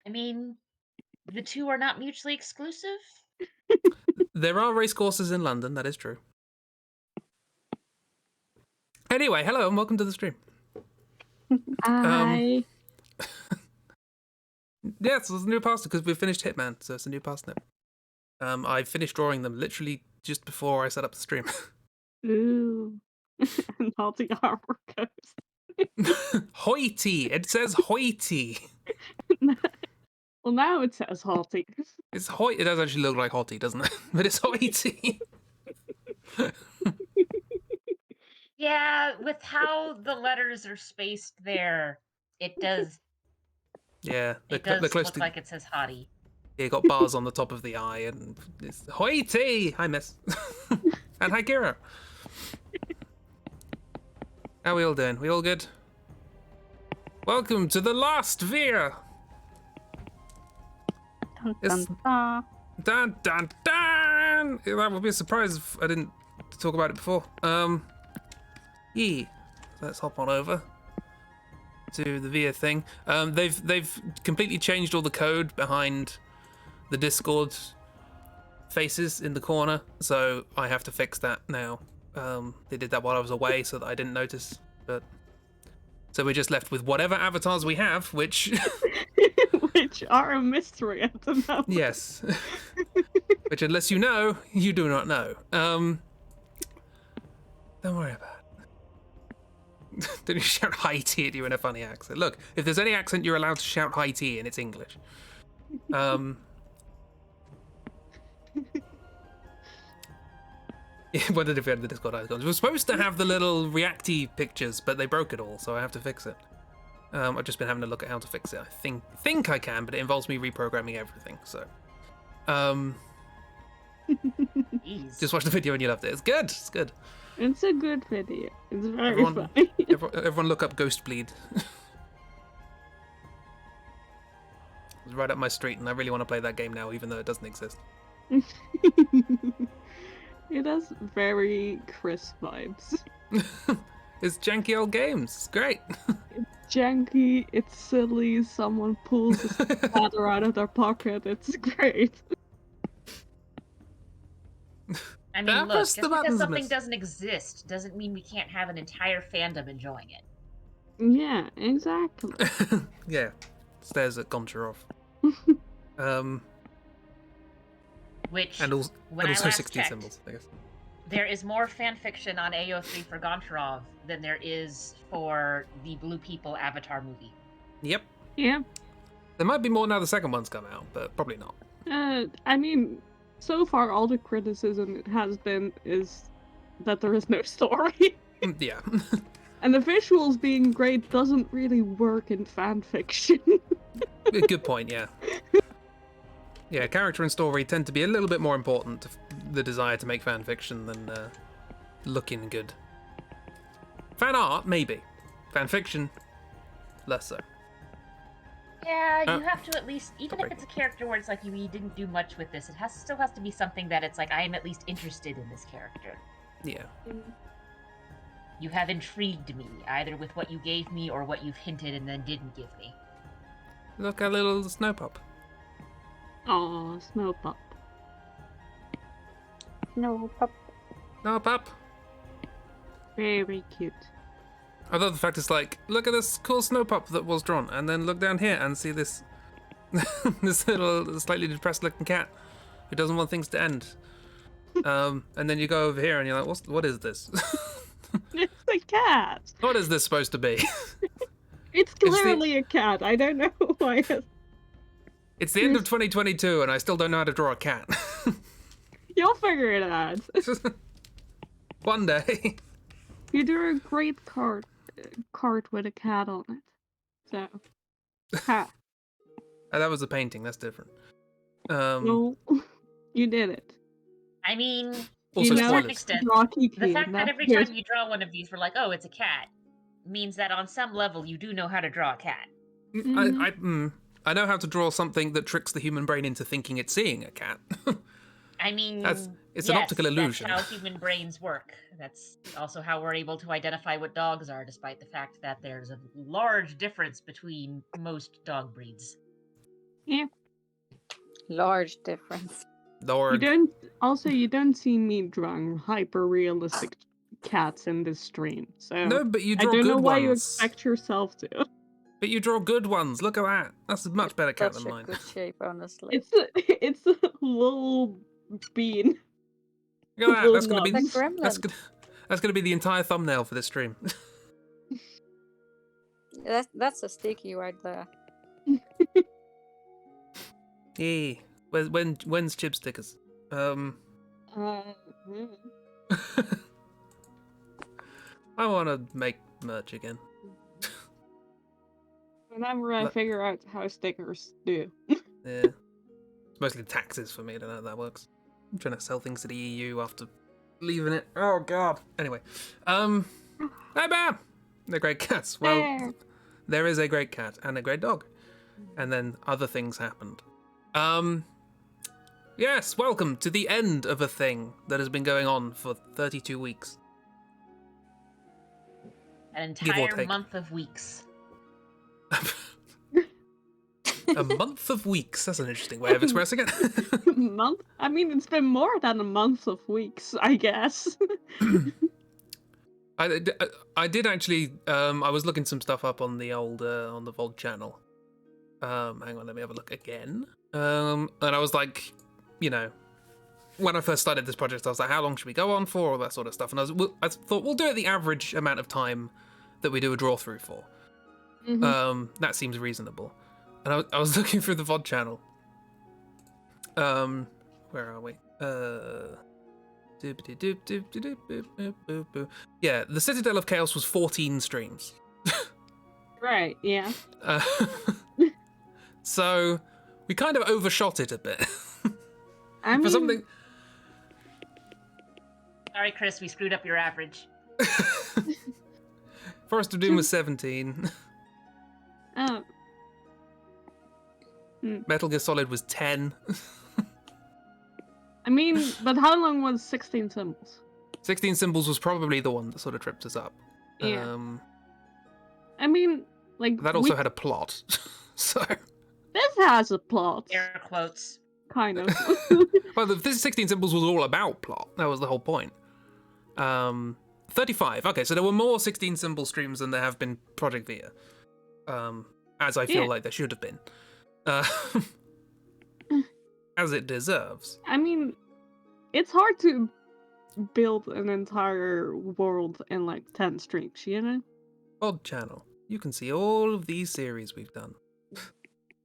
I mean, the two are not mutually exclusive. There are race courses in London, that is true. Anyway, hello and welcome to the stream. Hi. Yes, it's a new pasta because we finished Hitman, so it's a new pasta. I finished drawing them literally just before I set up the stream. Ooh. And all the artwork goes. Hoity! It says hoity! Well, now it says halty. It's hoity. It does actually look like hottie, doesn't it? But it's hoity! Yeah, with how the letters are spaced there, it does. Yeah, they're It does close look to. like it says hottie. Yeah, got bars on the top of the eye, and it's hoity! Hi, miss. And hi, Kira. How we all doing? We all good? Welcome to the last Veer! Dun, It's- dun, dun. Dun dun dun! That would be a surprise if I didn't talk about it before. Yeah. Let's hop on over to the VIA thing. They've completely changed all the code behind the Discord faces in the corner, so I have to fix that now. They did that while I was away, so that I didn't notice. But so we're just left with whatever avatars we have, which Which are a mystery at the moment. yes, which unless you know, you do not know. Don't worry about it. Don't you shout high tea at you in a funny accent? Look, if there's any accent you're allowed to shout high tea in, it's English. Yeah, wondered if we had the Discord icons. We're supposed to have the little reacty pictures, but they broke it all, so I have to fix it. I've just been having a look at how to fix it. I think I can, but it involves me reprogramming everything. So, Jeez. just watch the video and you loved it. It's good. It's good. It's a good video. It's very Everyone- funny. Everyone look up Ghost Bleed. It's right up my street, and I really want to play that game now, even though it doesn't exist. It has very Chris vibes. It's janky old games. It's great. Janky, it's silly, someone pulls a splatter out of their pocket, it's great. I mean, look, press just the because buttons, something miss. doesn't exist doesn't mean we can't have an entire fandom enjoying it. Yeah, exactly. Yeah. Stares at Goncharov. Which, And also, when I 16 last checked, symbols, I guess. there is more fanfiction on AO3 for Goncharov than there is for the Blue People Avatar movie. Yep. Yeah. There might be more now the second one's come out, but probably not. I mean, so far all the criticism it has been is that there is no story. Yeah. And the visuals being great doesn't really work in fanfiction. Good point, yeah. Yeah, character and story tend to be a little bit more important to the desire to make fan fiction than looking good. Fan art, maybe. Fan fiction, less so. Yeah, you have to at least, even sorry. if it's a character where it's like you didn't do much with this, it still has to be something that it's like I am at least interested in this character. Yeah. You have intrigued me, either with what you gave me or what you've hinted and then didn't give me. Look, a little snow pup. Aw, Snow Pup. Snow Pup. No pup. Very cute. I love the fact it's like, look at this cool snow pup that was drawn, and then look down here and see this this little slightly depressed looking cat who doesn't want things to end. And then you go over here and you're like, what is this? It's a cat! What is this supposed to be? It's clearly a cat. I don't know why it's... It's the end of 2022 and I still don't know how to draw a cat. You'll figure it out. One day. You drew a great cart with a cat on it. So, ha. That was a painting, that's different. No, you did it. I mean, Also you to a know, certain spoilers. extent, Draw Kiki, the fact and that that's every good. time you draw one of these, we're like, oh, it's a cat, means that on some level you do know how to draw a cat. I know how to draw something that tricks the human brain into thinking it's seeing a cat. I mean, It's an optical illusion. That's how human brains work. That's also how we're able to identify what dogs are, despite the fact that there's a large difference between most dog breeds. Yeah. Large difference. Lord. You don't see me drawing hyper realistic cats in this stream. So No, but you I draw don't know good why you ones. expect yourself to. But you draw good ones. Look at that. That's a much better cat Such than a mine. good shape, honestly. It's a little bean. Look at that. Little That's gonna be nuts. that's gonna be the entire thumbnail for this stream. That's a sticky right there. Yeah. When's Chib stickers? Hmm. I want to make merch again. Whenever I figure out how stickers do. Yeah. It's mostly taxes for me. I don't know how that works. I'm trying to sell things to the EU after leaving it. Oh god. Anyway. Hey Bam! They're great cats. Well, there is a great cat and a great dog. And then other things happened. Yes, welcome to the end of a thing that has been going on for 32 weeks. An Give or entire take. month of weeks. A month of weeks. That's an interesting way of expressing it. Month? I mean, it's been more than a month of weeks, I guess. I did actually. I was looking some stuff up on the old on the VOD channel. Hang on, let me have a look again. And I was like, you know, when I first started this project, I was like, how long should we go on for? All that sort of stuff. And I thought we'll do it the average amount of time that we do a draw through for. Mhm. That seems reasonable. And I was looking through the VOD channel. Where are we? Yeah, the Citadel of Chaos was 14 streams. Right, yeah. So we kind of overshot it a bit. I mean, For something. Sorry, Chris, we screwed up your average. Forest of Doom was 17. Metal Gear Solid was 10. I mean, but how long was 16 Symbols? 16 Symbols was probably the one that sort of tripped us up. Yeah. I mean, like... That also had a plot. So... This has a plot. Air quotes. Kind of. Well, this 16 Symbols was all about plot. That was the whole point. 35. Okay, so there were more 16 Symbol streams than there have been Project Via. As I feel like there should have been. As it deserves. I mean, it's hard to build an entire world in like 10 streams, you know? VOD channel. You can see all of these series we've done.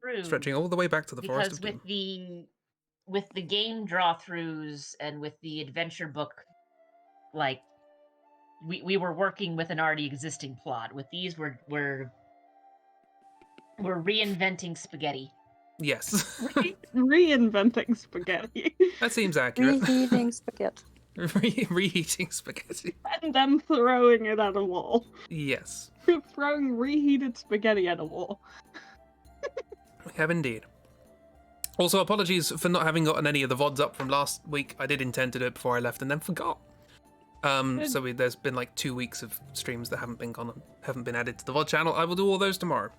True. Stretching all the way back to the Forest of Because Doom. with the game draw-throughs and with the adventure book, like we were working with an already existing plot. With these, we're reinventing spaghetti. Yes. Reinventing spaghetti. That seems accurate. Reheating spaghetti. Reheating spaghetti. And then throwing it at a wall. Yes. Throwing reheated spaghetti at a wall. We have indeed. Also, apologies for not having gotten any of the VODs up from last week. I did intend to do it before I left and then forgot. So there's been like 2 weeks of streams that haven't been added to the VOD channel. I will do all those tomorrow.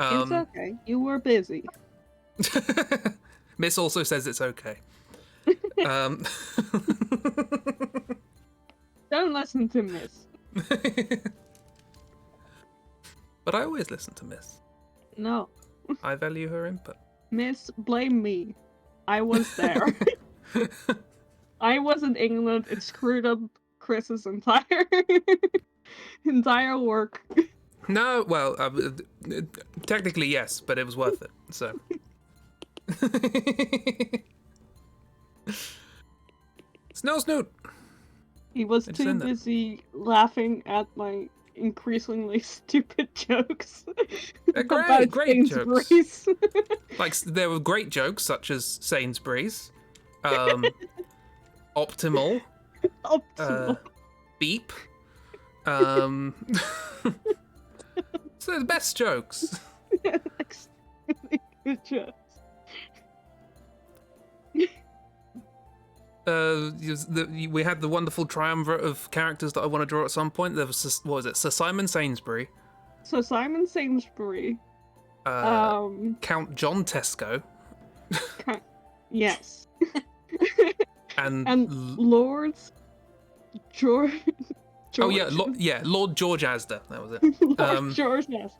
It's okay. You were busy. Miss also says it's okay. Don't listen to Miss. But I always listen to Miss. No. I value her input. Miss, blame me. I was there. I was in England. It screwed up Chris's entire work. No, well, technically yes, but it was worth it. So. Snow Snoot. He was too busy laughing at my increasingly stupid jokes. Great jokes. Like, there were great jokes such as Sainsbury's, Optimal, Beep. So the best jokes. Extremely good jokes. We had the wonderful triumvirate of characters that I want to draw at some point. There was, what was it, Sir Simon Sainsbury. So Simon Sainsbury, Count John Tesco, Yes. and Lord George. oh yeah, Lord George Asda. That was it. Lord George, yes.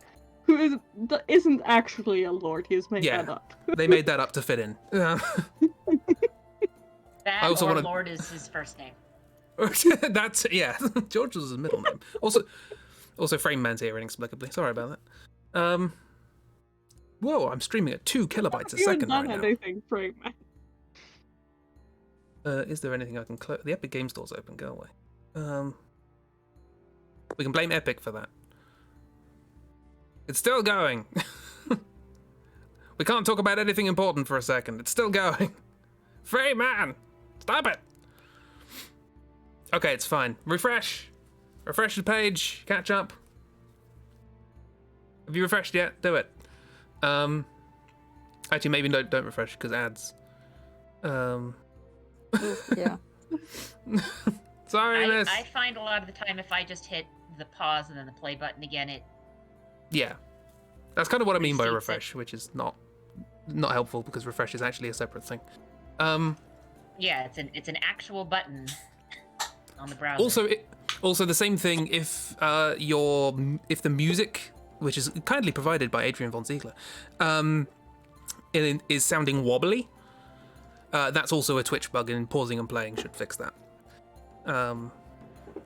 Who isn't actually a lord, he's made Yeah. that up. They made that up to fit in. That I also or wanna- Lord is his first name. That's yeah. George was his middle name. Also, Frame Man's here inexplicably. Sorry about that. Whoa, I'm streaming at 2 kilobytes a second right now. Anything, Frank, man. Is there anything I can close? The Epic Game Store's open. Go away. We can blame Epic for that. It's still going. We can't talk about anything important for a second. It's still going. Free man, stop it. Okay, it's fine. Refresh the page. Catch up. Have you refreshed yet? Do it. Actually, maybe don't refresh because ads. Yeah. Sorry, miss. I find a lot of the time if I just hit the pause and then the play button again, it Yeah, that's kind of what I mean by Receipts it. refresh, which is not helpful because refresh is actually a separate thing. yeah, it's an actual button on the browser. Also the same thing if the music, which is kindly provided by Adrian von Ziegler, is sounding wobbly. That's also a Twitch bug, and pausing and playing should fix that.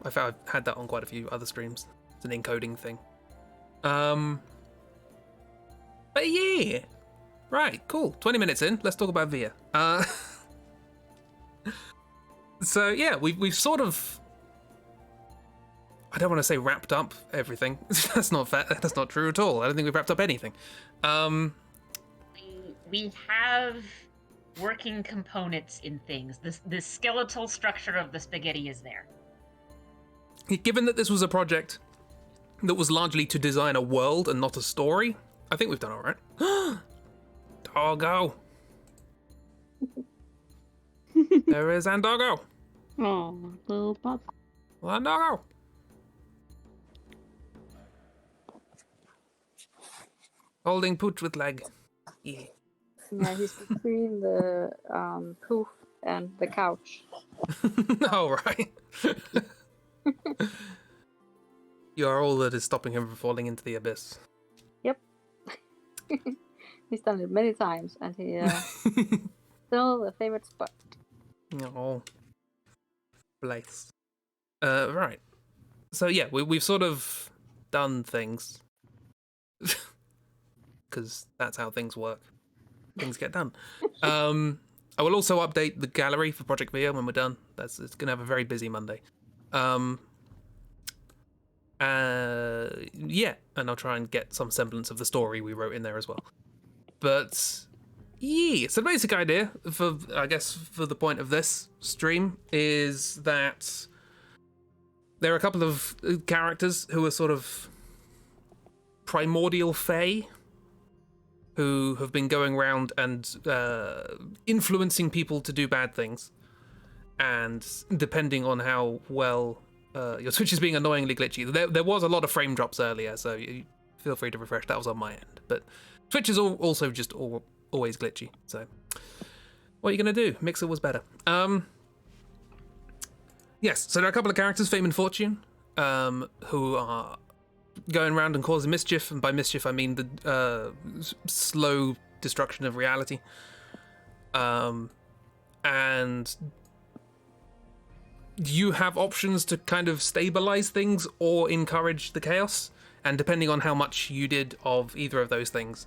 I've had that on quite a few other streams. It's an encoding thing. But yeah, right, cool. 20 minutes in, let's talk about Via. So yeah, we've sort of, I don't want to say wrapped up everything. That's not fair. That's not true at all. I don't think we've wrapped up anything. We have working components in things. The skeletal structure of the spaghetti is there. Given that this was a project that was largely to design a world and not a story, I think we've done all right. Doggo. There is Andoggo. Oh, little pup. Andoggo. Holding pooch with leg. Yeah. Yeah, he's between the poof and the couch. Oh, right. You are all that is stopping him from falling into the abyss. Yep. He's done it many times, and he still a favorite spot. Oh. Place. Right. So yeah, we've sort of done things. Because that's how things work. Things get done. I will also update the gallery for Project Via when we're done. It's going to have a very busy Monday. Yeah, and I'll try and get some semblance of the story we wrote in there as well. But yeah, so the basic idea for the point of this stream is that there are a couple of characters who are sort of primordial fae who have been going around and influencing people to do bad things. And depending on how well your Twitch is being annoyingly glitchy, there was a lot of frame drops earlier, so you feel free to refresh. That was on my end. But Twitch is also just always glitchy, so what are you going to do? Mixer was better. Yes, so there are a couple of characters, Fame and Fortune, who are going around and causing mischief, and by mischief I mean the slow destruction of reality. And you have options to kind of stabilize things or encourage the chaos, and depending on how much you did of either of those things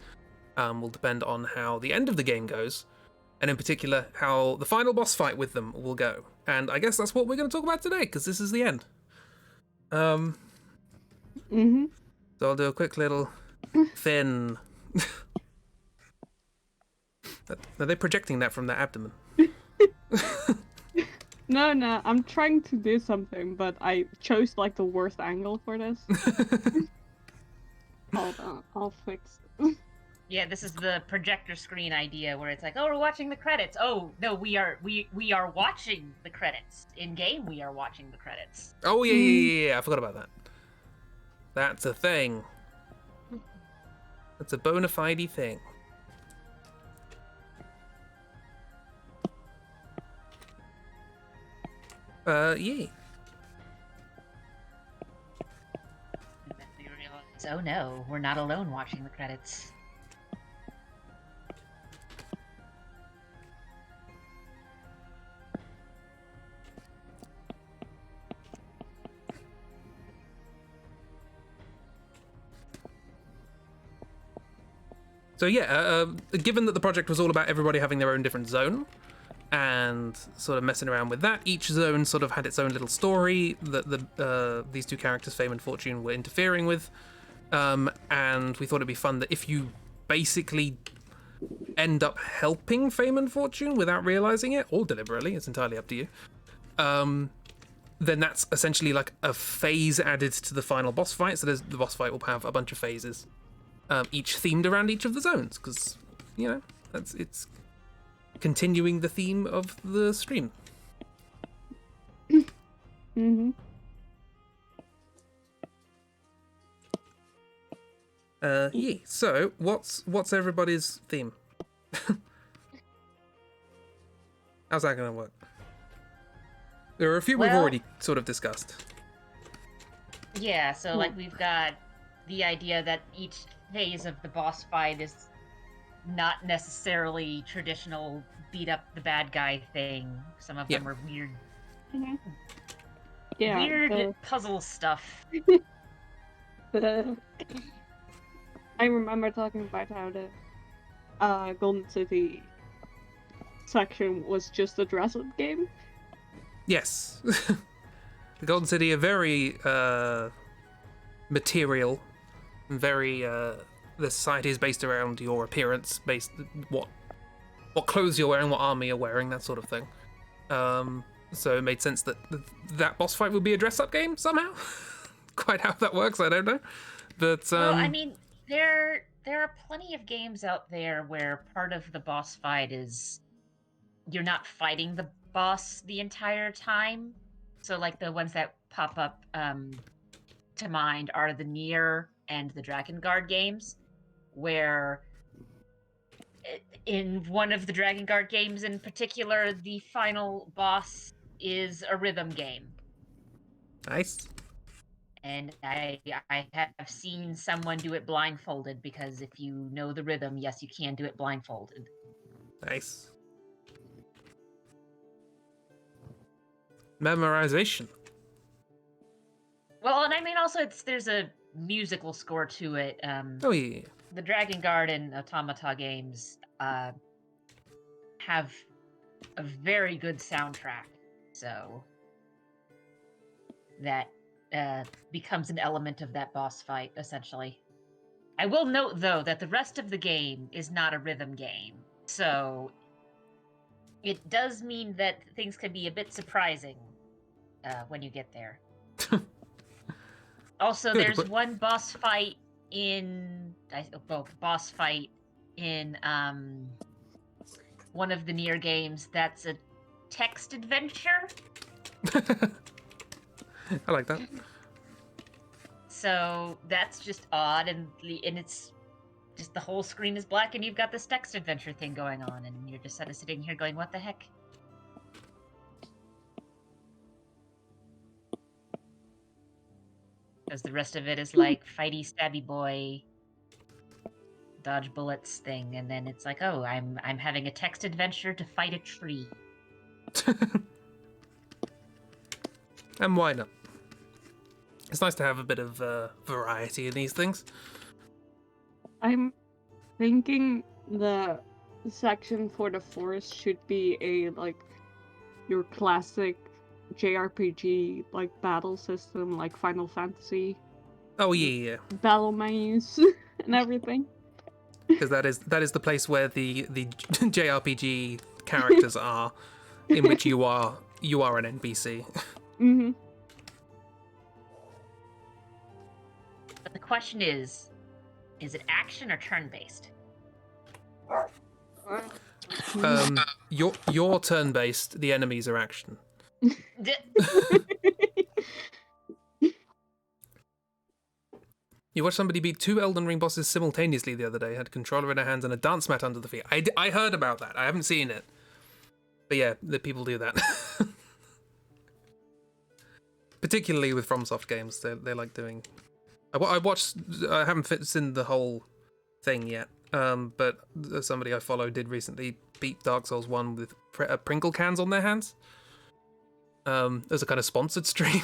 will depend on how the end of the game goes, and in particular how the final boss fight with them will go. And I guess that's what we're going to talk about today, because this is the end. Mm-hmm. So I'll do a quick little fin. Are they projecting that from their abdomen? No, I'm trying to do something, but I chose like the worst angle for this. Hold on, I'll fix it. Yeah, this is the projector screen idea where it's like, oh, we're watching the credits. Oh no, we are watching the credits in game. We are watching the credits. Oh yeah. I forgot about that. That's a thing. That's a bona fide thing. Yeah. And then we realize, oh no, we're not alone watching the credits. So yeah, given that the project was all about everybody having their own different zone and sort of messing around with that, each zone sort of had its own little story that these two characters, Fame and Fortune, were interfering with. And we thought it'd be fun that if you basically end up helping Fame and Fortune without realizing it, or deliberately, it's entirely up to you, then that's essentially like a phase added to the final boss fight. So the boss fight will have a bunch of phases, each themed around each of the zones, because, you know, it's continuing the theme of the stream. Mm-hmm. Yeah. So what's everybody's theme? How's that gonna work? There are a few we've Well- already sort of discussed. Yeah, so like we've got the idea that each phase of the boss fight is not necessarily traditional beat up the bad guy thing. Some of them are weird, Yeah. weird puzzle stuff. I remember talking about how the Golden City section was just a dress-up game. Yes. The Golden City are very material, and very the society is based around your appearance, based what clothes you're wearing, what armor you're wearing, that sort of thing. So it made sense that that boss fight would be a dress-up game somehow. Quite how that works, I don't know. But Well, I mean, there are plenty of games out there where part of the boss fight is you're not fighting the boss the entire time. So like the ones that pop up to mind are the Nier and the Dragon Guard games, where in one of the Dragon Guard games in particular, the final boss is a rhythm game. nice. And I have seen someone do it blindfolded, because if you know the rhythm, yes, you can do it blindfolded. Nice. Memorization. Well, and I mean also there's a musical score to it. Oh yeah. The Dragon Guard and Automata games have a very good soundtrack, so that becomes an element of that boss fight, essentially. I will note, though, that the rest of the game is not a rhythm game, so it does mean that things can be a bit surprising when you get there. Also, Good, there's but- one boss fight in one of the Nier games that's a text adventure. I like that. So that's just odd, and it's just the whole screen is black, and you've got this text adventure thing going on, and you're just sort of sitting here going, "What the heck?" Because the rest of it is like fighty, stabby boy, dodge bullets thing, and then it's like, "Oh, I'm having a text adventure to fight a tree." And why not? It's nice to have a bit of variety in these things. I'm thinking the section for the forest should be your classic JRPG battle system, like Final Fantasy Oh yeah, battle menus and everything. because that is the place where the JRPG characters are, in which you are an NPC. Mm-hmm. But the question is it action or turn-based? You're turn-based. The enemies are action. You watched somebody beat 2 Elden Ring bosses simultaneously the other day. Had a controller in their hands and a dance mat under the feet. I heard about that. I haven't seen it. But yeah, the people do that. Particularly with FromSoft games, they like doing. I watched. I haven't seen the whole thing yet. But somebody I follow did recently beat Dark Souls 1 with Pringle cans on their hands. As a kind of sponsored stream.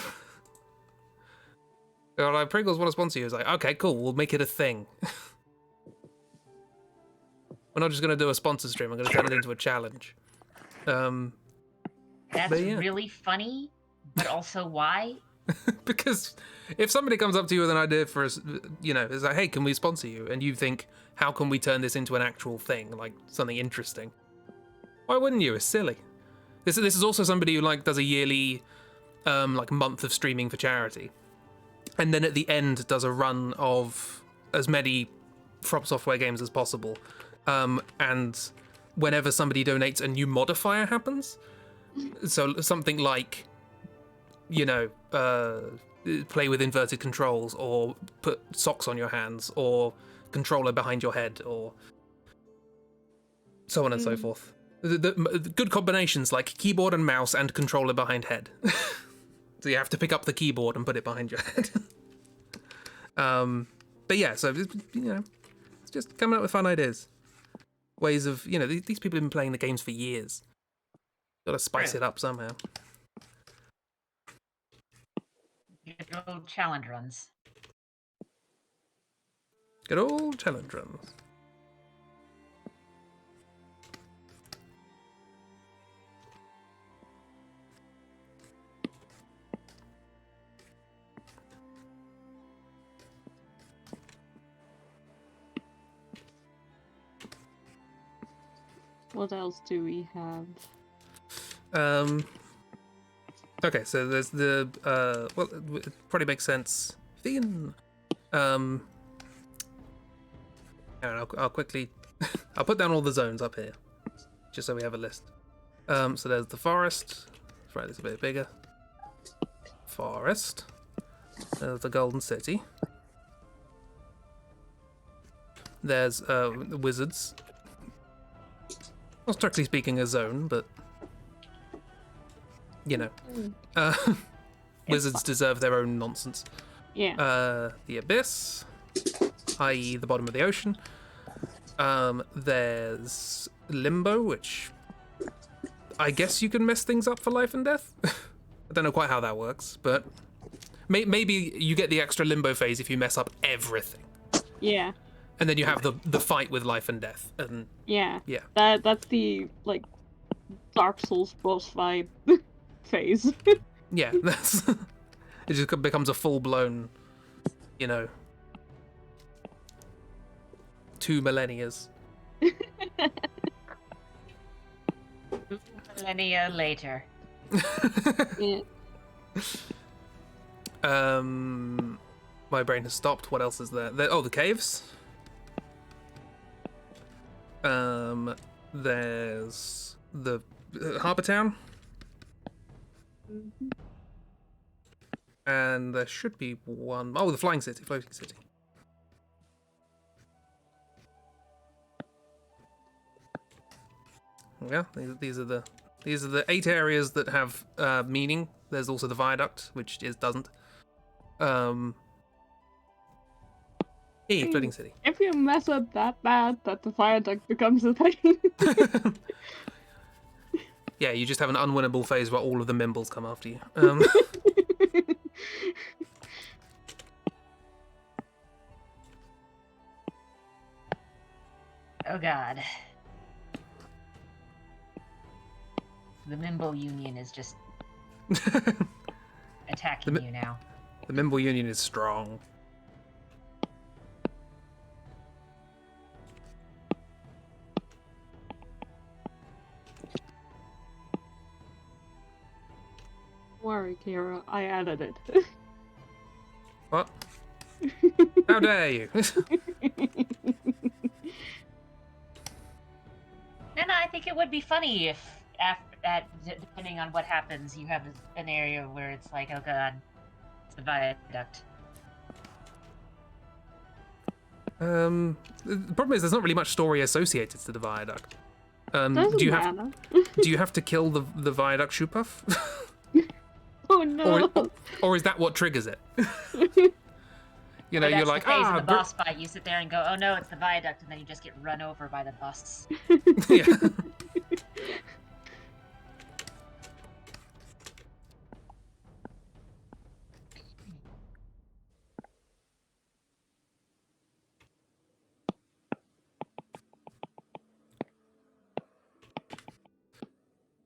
They're like, Pringles want to sponsor you. It's like, okay, cool, we'll make it a thing. We're not just going to do a sponsor stream, we're going to turn it into a challenge. That's really funny, but also why? Because if somebody comes up to you with an idea for us, it's like, hey, can we sponsor you? And you think, how can we turn this into an actual thing, like something interesting? Why wouldn't you? It's silly. This is also somebody who does a yearly month of streaming for charity. And then at the end does a run of as many From Software games as possible. And whenever somebody donates, a new modifier happens. So something like, play with inverted controls, or put socks on your hands, or controller behind your head, or so on and so forth. The good combinations like keyboard and mouse and controller behind head. So you have to pick up the keyboard and put it behind your head. But yeah, so it's just coming up with fun ideas, ways of these people have been playing the games for years. Got to spice it up somehow. Good old challenge runs. Good old challenge runs. What else do we have? Okay, so there's the well, it probably makes sense. I'll quickly I'll put down all the zones up here, just so we have a list. So there's the forest. Right, it's a bit bigger. Forest. There's the Golden City. There's the wizards. Not strictly speaking a zone, but wizards deserve their own nonsense. Yeah. The abyss, i.e. the bottom of the ocean. There's limbo, which I guess you can mess things up for life and death. I don't know quite how that works, but maybe you get the extra limbo phase if you mess up everything. Yeah. And then you have the fight with life and death, and Yeah. yeah. That's the Dark Souls boss fight phase. Yeah, that's it. Just becomes a full blown, 2 millennias. 2 millennia later. Yeah. My brain has stopped. What else is there? The caves. There's the Harbour Town. Mm-hmm. And there should be one. Oh, the floating city. Yeah, these are the 8 areas that have meaning. There's also the viaduct, which doesn't. Hey, floating city. If you mess up that bad that the viaduct becomes a thing. Yeah, you just have an unwinnable phase where all of the Mimbles come after you. Oh god. The Mimble Union is just attacking you now. The Mimble Union is strong. Don't worry, Kira, I added it. What? How dare you? And I think it would be funny if, depending on what happens, you have an area where it's like, oh god, it's the viaduct. The problem is there's not really much story associated to the viaduct. Doesn't Do you matter. do you have to kill the viaduct shoe puff? Oh no. Or is that what triggers it? You know, Or you're that's like, the phase of the boss fight. You sit there and go, oh no, it's the viaduct, and then you just get run over by the bus. yeah.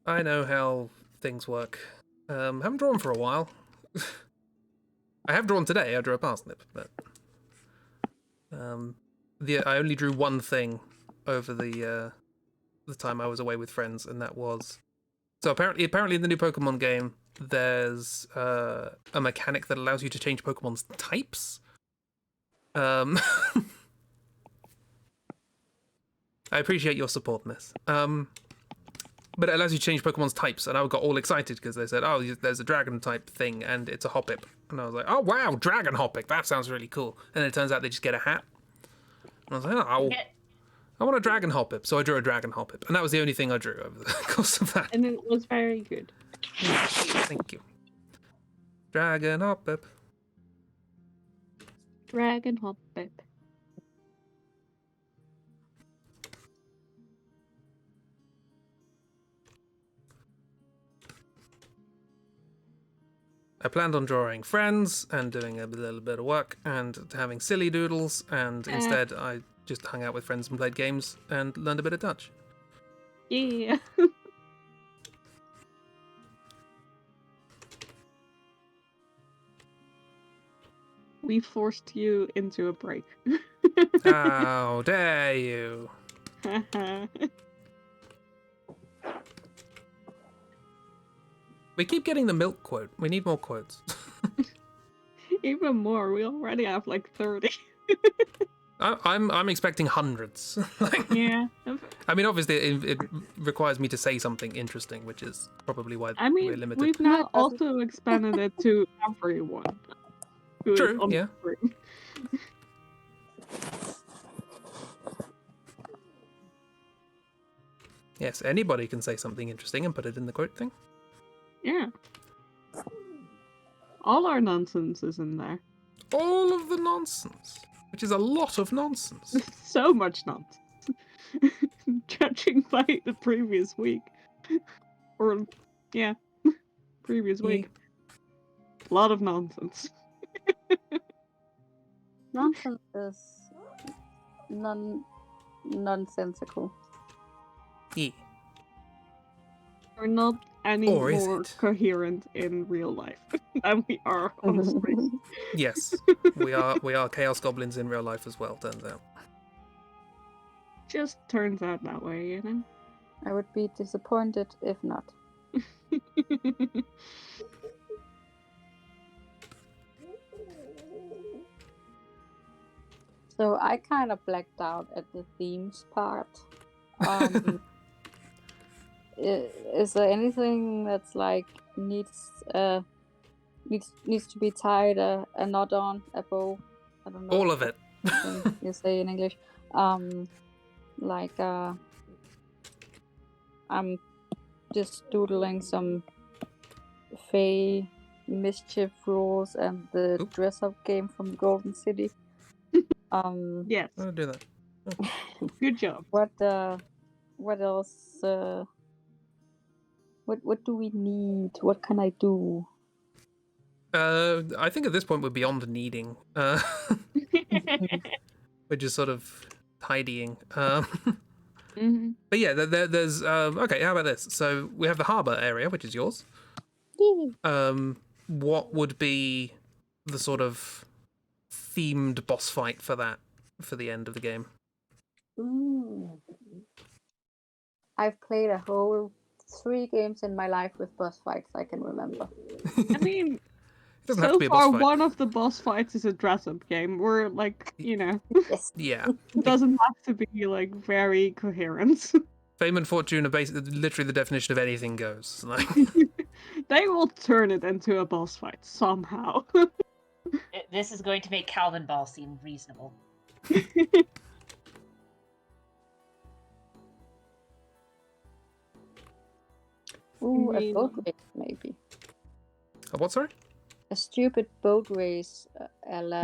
I know how things work. Haven't drawn for a while. I have drawn today. I drew a parsnip, but I only drew one thing over the time I was away with friends, and that was so apparently in the new Pokemon game there's a mechanic that allows you to change Pokemon's types. I appreciate your support, Miss. But it allows you to change Pokemon's types, and I got all excited because they said, oh, there's a dragon type thing, and it's a Hoppip. And I was like, oh, wow, dragon Hoppip, that sounds really cool. And then it turns out they just get a hat. And I was like, oh, I want a dragon Hoppip. So I drew a dragon Hoppip, and that was the only thing I drew over the course of that. And it was very good. Thank you. Dragon Hoppip. Dragon Hoppip. I planned on drawing friends and doing a little bit of work and having silly doodles, and instead I just hung out with friends and played games and learned a bit of Dutch. Yeah. We forced you into a break. How dare you? We keep getting the milk quote. We need more quotes. Even more. We already have like 30. I'm expecting hundreds. Yeah. I mean, obviously, it requires me to say something interesting, which is probably why I mean, we're limited. we've now also expanded it to everyone. Who is True, on yeah. the screen. Yes, anybody can say something interesting and put it in the quote thing. Yeah. All our nonsense is in there. All of the nonsense, which is a lot of nonsense. So much nonsense. Judging by the previous week. Or, yeah, previous week. A lot of nonsense. Nonsense is nonsensical. Yeah. We're not any Or is more it? coherent in real life than we are on the screen. Yes, we are chaos goblins in real life as well. Turns out. Just turns out that way, you know? I would be disappointed if not. So I kind of blacked out at the themes part. Is there anything that's like needs to be tied a knot on, a bow? I don't know. All of it. You say in English. I'm just doodling some Fey mischief rules and the dress-up game from the Golden City. Yes. I'll do that. Good job. What else? What do we need? What can I do? I think at this point we're beyond needing. We're just sort of tidying. Mm-hmm. But yeah, there's okay. How about this? So we have the harbour area, which is yours. What would be the sort of themed boss fight for that for the end of the game? Ooh. I've played a whole 3 games in my life with boss fights I can remember. I mean, It doesn't have so to be a boss far fight. one of the boss fights is a dress-up game where, like, you know, Yes. Yeah. it doesn't have to be, like, very coherent. Fame and fortune are basically literally the definition of anything goes. Like, They will turn it into a boss fight somehow. This is going to make Calvin Ball seem reasonable. Ooh, a mean- boat race maybe. What, sorry? A stupid boat race, a la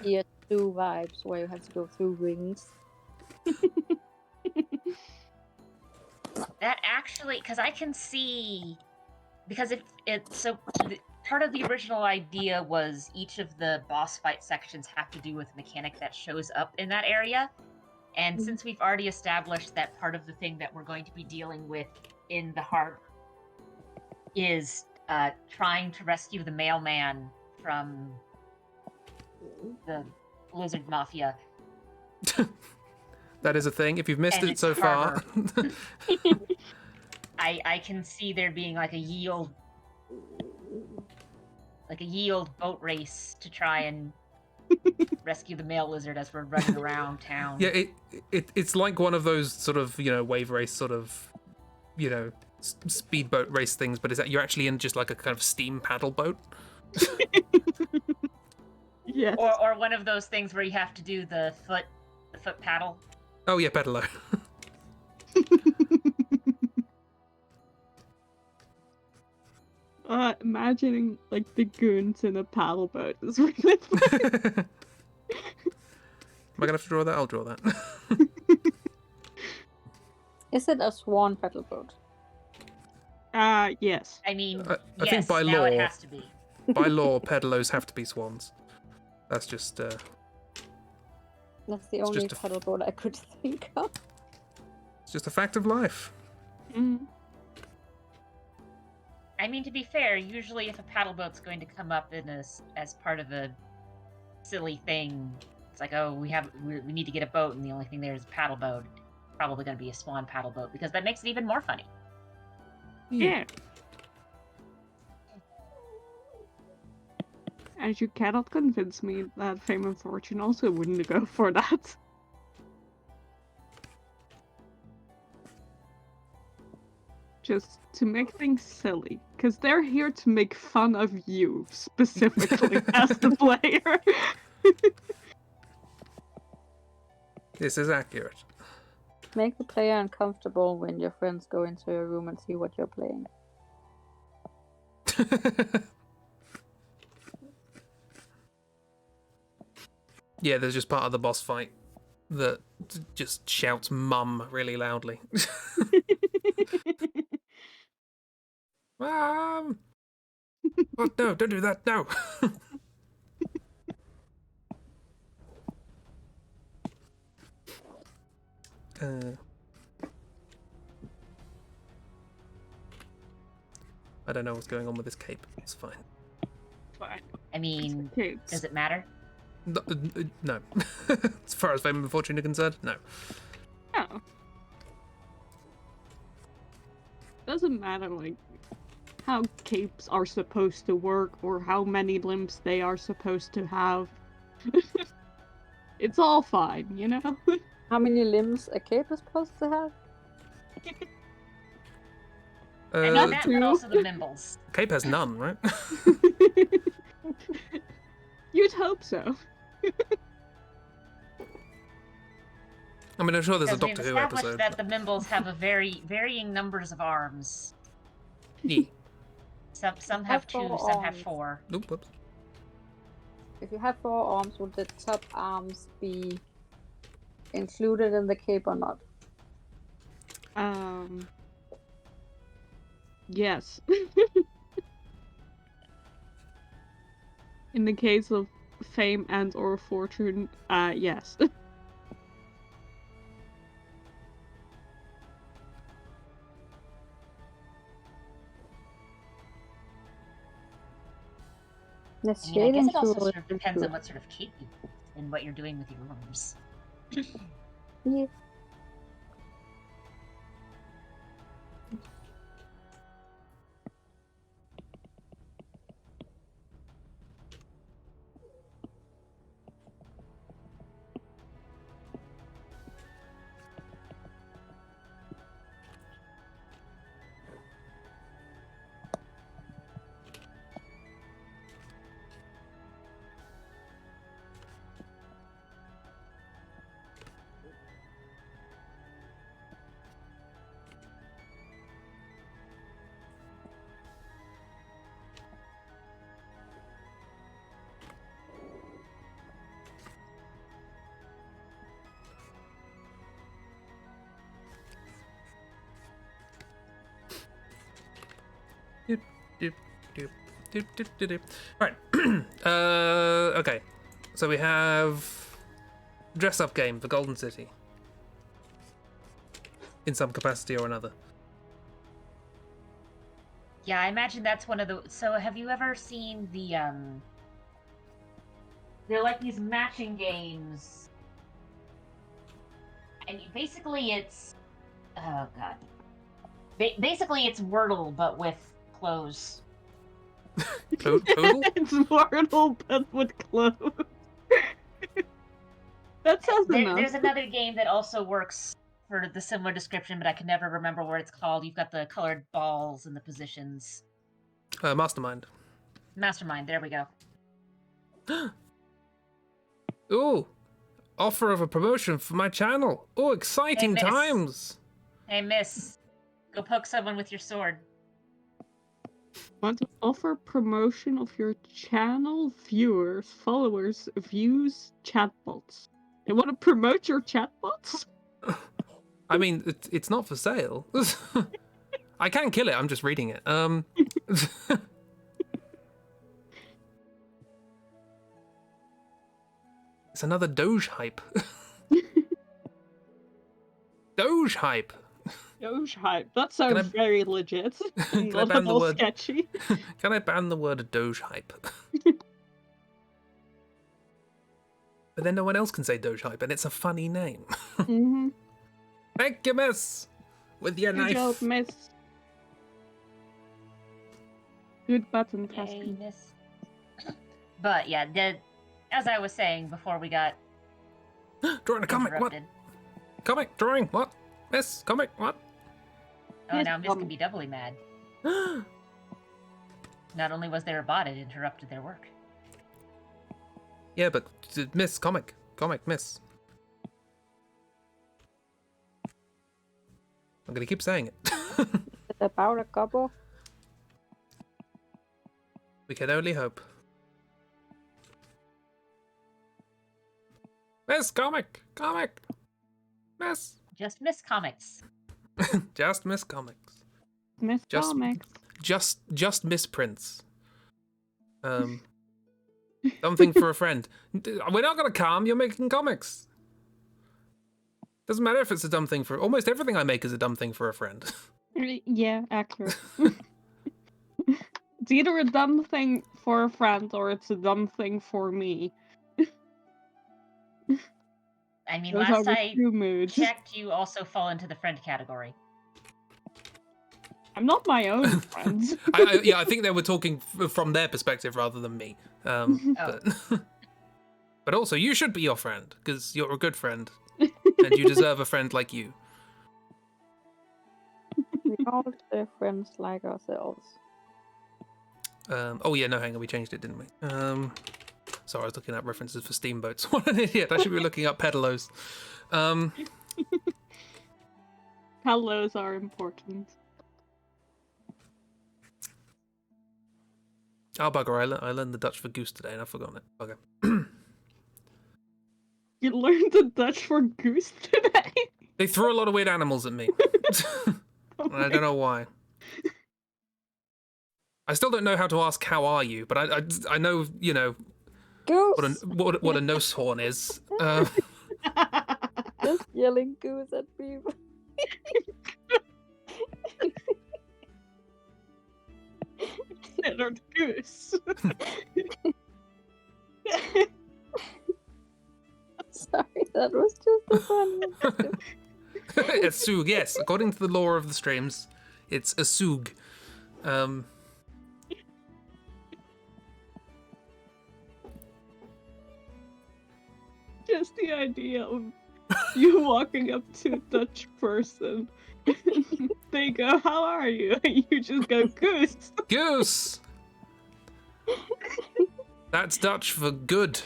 Tier 2 vibes, where you have to go through rings. That actually, because I can see, because if it so part of the original idea was each of the boss fight sections have to do with a mechanic that shows up in that area. And Mhm. since we've already established that part of the thing that we're going to be dealing with in the heart is trying to rescue the mailman from the lizard mafia. That is a thing. If you've missed And it it's so far, I can see there being like a yield boat race to try and rescue the male lizard as we're running around town. yeah, it's like one of those sort of wave race sort of speedboat race things, but is that you're actually in just like a kind of steam paddle boat? Yes. Or one of those things where you have to do the foot paddle. Oh yeah, pedalo. Imagining like the goons in a paddle boat is really funny. Am I gonna have to draw that? I'll draw that. Is it a swan paddle boat? Yes. I mean, I yes, think by now law, it has to be. by law, pedalos have to be swans. That's just That's the It's only just a paddle boat I could think of. it's just a fact of life. Mm. I mean, to be fair, usually if a paddle boat's going to come up in as part of a silly thing, it's like, oh, we need to get a boat, and the only thing there is a paddle boat. Probably going to be a swan paddle boat because that makes it even more funny. Yeah. And you cannot convince me that Fame and Fortune also wouldn't go for that. Just to make things silly. Because they're here to make fun of you, specifically, as the player. This is accurate. Make the player uncomfortable when your friends go into your room and see what you're playing. Yeah, there's just part of the boss fight that just shouts "mum" really loudly. Mum! What? No, don't do that. No. I don't know what's going on with this cape. It's fine. Fine. I mean, Okay. does it matter? No. As far as Fame and Fortune are concerned, no. No. Doesn't matter, like, how capes are supposed to work or how many limbs they are supposed to have. It's all fine, you know? How many limbs a cape is supposed to have? I mean, Uh, that, two. but also the Mimbles. cape has none, right? You'd hope so. I mean, I'm sure there's a Because we've Doctor Who established episode. that the Mimbles have a varying numbers of arms. Yeah. Some Have have two, four some have arms. 4. Oop, whoops. If you have 4 arms, would the top arms be included in the cape or not? Yes. In the case of Fame and or Fortune, yes. Let's I mean, I shade guess it into also it. sort of depends on what sort of cape you use and what you're doing with your arms. Yeah. Doop, doop, doop, doop, doop, doop. Right. Okay. So we have dress-up game for Golden City. In some capacity or another. Yeah, I imagine that's one of the. So, have you ever seen the They're like these matching games, and basically it's. Oh god. Basically, it's Wordle but with clothes. Total? It's Wordle, but with clothes. That sounds enough. There's another game that also works for the similar description, but I can never remember what it's called. You've got the colored balls and the positions. Mastermind. Mastermind, there we go. Ooh, offer of a promotion for my channel. Oh, exciting Hey, miss. times. Hey, miss, go poke someone with your sword. Want to offer promotion of your channel, viewers, followers, views, chatbots. You want to promote your chatbots? I mean, it's not for sale. I can kill it, I'm just reading it. It's another Doge hype. Doge hype. Doge hype. That sounds very legit. Can I Not ban at the all word? sketchy. Can I ban the word Doge hype? But then no one else can say Doge hype, and it's a funny name. Mm-hmm. Thank you, miss. With your Good knife. job, miss. Good button Yay, pressing. miss. But yeah, as I was saying before we got Drawing a comic. What? interrupted. Comic drawing. What? Miss comic. What? Oh, Yes, now Miss can be doubly mad. Not only was there a bot, it interrupted their work. Yeah, but miss comic. Comic miss. I'm gonna keep saying it. It's about a couple. We can only hope. Miss comic. Comic. Miss. Just Miss Comics. Just miss comics. Miss Just- Comics. Just misprints. Something for a friend. We're not gonna calm. You're making comics. Doesn't matter if it's a dumb thing for. Almost everything I make is a dumb thing for a friend. Yeah, accurate. It's either a dumb thing for a friend or it's a dumb thing for me. I mean, Those are last the I two moods. checked, you also fall into the friend category. I'm not my own friend. I think they were talking from their perspective rather than me. Oh. But also, you should be your friend because you're a good friend, and you deserve a friend like you. We all deserve friends like ourselves. Oh yeah, no, hang on, we changed it, didn't we? Sorry, I was looking up references for steamboats. What an idiot! I should be looking up pedalos. Hellos are important. Oh bugger! I learned the Dutch for goose today, and I've forgotten it. Okay. You learned the Dutch for goose today? They threw a lot of weird animals at me. And I don't know why. I still don't know how to ask "How are you?" But I know, you know, Goose! what a nose horn is. Just yelling goose at people. Considered goose. Sorry, that was just a fun one. A sug, yes. According to the lore of the streams, it's a sug. Just the idea of you walking up to a Dutch person. They go, "How are you?" And you just go, "Goose." Goose! That's Dutch for good.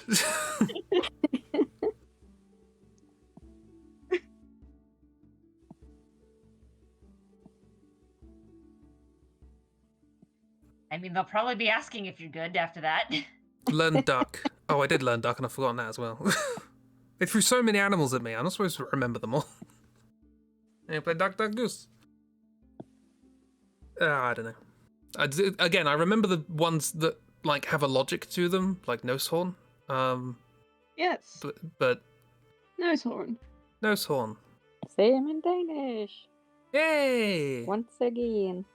I mean, they'll probably be asking if you're good after that. Learn duck. Oh, I did learn duck and I've forgotten that as well. They threw so many animals at me, I'm not supposed to remember them all. Yeah, play duck, duck, goose. I don't know. Again, I remember the ones that like have a logic to them, like Nosehorn. Yes. But Nice horn. Nosehorn. Same in Danish. Yay! Once again.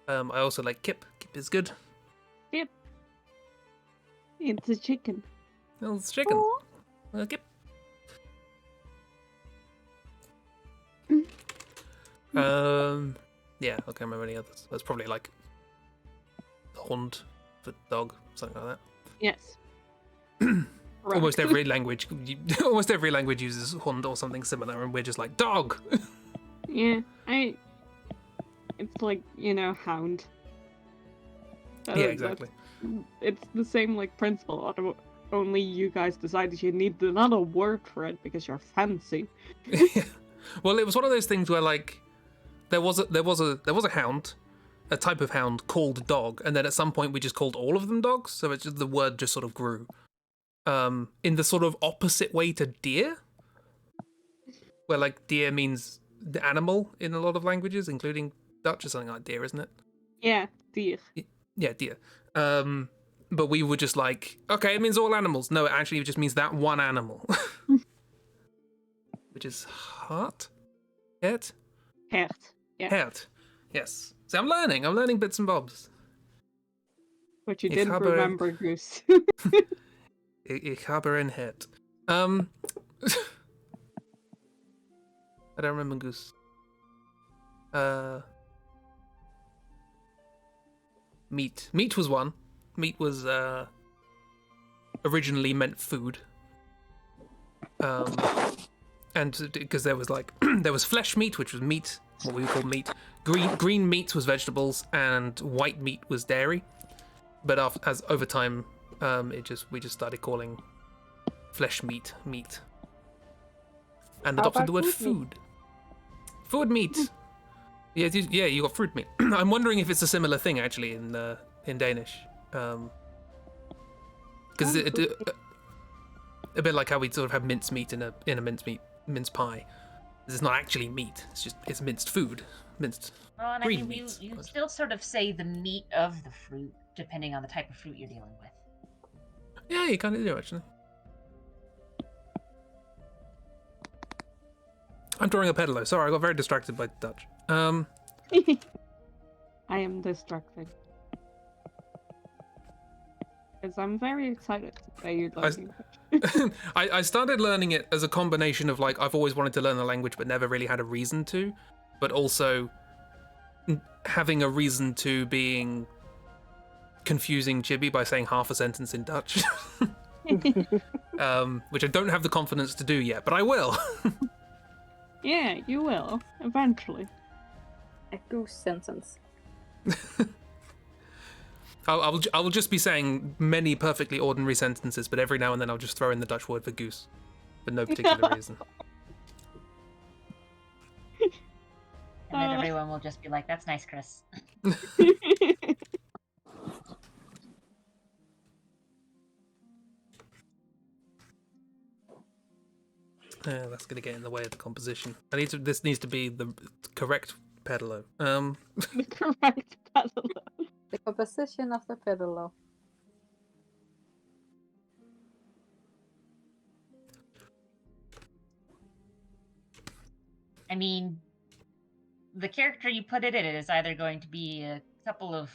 I also like Kip. Kip is good. Yep. It's a chicken. Well, it's chicken. Kip. Yeah, I can't remember any others. That's probably like Hund for dog, something like that. Yes. Almost every language, almost every language uses Hund or something similar, and we're just like dog. Yeah, it's like, hound. Yeah, exactly. It's the same like principle. Only you guys decided you need another word for it because you're fancy. Well, it was one of those things where like there was a hound, a type of hound called dog, and then at some point we just called all of them dogs. So it's just the word just sort of grew. In the sort of opposite way to deer, where like deer means the animal in a lot of languages, including Dutch or something like deer, isn't it? Yeah, deer. Yeah, deer. But we were just like, okay, it means all animals. No, it actually just means that one animal. Which is hart? Het? Hert. Yeah. Hert. Yes. So I'm learning bits and bobs. But you Ik didn't heb remember Goose. Ik heb een het. I don't remember Goose. Meat. Meat was one. Meat was originally meant food. And because there was like there was flesh meat, which was meat, what we would call meat. Green meat was vegetables, and white meat was dairy. But as over time, we just started calling flesh meat meat, and adopted the word food. Food meat. Yeah, you got fruit meat. I'm wondering if it's a similar thing actually in Danish, because a bit like how we sort of have mince meat in a mince pie. It's not actually meat. It's minced food, minced. Well, and green I mean, meats, you but- still sort of say the meat of the fruit, depending on the type of fruit you're dealing with. Yeah, you kind of do actually. I'm drawing a pedalo. Sorry, I got very distracted by Dutch. I am distracted. Because I'm very excited that you're learning Dutch. I started learning it as a combination of like I've always wanted to learn a language but never really had a reason to, but also having a reason to being confusing Chibi by saying half a sentence in Dutch, which I don't have the confidence to do yet, but I will. Yeah, you will. Eventually. A goose sentence. I will just be saying many perfectly ordinary sentences, but every now and then I'll just throw in the Dutch word for goose, for no particular reason. And then everyone will just be like, "That's nice, Chris." That's gonna get in the way of the composition. This needs to be the correct pedalo. The correct pedalo. The composition of the pedalo. I mean, the character you put it in is either going to be a couple of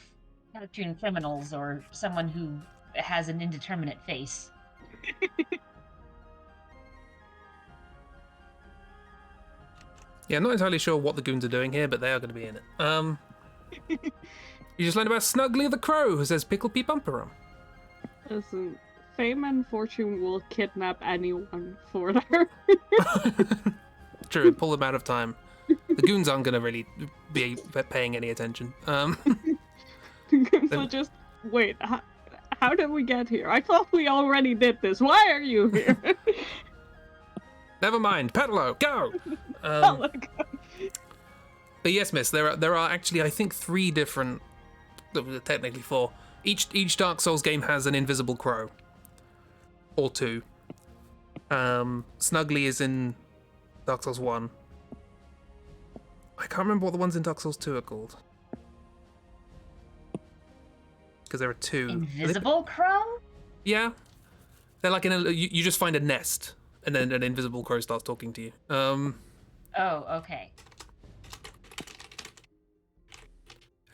cartoon criminals or someone who has an indeterminate face. Yeah, I'm not entirely sure what the goons are doing here, but they are going to be in it. You just learned about Snuggly the Crow, who says Pickle Pee Bumper. Listen, fame and fortune will kidnap anyone for their... True, pull them out of time. The goons aren't going to really be paying any attention. The goons will just... Wait, how did we get here? I thought we already did this. Why are you here? Never mind, pedalo, go! But yes, miss, there are actually, I think, 3 different, technically 4. Each Dark Souls game has an invisible crow. Or 2. Snuggly is in Dark Souls 1. I can't remember what the ones in Dark Souls 2 are called. because there are two. Invisible crow? Yeah. They're like you just find a nest, and then an invisible crow starts talking to you. Oh, okay.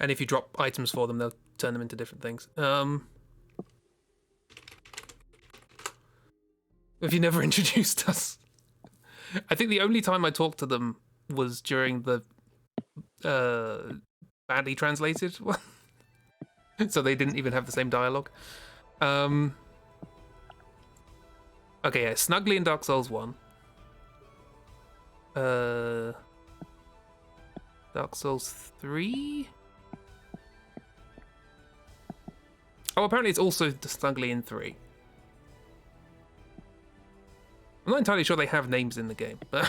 And if you drop items for them, they'll turn them into different things. Have you never introduced us? I think the only time I talked to them was during the badly translated one. So they didn't even have the same dialogue. Okay, yeah, Snuggly in Dark Souls 1. Dark Souls 3? Oh, apparently it's also Snuggly in 3. I'm not entirely sure they have names in the game, but...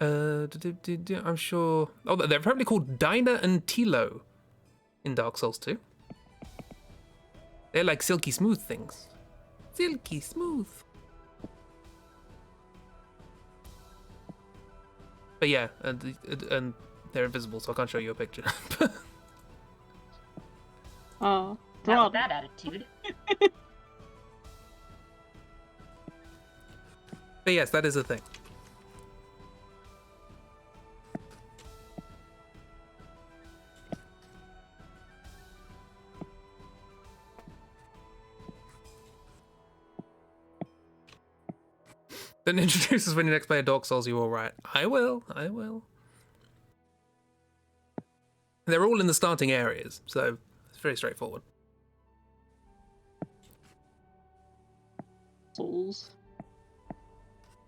I'm sure... Oh, they're apparently called Dinah and Tilo in Dark Souls 2. They're like silky smooth things. Silky smooth. But yeah, and they're invisible, so I can't show you a picture. Oh, Not with that attitude. But yes, that is a thing. Then introduce us when you next play a Dark Souls, you all right? I will. They're all in the starting areas, so it's very straightforward. Souls.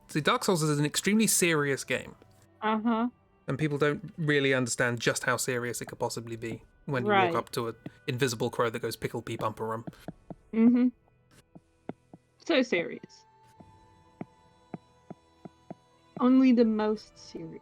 See, Dark Souls is an extremely serious game. Uh-huh. And people don't really understand just how serious it could possibly be when you walk up to an invisible crow that goes pickle pee bumper Mm-hmm. So serious. Only the most serious.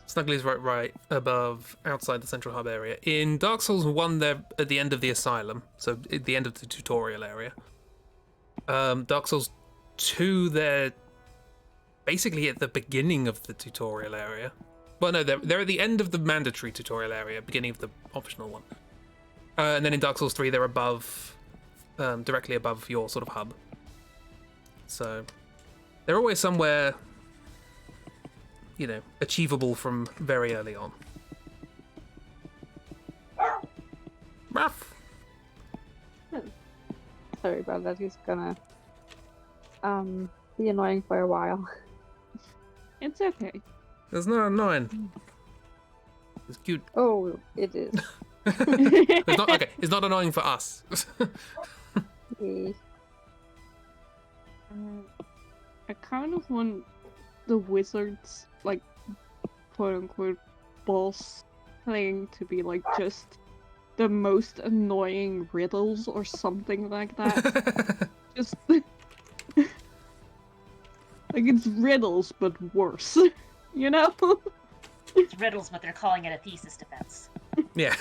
Snuggly's right above, outside the central hub area. In Dark Souls 1, they're at the end of the asylum, so at the end of the tutorial area. Dark Souls 2, they're basically at the beginning of the tutorial area. Well, no, they're at the end of the mandatory tutorial area, beginning of the optional one. And then in Dark Souls 3, they're above, directly above your sort of hub. So they're always somewhere, you know, achievable from very early on. Ruff. Sorry about that. He's gonna be annoying for a while. It's okay. It's not annoying. It's cute. Oh, it is. It's not okay. It's not annoying for us. Yeah. I kind of want the wizards, like, quote-unquote, boss thing to be, like, just the most annoying riddles or something like that. Just... like, it's riddles, but worse. You know? It's riddles, but they're calling it a thesis defense. Yeah.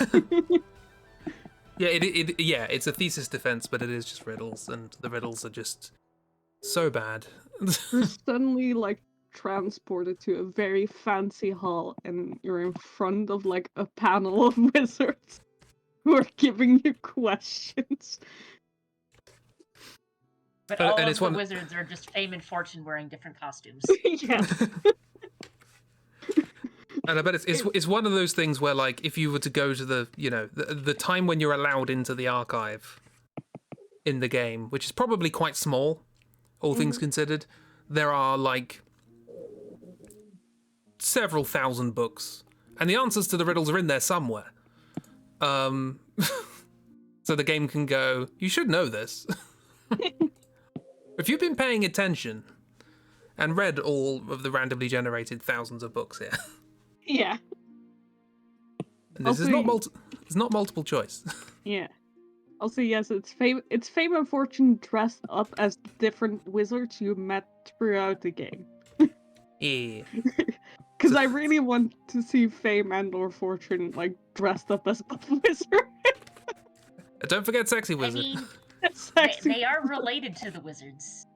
Yeah, it's a thesis defense, but it is just riddles, and the riddles are just so bad. You're suddenly, like, transported to a very fancy hall, and you're in front of, like, a panel of wizards who are giving you questions. But all and of it's the one... wizards are just fame and fortune wearing different costumes. Yeah. And I bet it's one of those things where, like, if you were to go to the, you know, the time when you're allowed into the archive in the game, which is probably quite small, all things considered, there are, like, several thousand books. And the answers to the riddles are in there somewhere. So the game can go, you should know this. If you've been paying attention and read all of the randomly generated thousands of books here. Yeah. And this is it's not multiple choice. Yeah. Also, yes, it's fame and fortune dressed up as different wizards you met throughout the game. Yeah. Because I really want to see Fame and or Fortune like dressed up as a wizard. Don't forget Sexy I Wizard. mean, Sexy. they are related to the wizards.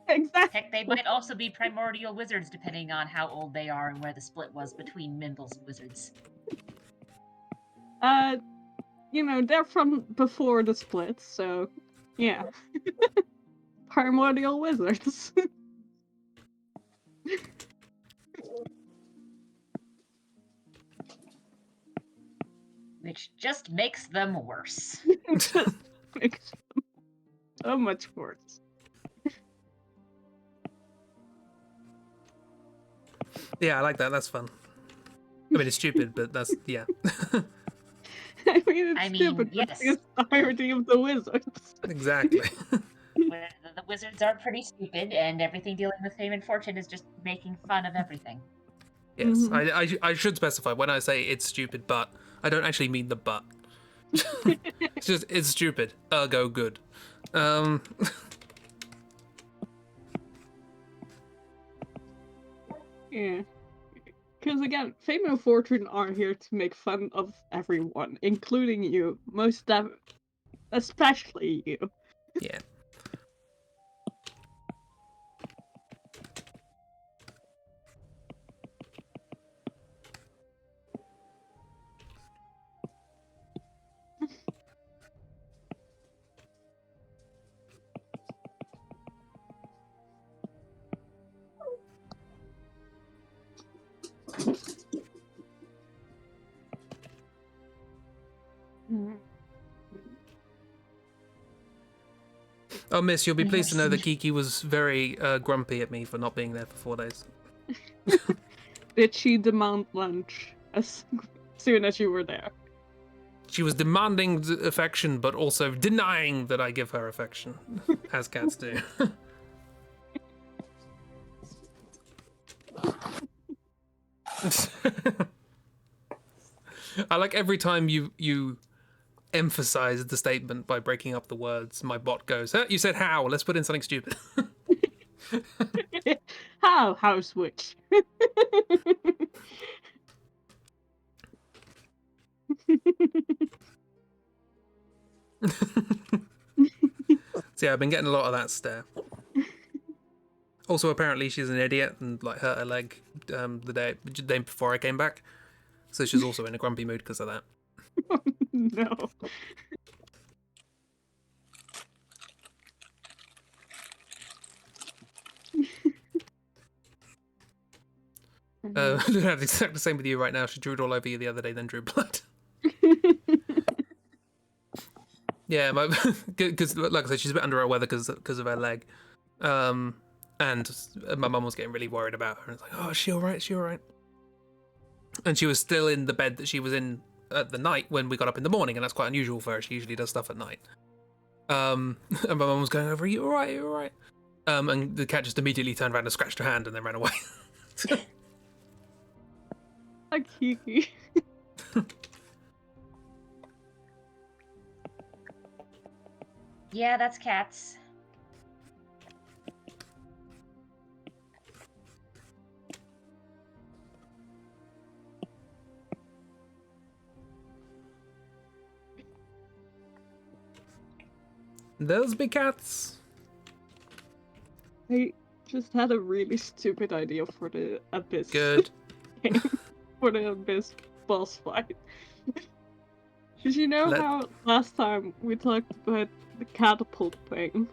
Exactly. Heck, they might also be primordial wizards depending on how old they are and where the split was between Mimbles and wizards. You know, they're from before the split, so yeah. Primordial wizards. Which just makes them worse. Just makes them so much worse. Yeah, I like that. That's fun. I mean, it's stupid, but that's yeah. I mean, it's I mean, stupid, but yes. it's the irony of the wizards. Exactly. Where the wizards are pretty stupid, and everything dealing with fame and fortune is just making fun of everything. Yes, Mhm. I should specify when I say it's stupid, but I don't actually mean the but. It's just it's stupid. Ergo good. Yeah. Because again, Fame and Fortune are here to make fun of everyone, including you. Especially you. Yeah. Oh, Miss, you'll be pleased to know that Kiki was very grumpy at me for not being there for 4 days. Did she demand lunch as soon as you were there? She was demanding affection, but also denying that I give her affection, as cats do. I like every time you emphasize the statement by breaking up the words. My bot goes, "You said how? Let's put in something stupid." How, house witch? So yeah, I've been getting a lot of that stare. Also, apparently she's an idiot and like hurt her leg the day before I came back. So she's also in a grumpy mood because of that. No. That's exactly the same with you right now. She drew it all over you the other day, then drew blood. Yeah, because like I said, she's a bit under her weather because of her leg, and my mum was getting really worried about her. And it's like, oh, is she all right? Is she all right? And she was still in the bed that she was in at the night when we got up in the morning, and that's quite unusual for her. She usually does stuff at night. And my mum was going over, "Are you all right? Are you all right?" And the cat just immediately turned around and scratched her hand and then ran away. A Kiki. Yeah, that's cats. Those be cats. I just had a really stupid idea for the Abyss Good. game. For the Abyss boss fight. Did you know how last time we talked about the catapult thing?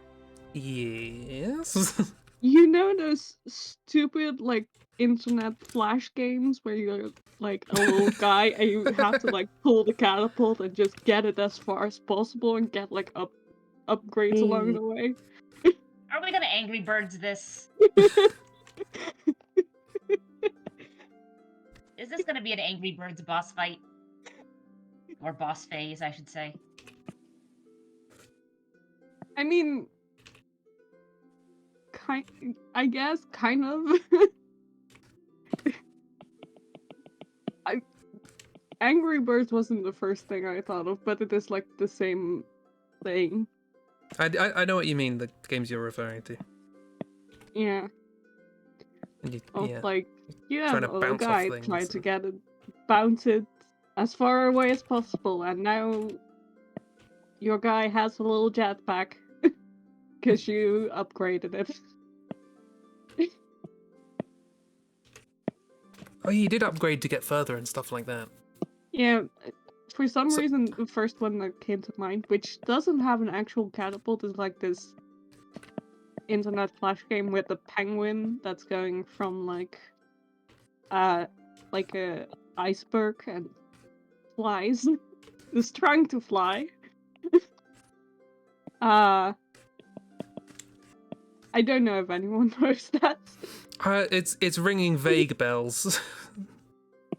Yes. You know those stupid, like, internet flash games where you're, like, a little guy and you have to, like, pull the catapult and just get it as far as possible and get, like, upgrades along the way? Are we gonna Angry Birds this? Is this gonna be an Angry Birds boss fight? Or boss phase, I should say. I mean, I guess, kind of. Angry Birds wasn't the first thing I thought of, but it is like the same thing. I know what you mean, the games you're referring to. Yeah. And of yeah. like you have trying to a little bounce off guy things trying to and- get it bounced as far away as possible, and now your guy has a little jetpack because you upgraded it. Oh, you did upgrade to get further and stuff like that. Yeah, for some So- reason, the first one that came to mind, which doesn't have an actual catapult, is like this internet flash game with a penguin that's going from like a iceberg and flies. Is trying to fly. I don't know if anyone knows that. It's ringing vague bells.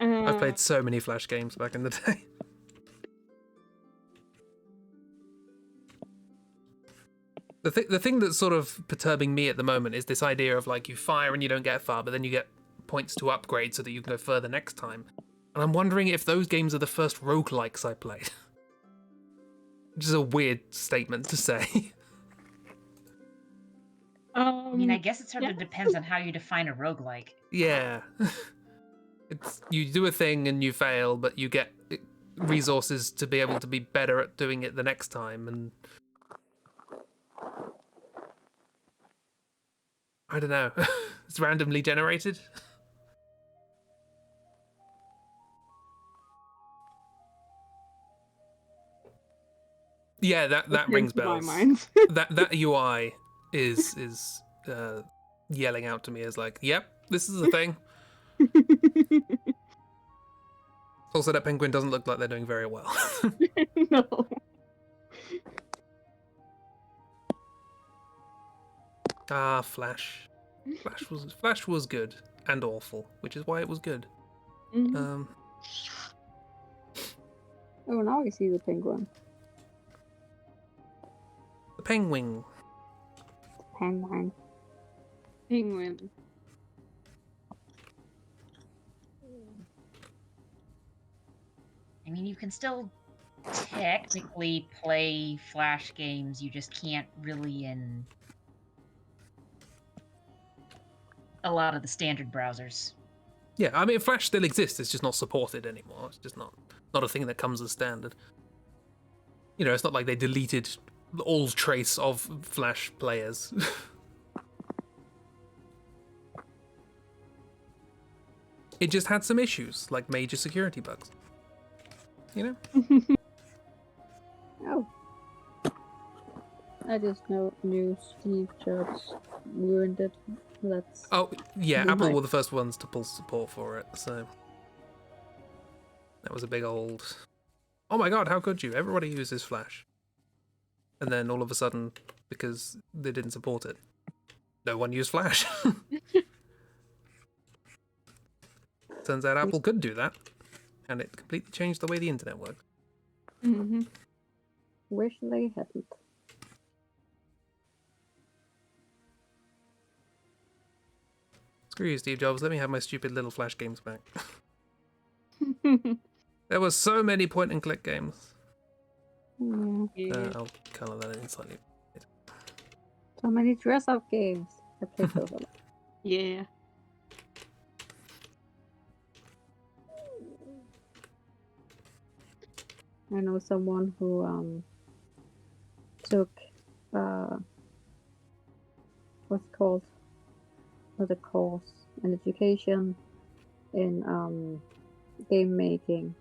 I've Uh, played so many Flash games back in the day. The thing that's sort of perturbing me at the moment is this idea of like you fire and you don't get far, but then you get points to upgrade so that you can go further next time. And I'm wondering if those games are the first roguelikes I played. Which is a weird statement to say. I mean, I um, guess it sort yeah. of depends on how you define a roguelike. Yeah. It's you do a thing and you fail, but you get resources to be able to be better at doing it the next time, and I don't know. It's randomly generated. Yeah, that It rings came to my bells. mind. That UI is yelling out to me as like, yep, this is a thing. Also, that penguin doesn't look like they're doing very well. No. Ah, Flash. Flash was good and awful, which is why it was good. Mhm. Oh, now I see the penguin. The penguin. Penguin. Penguin. I mean, you can still technically play Flash games, you just can't really in a lot of the standard browsers. Yeah, I mean, Flash still exists. It's just not supported anymore. It's just not a thing that comes as standard. You know, it's not like they deleted all trace of Flash players. It just had some issues, like major security bugs. You know? Oh. I just knew Steve Jobs ruined it. That's Oh, yeah, Apple Right. were the first ones to pull support for it, so that was a big old. Oh my god, how could you? Everybody uses Flash. And then all of a sudden, because they didn't support it, no one used Flash. Turns out Apple could do that, and it completely changed the way the internet worked. Mm-hmm. wish they hadn't. Screw you, Steve Jobs. Let me have my stupid little Flash games back. There were so many point-and-click games. Yeah. I'll colour that in slightly. So many dress-up games. I played those a lot. Yeah. I know someone who took what's it called? Not a course, an education in game making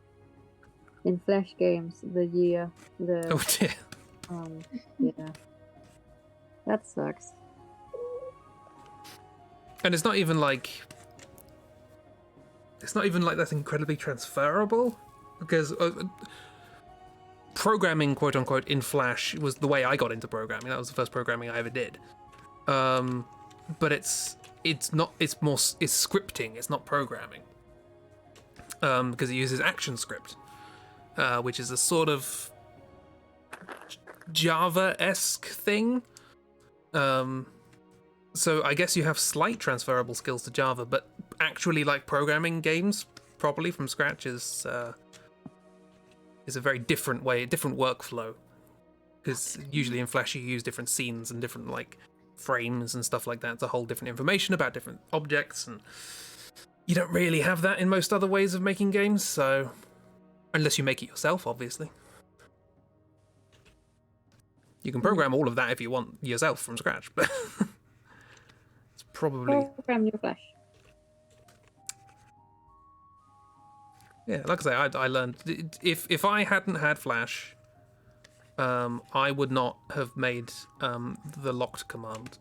in Flash games the year the Oh dear. yeah. That sucks. And it's not even like that's incredibly transferable, because programming, quote unquote, in Flash was the way I got into programming. That was the first programming I ever did. But it's scripting. It's not programming, because it uses ActionScript, which is a sort of Java-esque thing. So I guess you have slight transferable skills to Java, but actually, like, programming games properly from scratch is a very different way, different workflow. Because usually in Flash you use different scenes and different, like, frames and stuff like that to hold different information about different objects, and you don't really have that in most other ways of making games, so unless you make it yourself, obviously. You can program all of that if you want yourself from scratch, but it's probably... Program your Flash. Yeah, like I say, I learned... If I hadn't had Flash, I would not have made the locked command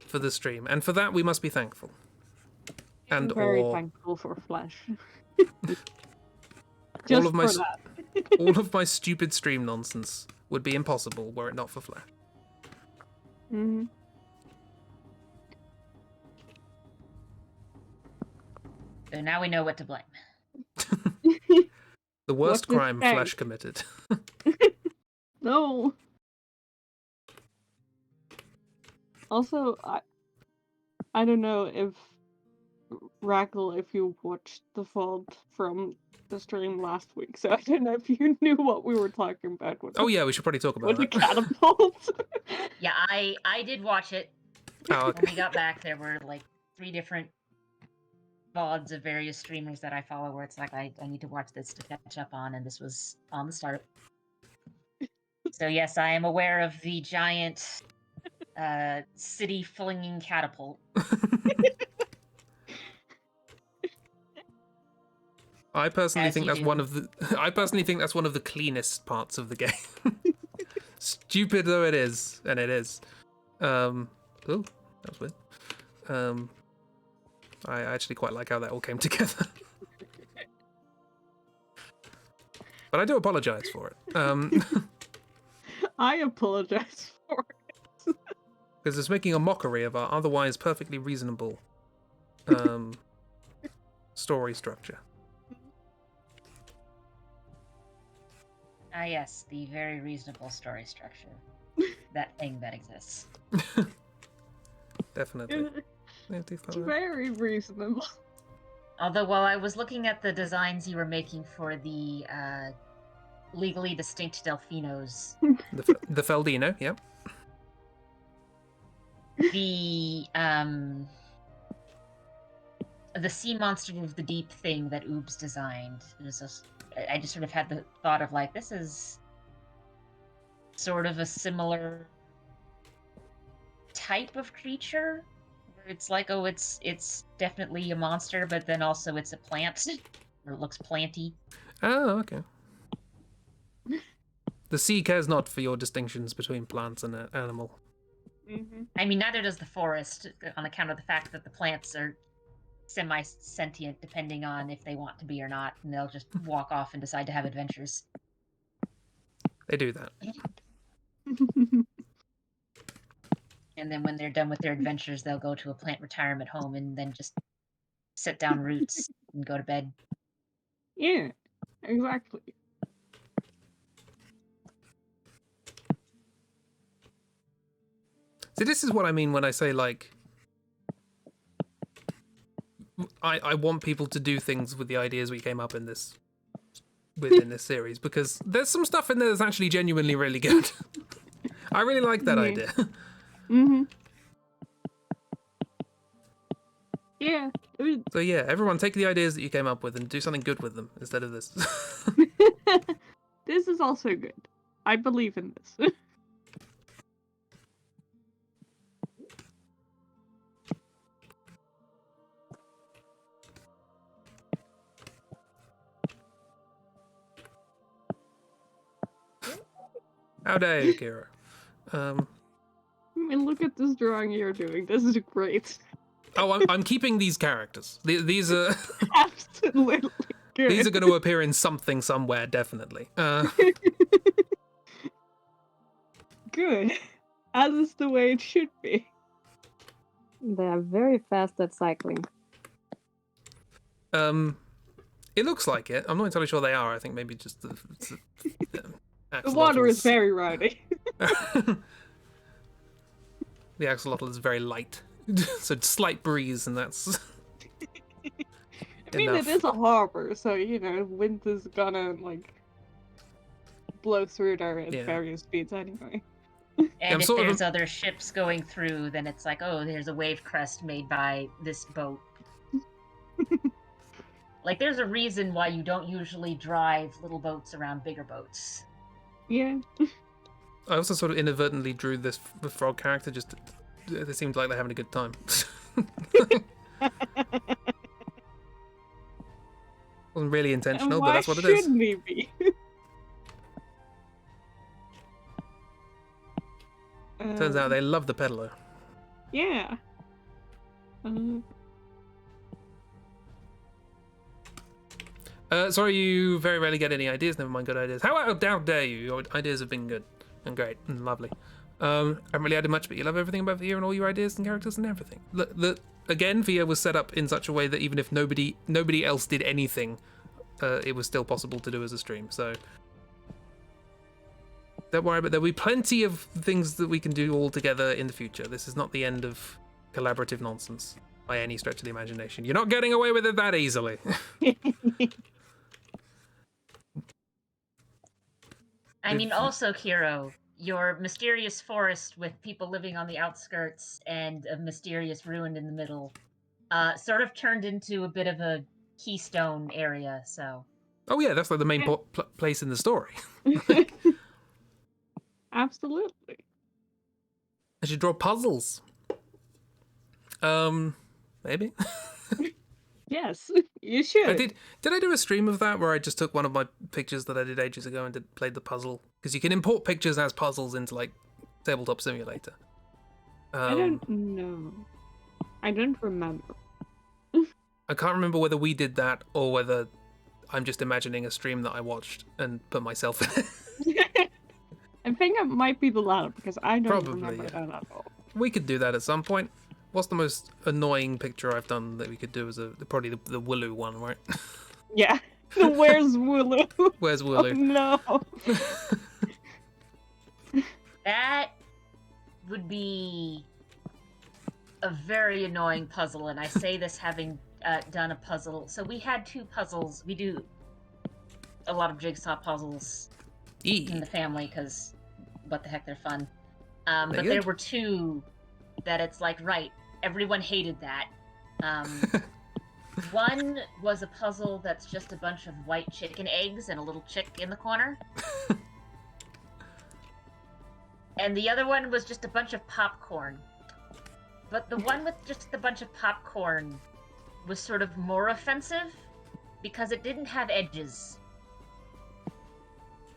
for the stream. And for that, we must be thankful. And I'm very thankful for Flash. all of my that. all of my stupid stream nonsense would be impossible were it not for Flash. Mm-hmm. So now we know what to blame. The worst What crime mistake? Flash committed. No. Also, I don't know if Ragdoll, if you watched the VOD from the stream last week, so I don't know if you knew what we were talking about with Oh yeah, we should probably talk about with the that. catapult. Yeah, I did watch it. Oh, okay. When we got back, there were like 3 different VODs of various streamers that I follow where it's like, I need to watch this to catch up on, and this was on the start. So yes, I am aware of the giant city-flinging catapult. I personally As think you that's do. one of the. I personally think that's one of the cleanest parts of the game. Stupid though it is, and it is. Oh, that was weird. I actually quite like how that all came together. But I do apologize for it. I apologize for it. Because it's making a mockery of our otherwise perfectly reasonable story structure. Ah yes, the very reasonable story structure. That thing that exists. Definitely. It's very reasonable. Although while I was looking at the designs you were making for the legally distinct Delfinos, The Feldino, yeah. The sea monster of the deep thing that Oobs designed, it was just, I just sort of had the thought of like, this is sort of a similar type of creature, where it's like, oh, it's definitely a monster, but then also it's a plant, or it looks planty. Oh, okay. The sea cares not for your distinctions between plants and animal. Mm-hmm. I mean, neither does the forest, on account of the fact that the plants are semi-sentient, depending on if they want to be or not, and they'll just walk off and decide to have adventures. They do that. And then when they're done with their adventures, they'll go to a plant retirement home and then just sit down roots and go to bed. Yeah, exactly. See, this is what I mean when I say, like, I want people to do things with the ideas we came up in this within this series, because there's some stuff in there that's actually genuinely really good. I really like that idea. Mm-hmm. Yeah. So yeah, everyone take the ideas that you came up with and do something good with them instead of this. This is also good. I believe in this. How dare you, Kira? I mean, look at this drawing you're doing. This is great. Oh, I'm keeping these characters. These are Absolutely good. these are going to appear in something somewhere, definitely. Good. As is the way it should be. They are very fast at cycling. It looks like it. I'm not entirely sure they are. I think maybe just the The water is very rowdy. The axolotl is very light, so slight breeze, and that's. I mean, enough. it is a harbor, so, you know, wind is gonna, like, blow through there at Yeah. various speeds anyway. And I'm if sort of there's other ships going through, then it's like, oh, there's a wave crest made by this boat. Like, there's a reason why you don't usually drive little boats around bigger boats. Yeah. I also sort of inadvertently drew the frog character. Just it seemed like they're having a good time. Wasn't really intentional, And but why that's what it is. shouldn't he be? Turns out they love the peddler. Yeah. Sorry, you very rarely get any ideas. Never mind good ideas. How dare you? Your ideas have been good and great and lovely. I haven't really added much, but you love everything about Via and all your ideas and characters and everything. Again, Via was set up in such a way that even if nobody else did anything, it was still possible to do as a stream. So don't worry, but there'll be plenty of things that we can do all together in the future. This is not the end of collaborative nonsense by any stretch of the imagination. You're not getting away with it that easily. I mean, also, Kiro, your mysterious forest with people living on the outskirts and a mysterious ruin in the middle sort of turned into a bit of a keystone area, so... Oh yeah, that's like the main place in the story. Absolutely. I should draw puzzles. Maybe. Yes, you should. Did I do a stream of that where I just took one of my pictures that I did ages ago and played the puzzle? Because you can import pictures as puzzles into like Tabletop Simulator. I don't know. I don't remember. I can't remember whether we did that or whether I'm just imagining a stream that I watched and put myself in it. I think it might be the latter because I don't Probably, remember yeah. that at all. We could do that at some point. What's the most annoying picture I've done that we could do as probably the Wooloo one, right? Yeah. So where's Wooloo? Where's Oh, Wooloo? no. That would be a very annoying puzzle, and I say this having done a puzzle. So we had 2 puzzles. We do a lot of jigsaw puzzles in the family because what the heck, they're fun. But there were 2 that it's like, right, everyone hated that. One was a puzzle that's just a bunch of white chicken eggs and a little chick in the corner. And the other one was just a bunch of popcorn. But the one with just a bunch of popcorn was sort of more offensive because it didn't have edges.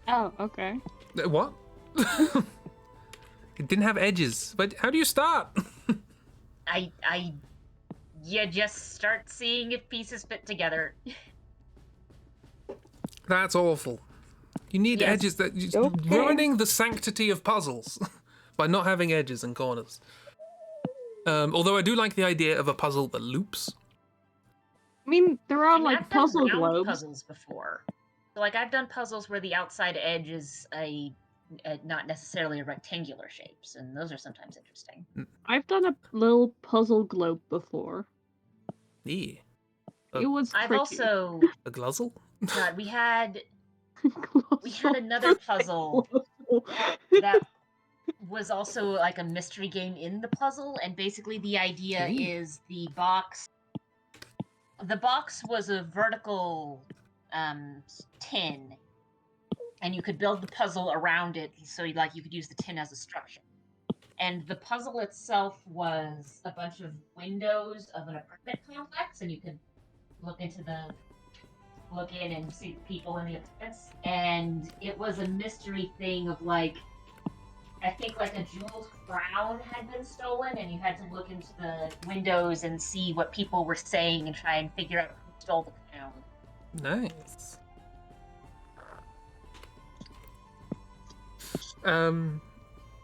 Oh, okay. What? It didn't have edges. But how do you start? You just start seeing if pieces fit together. That's awful. You need Yes. edges. That Okay. ruining the sanctity of puzzles by not having edges and corners. Although I do like the idea of a puzzle that loops. I mean, there are I mean, like I've done puzzle round globes. puzzles before. So, like, I've done puzzles where the outside edge is a not necessarily a rectangular shapes, and those are sometimes interesting. I've done a little puzzle globe before. Yeah. It was I've tricky. also A gluzzle? God, we had another puzzle that was also like a mystery game in the puzzle, and basically the idea is the box was a vertical tin, and you could build the puzzle around it, so you could use the tin as a structure. And the puzzle itself was a bunch of windows of an apartment complex, and you could look in and see people in the apartments. And it was a mystery thing of like, I think like a jeweled crown had been stolen, and you had to look into the windows and see what people were saying and try and figure out who stole the crown. Nice.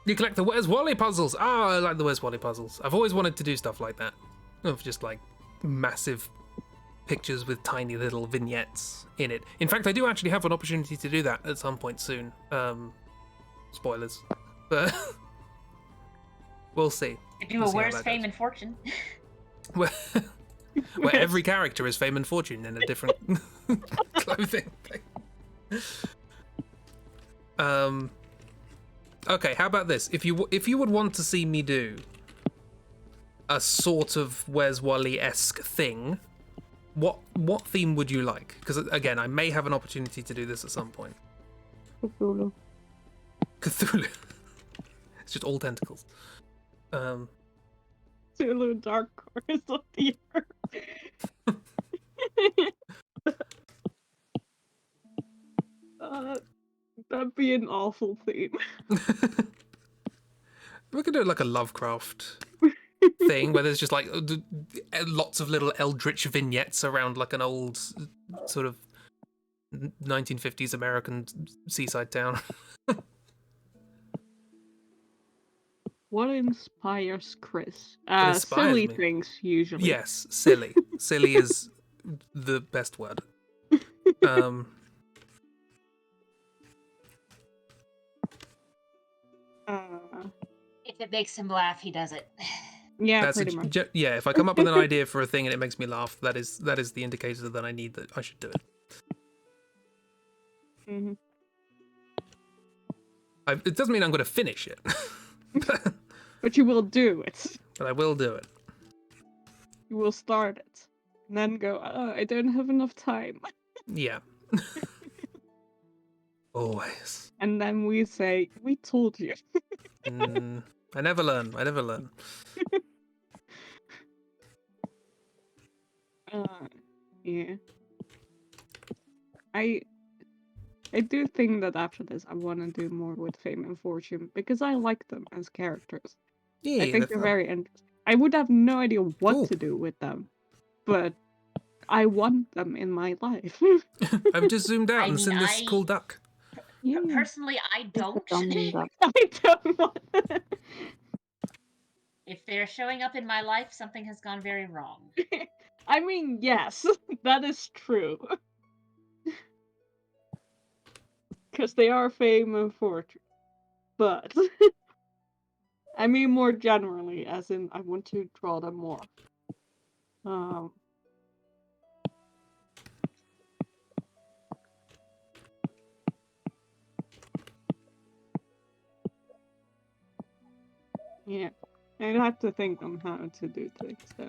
You collect the Where's Wally puzzles. I like the Where's Wally puzzles. I've always wanted to do stuff like that. Of just like massive pictures with tiny little vignettes in it. In fact, I do actually have an opportunity to do that at some point soon. Spoilers. But we'll see. To do We'll a see how Where's that Fame goes. and Fortune. Where every character is fame and fortune in a different clothing thing. Okay, how about this? If you would want to see me do a sort of Where's Wally-esque thing, what theme would you like? Because again, I may have an opportunity to do this at some point. Cthulhu. Cthulhu. It's just all tentacles. Cthulhu Dark Chorus of the Earth. That'd be an awful theme. We could do like a Lovecraft thing where there's just like lots of little eldritch vignettes around like an old sort of 1950s American seaside town. What inspires Chris? Inspires Silly me? things, usually. Yes, silly. Silly is the best word. If it makes him laugh, he does it. Yeah, pretty much. Yeah, if I come up with an idea for a thing and it makes me laugh, that is the indicator that I need that I should do it. Mm-hmm. It doesn't mean I'm going to finish it. But you will do it. But I will do it. You will start it. And then go, oh, I don't have enough time. Yeah. Always. And then we say, we told you. I never learn. Yeah. I do think that after this I want to do more with Fame and Fortune because I like them as characters. Yeah, I think they're very interesting. I would have no idea what Cool. to do with them, but I want them in my life. I've just zoomed out I and mean, seen this cool duck. Yeah. Personally, I don't. I don't want. If they're showing up in my life, something has gone very wrong. I mean, yes, that is true. Because they are Fame and Fortune. But I mean more generally, as in I want to draw them more. Yeah. I'd have to think on how to do things, so.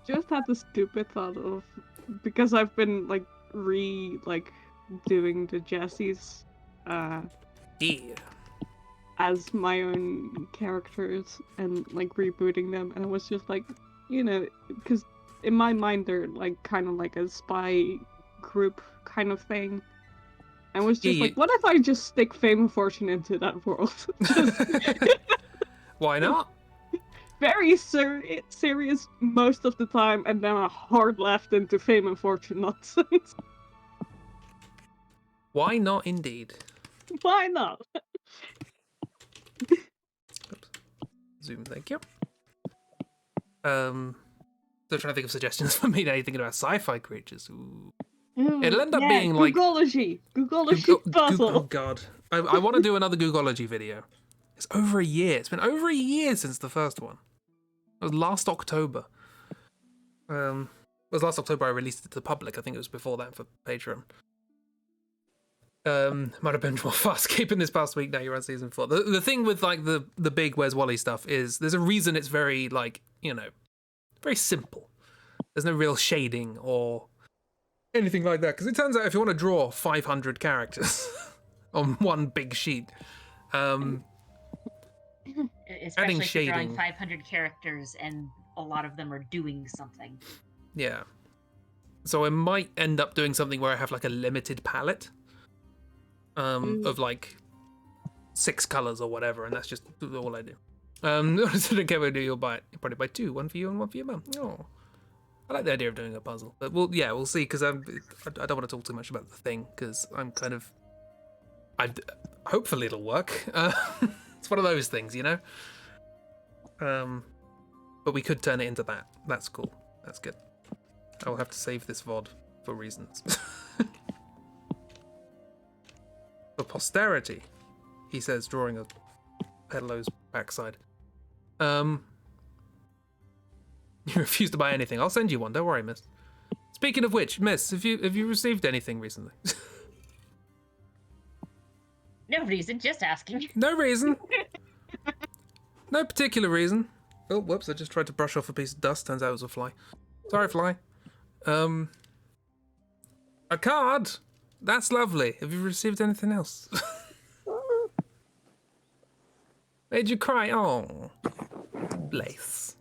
Just had the stupid thought of, because I've been doing the Jessies Yeah. as my own characters and like rebooting them, and I was just like, because in my mind they're like kind of like a spy group kind of thing. I was just like, what if I just stick Fame and Fortune into that world? Why not? Very serious most of the time, and then a hard left into Fame and Fortune nonsense. Why not, indeed? Why not? Zoom, thank you. Still trying to think of suggestions for me now. You're thinking about sci-fi creatures. Ooh. It'll end up being like Googology puzzle. Oh god, I want to do another Googology video. It's over a year. It's been over a year since the first one. It was last October. It was last October I released it to the public. I think it was before that for Patreon. Might have been more fast keeping this past week. Now you're on season 4. The thing with like the big Where's Wally stuff is there's a reason it's very like, very simple. There's no real shading or anything like that, because it turns out if you want to draw 500 characters on one big sheet, Especially if you're drawing shading. 500 characters and a lot of them are doing something. Yeah. So I might end up doing something where I have like a limited palette of like 6 colors or whatever, and that's just all I do. So don't care what you do, you'll probably buy 2, one for you and one for your mum. Oh. I like the idea of doing a puzzle, but we'll see, because I don't want to talk too much about the thing, because I'm kind of, hopefully it'll work. It's one of those things, but we could turn it into that. That's cool. That's good. I will have to save this VOD for reasons. for posterity, he says, drawing a Pedalo's backside. You refuse to buy anything. I'll send you one. Don't worry, miss. Speaking of which, miss, have you received anything recently? No reason, just asking. No reason. No particular reason. Oh, whoops, I just tried to brush off a piece of dust. Turns out it was a fly. Sorry, fly. A card? That's lovely. Have you received anything else? Made you cry? Oh. Bless.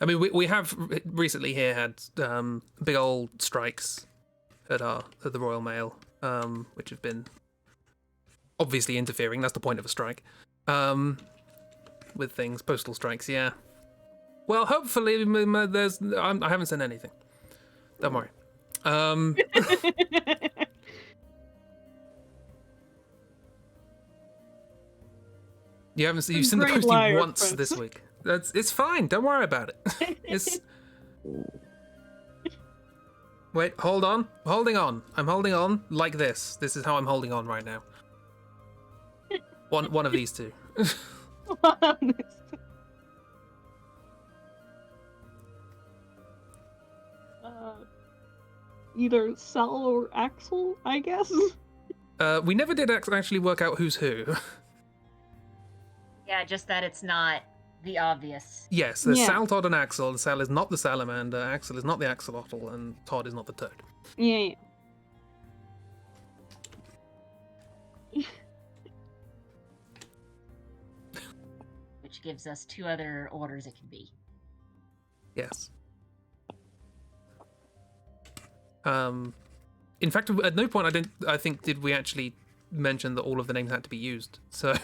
I mean, we have recently here had big old strikes at the Royal Mail, which have been obviously interfering. That's the point of a strike. With things, postal strikes, yeah. Well, hopefully there's. I haven't sent anything. Don't worry. You've seen the posting once this week. It's fine. Don't worry about it. It's. Wait, hold on. Holding on. I'm holding on like this. This is how I'm holding on right now. One of these two. Either Sal or Axel, I guess. We never did actually work out who's who. Yeah, just that it's not the obvious. Yes, there's Sal, Todd, and Axel. Sal is not the salamander, Axel is not the axolotl, and Todd is not the toad. Yeah. Which gives us two other orders it can be. Yes. In fact, at no point I think did we actually mention that all of the names had to be used. So,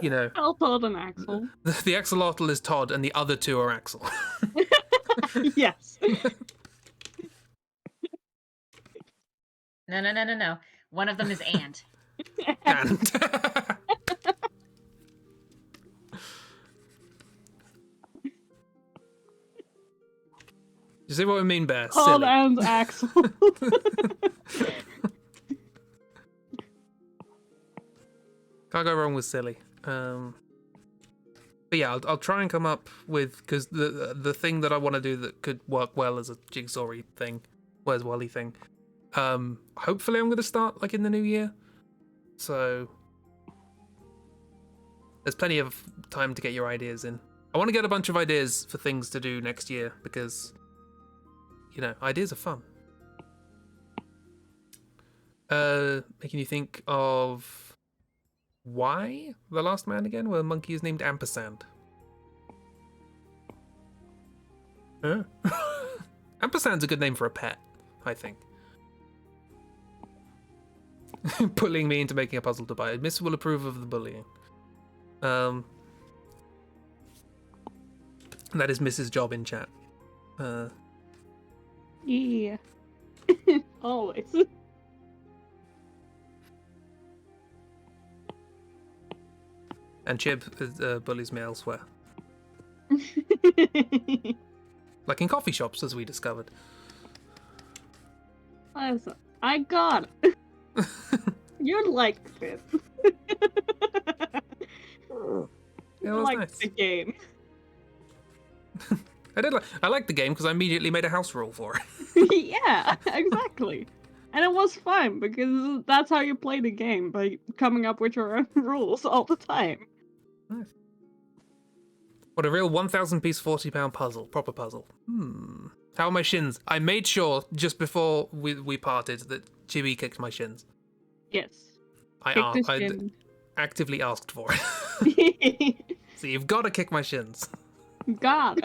you know, Todd and Axel. The axolotl is Todd, and the other two are Axel. Yes. No. One of them is and. And you see what I mean, Bear? Todd Silly. and Axel. Can't go wrong with silly. But yeah, I'll try and come up with, because the thing that I want to do that could work well as a jigsaw-y thing, Where's Wally thing. Hopefully I'm going to start like in the new year. So there's plenty of time to get your ideas in. I want to get a bunch of ideas for things to do next year because, you know, ideas are fun. Making you think of why The Last Man again, where the monkey is named Ampersand. Huh? Ampersand's a good name for a pet, I think. Pulling me into making a puzzle to buy. Miss will approve of the bullying. That is Mrs. Job in chat. Yeah. Always. And Chib bullies me elsewhere. Like in coffee shops, as we discovered. Listen, I got it. You'd like this. Yeah, it was like nice. the game. I liked the game because I immediately made a house rule for it. Yeah, exactly. And it was fun because that's how you play the game, by coming up with your own rules all the time. Nice. What a real 1,000-piece, £40 puzzle. Proper puzzle. How are my shins? I made sure just before we parted that Chibi kicked my shins. Yes. I actively asked for it. So you've got to kick my shins. God.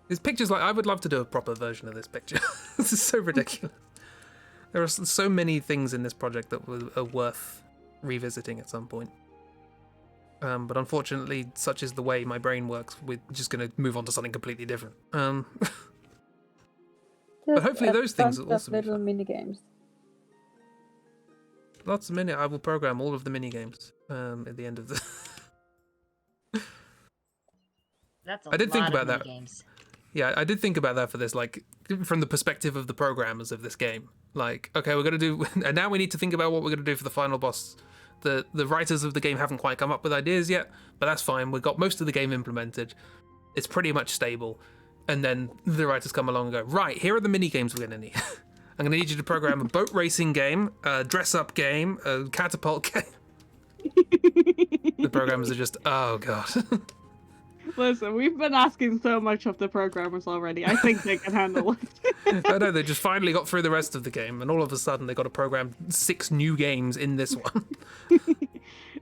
This picture's like, I would love to do a proper version of this picture. This is so ridiculous. There are so many things in this project that are worth revisiting at some point. But unfortunately, such is the way my brain works, we're just going to move on to something completely different. But hopefully those things will also be little fun. mini games. Lots of I will program all of the mini games at the end of the. That's a I did think lot of about mini that. games. Yeah, I did think about that for this, like, from the perspective of the programmers of this game. Like, okay, we're going to do... And now we need to think about what we're going to do for the final boss. The writers of the game haven't quite come up with ideas yet, but that's fine. We've got most of the game implemented. It's pretty much stable. And then the writers come along and go, right, here are the mini-games we're going to need. I'm going to need you to program a boat racing game, a dress-up game, a catapult game. The programmers are just, oh, God. Listen, we've been asking so much of the programmers already. I think they can handle it. I know, they just finally got through the rest of the game, and all of a sudden they got to program 6 new games in this one.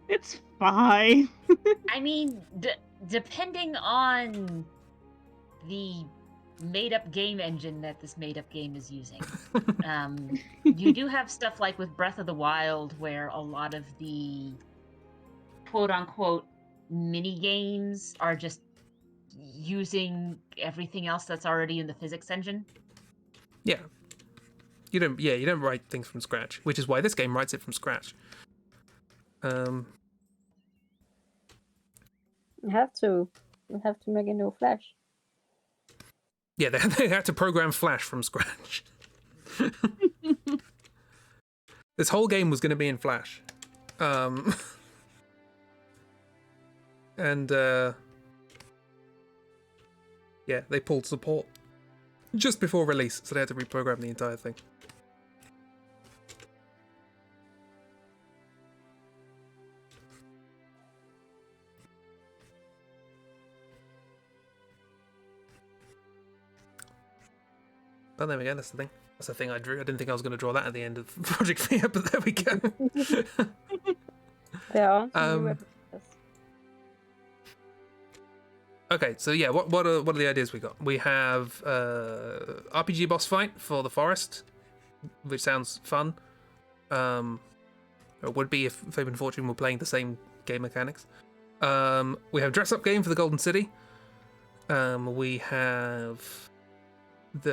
It's fine. I mean, depending on the made-up game engine that this made-up game is using, you do have stuff like with Breath of the Wild, where a lot of the quote-unquote mini games are just using everything else that's already in the physics engine. Yeah. You don't write things from scratch, which is why this game writes it from scratch. You have to. You have to make a new Flash. Yeah, they had to program Flash from scratch. This whole game was going to be in Flash. And yeah, they pulled support just before release, so they had to reprogram the entire thing. But there we go, that's the thing. That's the thing I drew. I didn't think I was going to draw that at the end of Project Fear, but there we go. There are some new episodes. Okay, so yeah, what are the ideas we got? We have RPG boss fight for the forest, which sounds fun. It would be if Fame and Fortune were playing the same game mechanics. We have dress up game for the Golden City. We have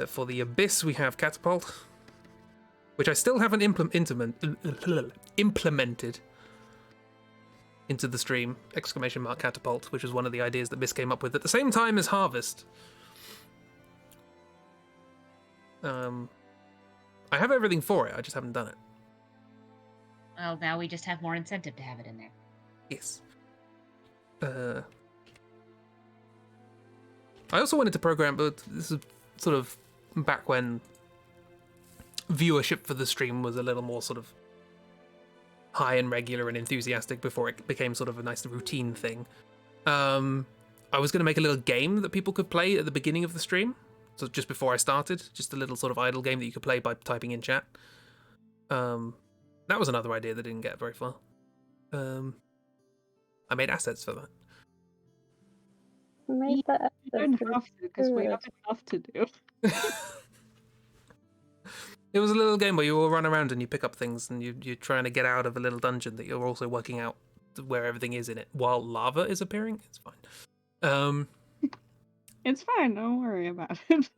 for the Abyss we have catapult, which I still haven't implemented into the stream, ! Catapult, which was one of the ideas that Miss came up with at the same time as Harvest. I have everything for it, I just haven't done it. Well, now we just have more incentive to have it in there. Yes. I also wanted to program, but this is sort of back when viewership for the stream was a little more sort of high and regular and enthusiastic before it became sort of a nice routine thing. I was going to make a little game that people could play at the beginning of the stream. So just before I started, just a little sort of idle game that you could play by typing in chat. That was another idea that didn't get very far. I made assets for that. Made that You don't have to, because we have enough to do. It was a little game where you all run around and you pick up things and you're trying to get out of a little dungeon that you're also working out where everything is in it while lava is appearing. It's fine. It's fine, don't worry about it.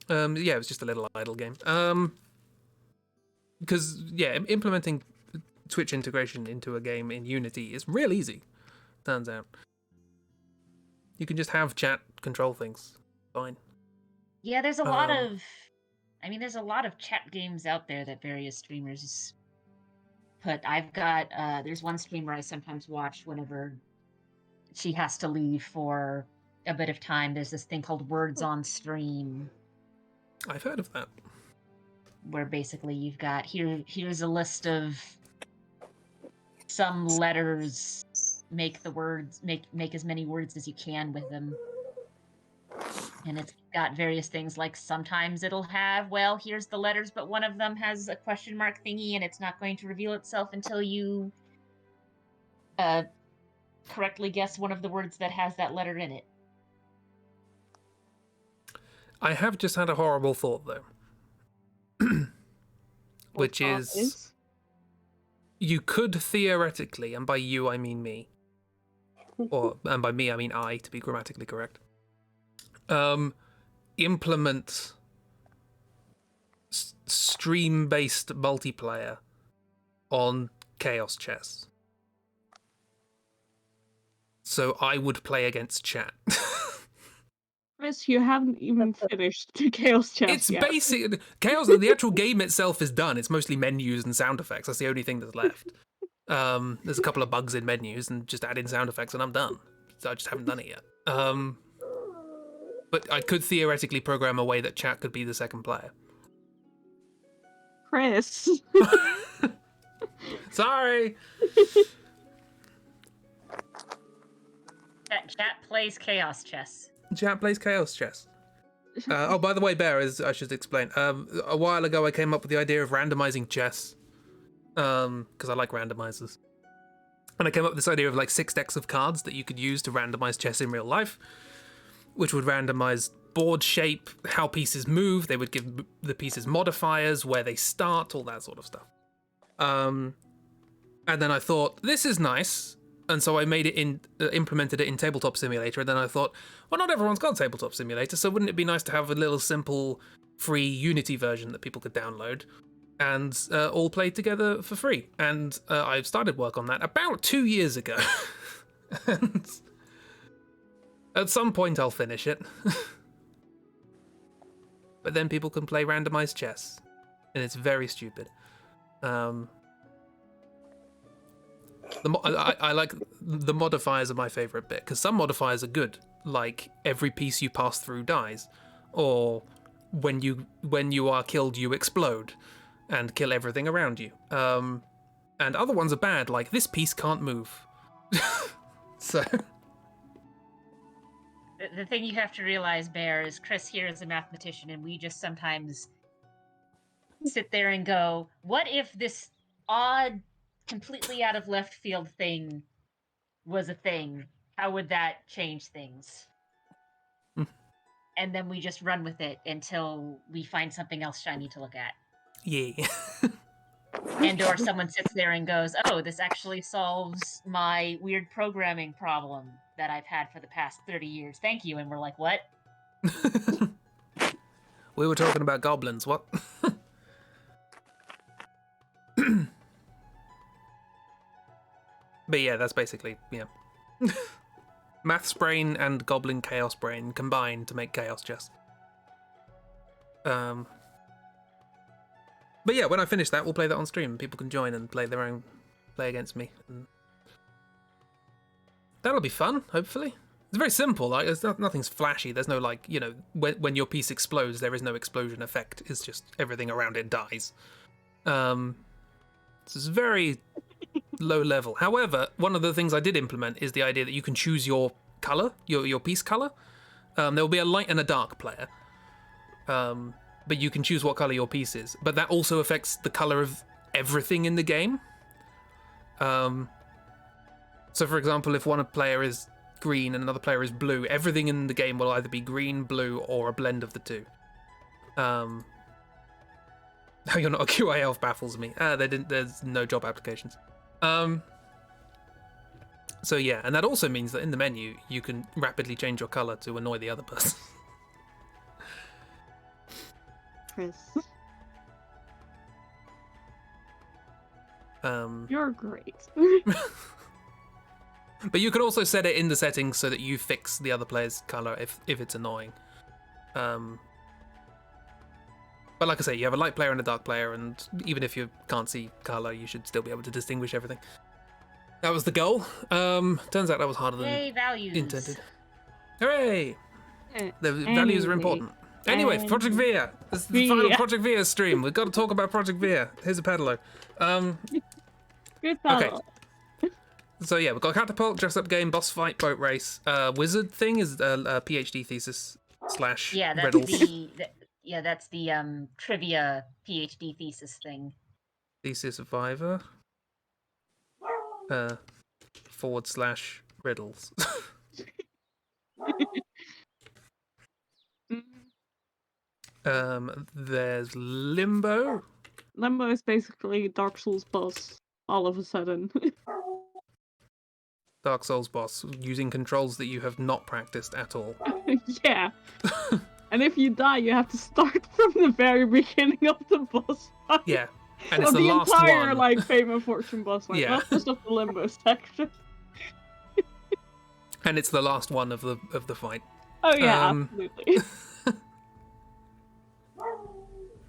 Yeah, it was just a little idle game. Because, yeah, implementing Twitch integration into a game in Unity is real easy, turns out. You can just have chat control things. Fine. Yeah, there's a lot of... I mean, there's a lot of chat games out there that various streamers put. I've got... there's one streamer I sometimes watch whenever she has to leave for a bit of time. There's this thing called Words on Stream. I've heard of that. Where basically you've got... Here's a list of some letters... Make the words, make as many words as you can with them. And it's got various things like sometimes it'll have, well, here's the letters, but one of them has a question mark thingy and it's not going to reveal itself until you correctly guess one of the words that has that letter in it. I have just had a horrible thought, though. Which is... You could theoretically, and by you I mean me, and by me I mean I, to be grammatically correct, implement stream-based multiplayer on Chaos Chess. So I would play against chat. Chris, you haven't even finished the Chaos Chess It's yet. basic Chaos. The actual game itself is done. It's mostly menus and sound effects. That's the only thing that's left. There's a couple of bugs in menus and just add in sound effects, and I'm done. So I just haven't done it yet. But I could theoretically program a way that chat could be the second player. Chris. Sorry. Chat plays Chaos Chess. Chat plays Chaos Chess. Oh, by the way, Bear, as I should explain, a while ago I came up with the idea of randomizing chess, because I like randomizers. And I came up with this idea of like 6 decks of cards that you could use to randomize chess in real life, which would randomize board shape, how pieces move, they would give the pieces modifiers, where they start, all that sort of stuff. And then I thought, this is nice. And so I made it implemented it in Tabletop Simulator, and then I thought, well, not everyone's got Tabletop Simulator, so wouldn't it be nice to have a little simple, free Unity version that people could download and all play together for free? And I started work on that about 2 years ago. And at some point I'll finish it. But then people can play randomized chess, and it's very stupid. I like the modifiers are my favorite bit, because some modifiers are good, like every piece you pass through dies, or when you are killed you explode and kill everything around you. And other ones are bad, like this piece can't move. So The thing you have to realize, Bear, is Chris here is a mathematician, and we just sometimes sit there and go, what if this odd, completely out of left field thing was a thing? How would that change things? And then we just run with it until we find something else shiny to look at. yeah. And or someone sits there and goes, oh, this actually solves my weird programming problem that I've had for the past 30 years. Thank you. And we're like, what? We were talking about goblins, what? But yeah, that's basically, yeah. Maths brain and goblin chaos brain combined to make chaos chess. But yeah, when I finish that, we'll play that on stream. People can join and play against me. And that'll be fun, hopefully. It's very simple, like, nothing's flashy. There's no, like, you know, when your piece explodes, there is no explosion effect. It's just everything around it dies. So it's very low level. However, one of the things I did implement is the idea that you can choose your color, your piece color. There will be a light and a dark player. But you can choose what color your piece is. But that also affects the color of everything in the game. So for example, if one player is green and another player is blue, everything in the game will either be green, blue, or a blend of the two. How you're not a QA elf baffles me. There's no job applications. So yeah, and that also means that in the menu, you can rapidly change your color to annoy the other person. Chris. Um, You're great. But you can also set it in the settings so that you fix the other player's color if it's annoying. But like I say, you have a light player and a dark player, and even if you can't see color, you should still be able to distinguish everything. That was the goal. Turns out that was harder than Yay, values. intended. Hooray! The values are important. Anyway, Project Via. This is the final Project Via stream. We've got to talk about Project Via. Here's a pedalo. Good Okay. fellow. So yeah, we've got catapult, dress up game, boss fight, boat race. Wizard thing is a PhD thesis / Yeah, that's riddles. that's the trivia PhD thesis thing. Thesis survivor. / riddles. There's Limbo. Limbo is basically Dark Souls boss all of a sudden. Dark Souls boss using controls that you have not practiced at all. Yeah. And if you die, you have to start from the very beginning of the boss fight. Yeah, and it's Of the the last entire, one. like, Fame and Fortune boss fight, Yeah. not just of the Limbo section. And it's the last one of the fight. Oh yeah, Um, absolutely.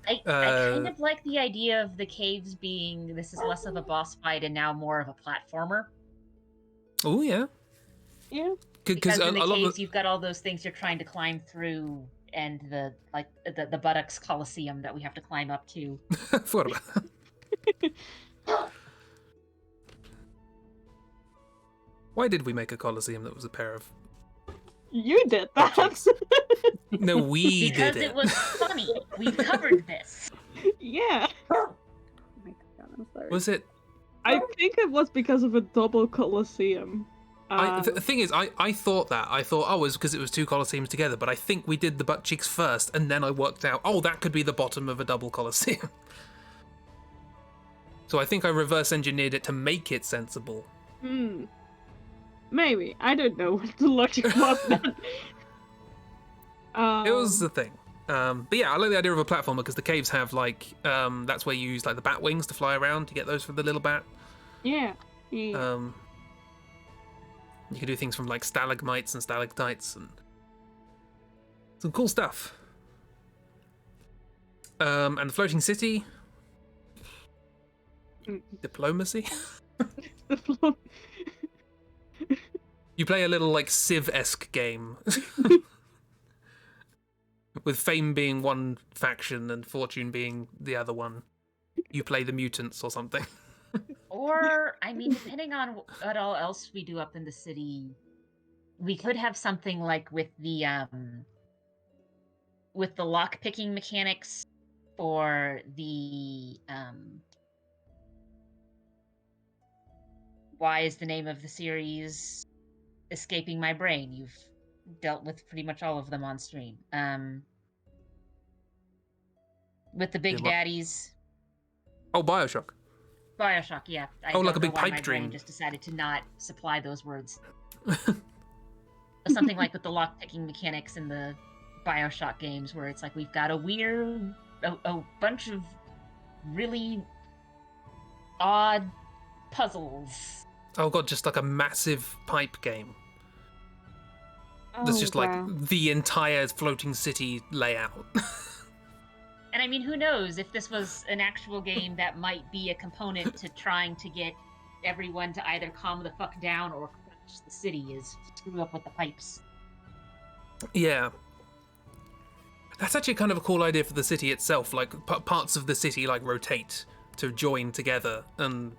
I kind of like the idea of the caves being this is less of a boss fight and now more of a platformer. Oh yeah. Yeah. Because in the caves you've got all those things you're trying to climb through, and the buttocks coliseum that we have to climb up to. I forgot about that. Why did we make a coliseum that was a pair of? You did that. No, we because did it. It was funny. We covered this. Yeah. Oh my god, I'm sorry. Was it? I think it was because of a double coliseum. The thing is, I thought that. I thought, oh, it was because it was two coliseums together, but I think we did the butt cheeks first, and then I worked out, oh, that could be the bottom of a double coliseum. So I think I reverse engineered it to make it sensible. Maybe. I don't know what the logic was then. It was the thing. But yeah, I like the idea of a platformer because the caves have like, that's where you use like the bat wings to fly around to get those for the little bat. Yeah. You can do things from like stalagmites and stalactites and some cool stuff. And the floating city. Diplomacy. You play a little like Civ-esque game. With Fame being one faction and Fortune being the other one. You play the mutants or something. Or, I mean, depending on what all else we do up in the city, we could have something like with the lock-picking mechanics for the, why is the name of the series escaping my brain? You've dealt with pretty much all of them on stream. With the big daddies. Oh, Bioshock. Bioshock, yeah. I like a don't big know why pipe my dream. brain just decided to not supply those words. Something like with the lock-picking mechanics in the Bioshock games, where it's like we've got a bunch of really odd puzzles. Oh god, just like a massive pipe game. That's just like the entire floating city layout. And I mean, who knows if this was an actual game that might be a component to trying to get everyone to either calm the fuck down or crash the city, is screw up with the pipes. Yeah. That's actually kind of a cool idea for the city itself. Like, parts of the city, like, rotate to join together. And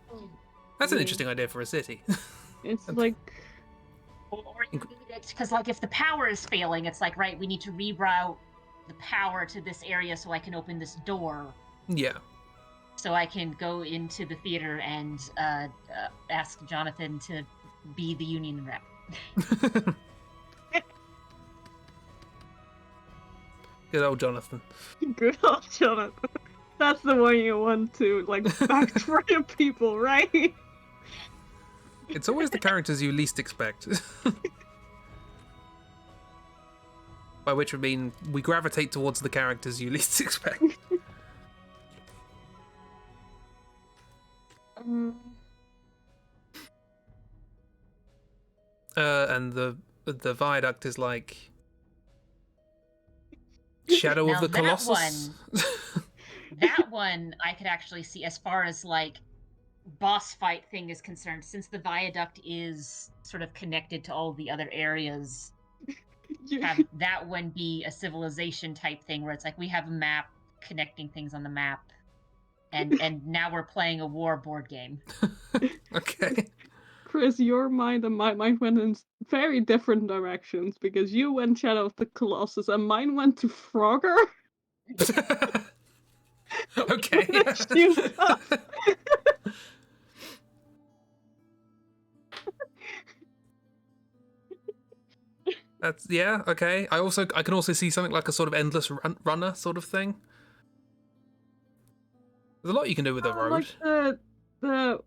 that's an interesting idea for a city. It's like... Or you need it, because, like, if the power is failing, it's like, right, we need to reroute the power to this area so I can open this door. Yeah. So I can go into the theater and ask Jonathan to be the union rep. Good old Jonathan. Good old Jonathan. That's the one you want to, like, backfire your people, right? It's always the characters you least expect. By which would mean we gravitate towards the characters you least expect. And the viaduct is like Shadow Now of the that Colossus. That one I could actually see as far as like boss fight thing is concerned, since the viaduct is sort of connected to all the other areas. Have that one be a civilization type thing where it's like we have a map connecting things on the map, and now we're playing a war board game. Okay. Chris, your mind and my mind went in very different directions, because you went Shadow of the Colossus and mine went to Frogger. Okay. That's okay. I can also see something like a sort of endless runner sort of thing. There's a lot you can do with a road. Like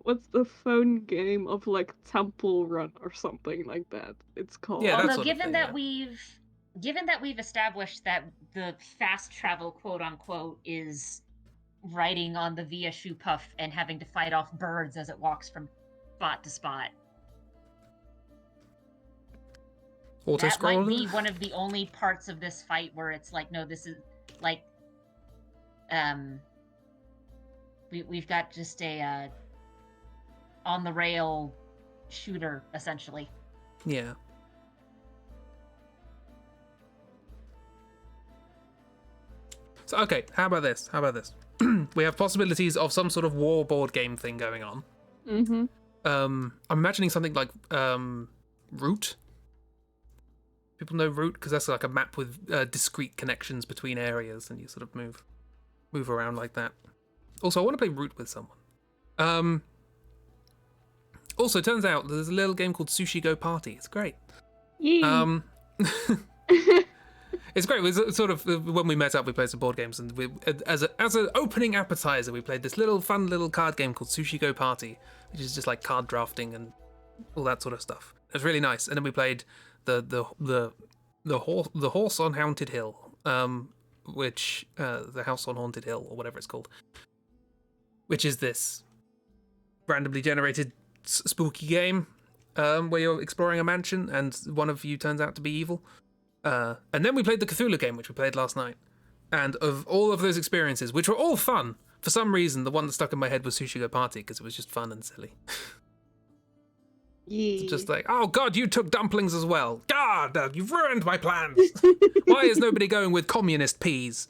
what's the phone game of like Temple Run or something like that? It's called. Yeah, Although that sort of given thing, that yeah. we've given that we've established that the fast travel, quote unquote, is riding on the Via Shoe Puff and having to fight off birds as it walks from spot to spot. Auto That might be scroller. one of the only parts of this fight where it's like, no, this is like, we've got just a on the rail shooter essentially. Yeah. So okay, how about this? We have possibilities of some sort of war board game thing going on. Mm-hmm. I'm imagining something like Root. People know Root because that's like a map with discrete connections between areas, and you sort of move around like that. Also, I want to play Root with someone. Also, it turns out there's a little game called Sushi Go Party. It's great. Yeah. It's great. It was sort of when we met up, we played some board games, and we, as an opening appetizer, we played this fun little card game called Sushi Go Party, which is just like card drafting and all that sort of stuff. It was really nice. And then we played the horse on Haunted Hill, which the House on Haunted Hill or whatever it's called, which is this randomly generated spooky game where you're exploring a mansion and one of you turns out to be evil. And then we played the Cthulhu game, which we played last night. And of all of those experiences, which were all fun, for some reason, the one that stuck in my head was Sushi Go Party, because it was just fun and silly. Yeah. Just like, oh God, you took dumplings as well. God, you've ruined my plans. Why is nobody going with communist peas?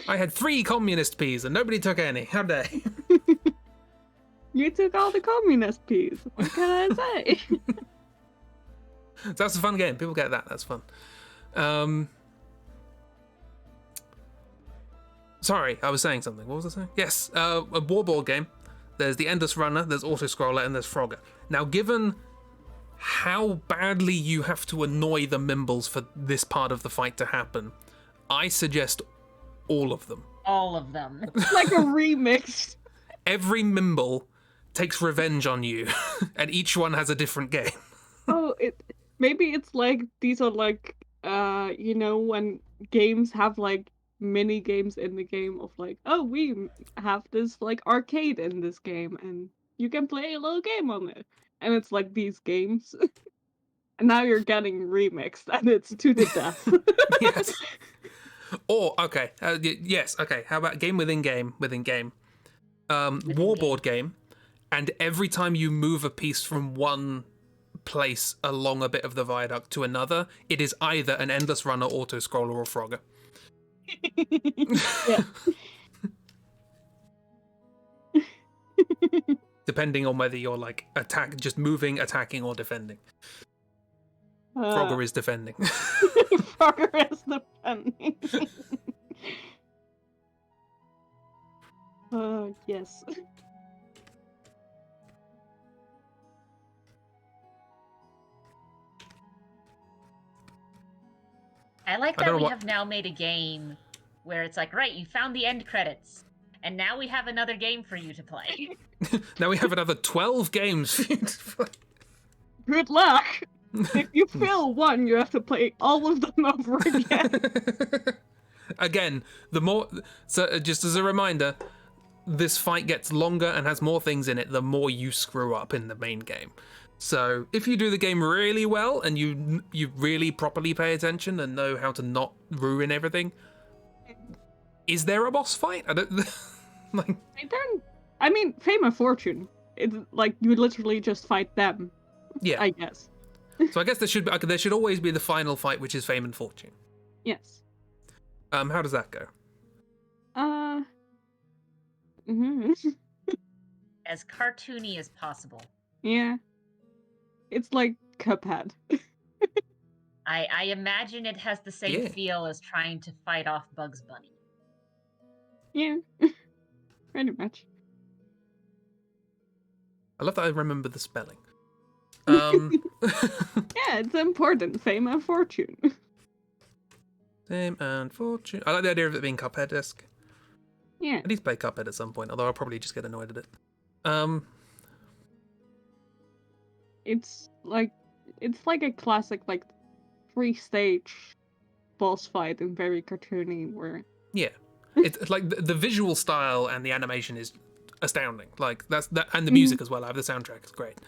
I had 3 communist peas and nobody took any. How dare you? You took all the communist peas. What can I say? So that's a fun game. People get that. That's fun. Sorry, I was saying something. What was I saying? Yes, a warboard game. There's the Endless Runner, there's Autoscroller, and there's Frogger. Now, given how badly you have to annoy the Mimbles for this part of the fight to happen, I suggest all of them. All of them. Like a remix. Every Mimble takes revenge on you, and each one has a different game. Oh, maybe it's like these are like when games have like mini games in the game of like, oh, we have this like arcade in this game and you can play a little game on it. And it's like these games. And now you're getting remixed and it's to the death. Yes. Or, okay, yes, okay, how about game within game? Warboard game, and every time you move a piece from one place along a bit of the viaduct to another, it is either an Endless Runner, Autoscroller, or Frogger. Yeah. Depending on whether you're like just moving, attacking, or defending. Frogger is defending. Frogger is defending. Yes. I like that we have now made a game where it's like, right, you found the end credits, and now we have another game for you to play. Now we have another 12 games for you to play. Good luck! If you fail one, you have to play all of them over again. Again, so just as a reminder, this fight gets longer and has more things in it the more you screw up in the main game. So if you do the game really well and you really properly pay attention and know how to not ruin everything, is there a boss fight? I don't like. I mean, Fame and Fortune. It's like you literally just fight them. Yeah, I guess. So I guess there should always be the final fight, which is Fame and Fortune. Yes. How does that go? As cartoony as possible. Yeah. It's like Cuphead. I imagine it has the same feel as trying to fight off Bugs Bunny. Yeah. Pretty much. I love that I remember the spelling. Yeah, it's important. Fame and Fortune. Fame and Fortune. I like the idea of it being Cuphead-esque. Yeah. I need to play Cuphead at some point, although I'll probably just get annoyed at it. It's like it's like a classic like 3-stage boss fight and very cartoony where Yeah, it's like the visual style and the animation is astounding. Like that's that, and the music as well. I have the soundtrack; it's great.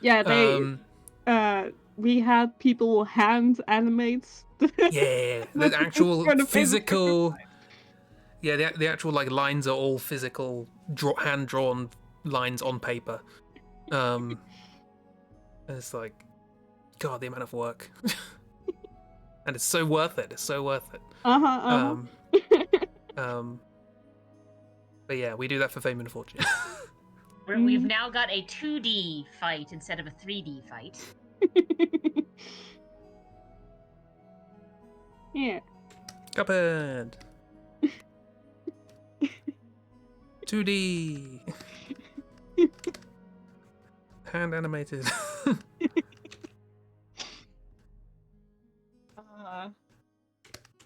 yeah, they we had people hand animates Yeah, the the things actual for the physical. Yeah, the actual like lines are all physical, hand drawn lines on paper. And it's like, God, the amount of work, and it's so worth it. It's so worth it. But yeah, we do that for fame and fortune. We've now got a 2D fight instead of a 3D fight. Yeah. Cuphead. 2D. Hand animated.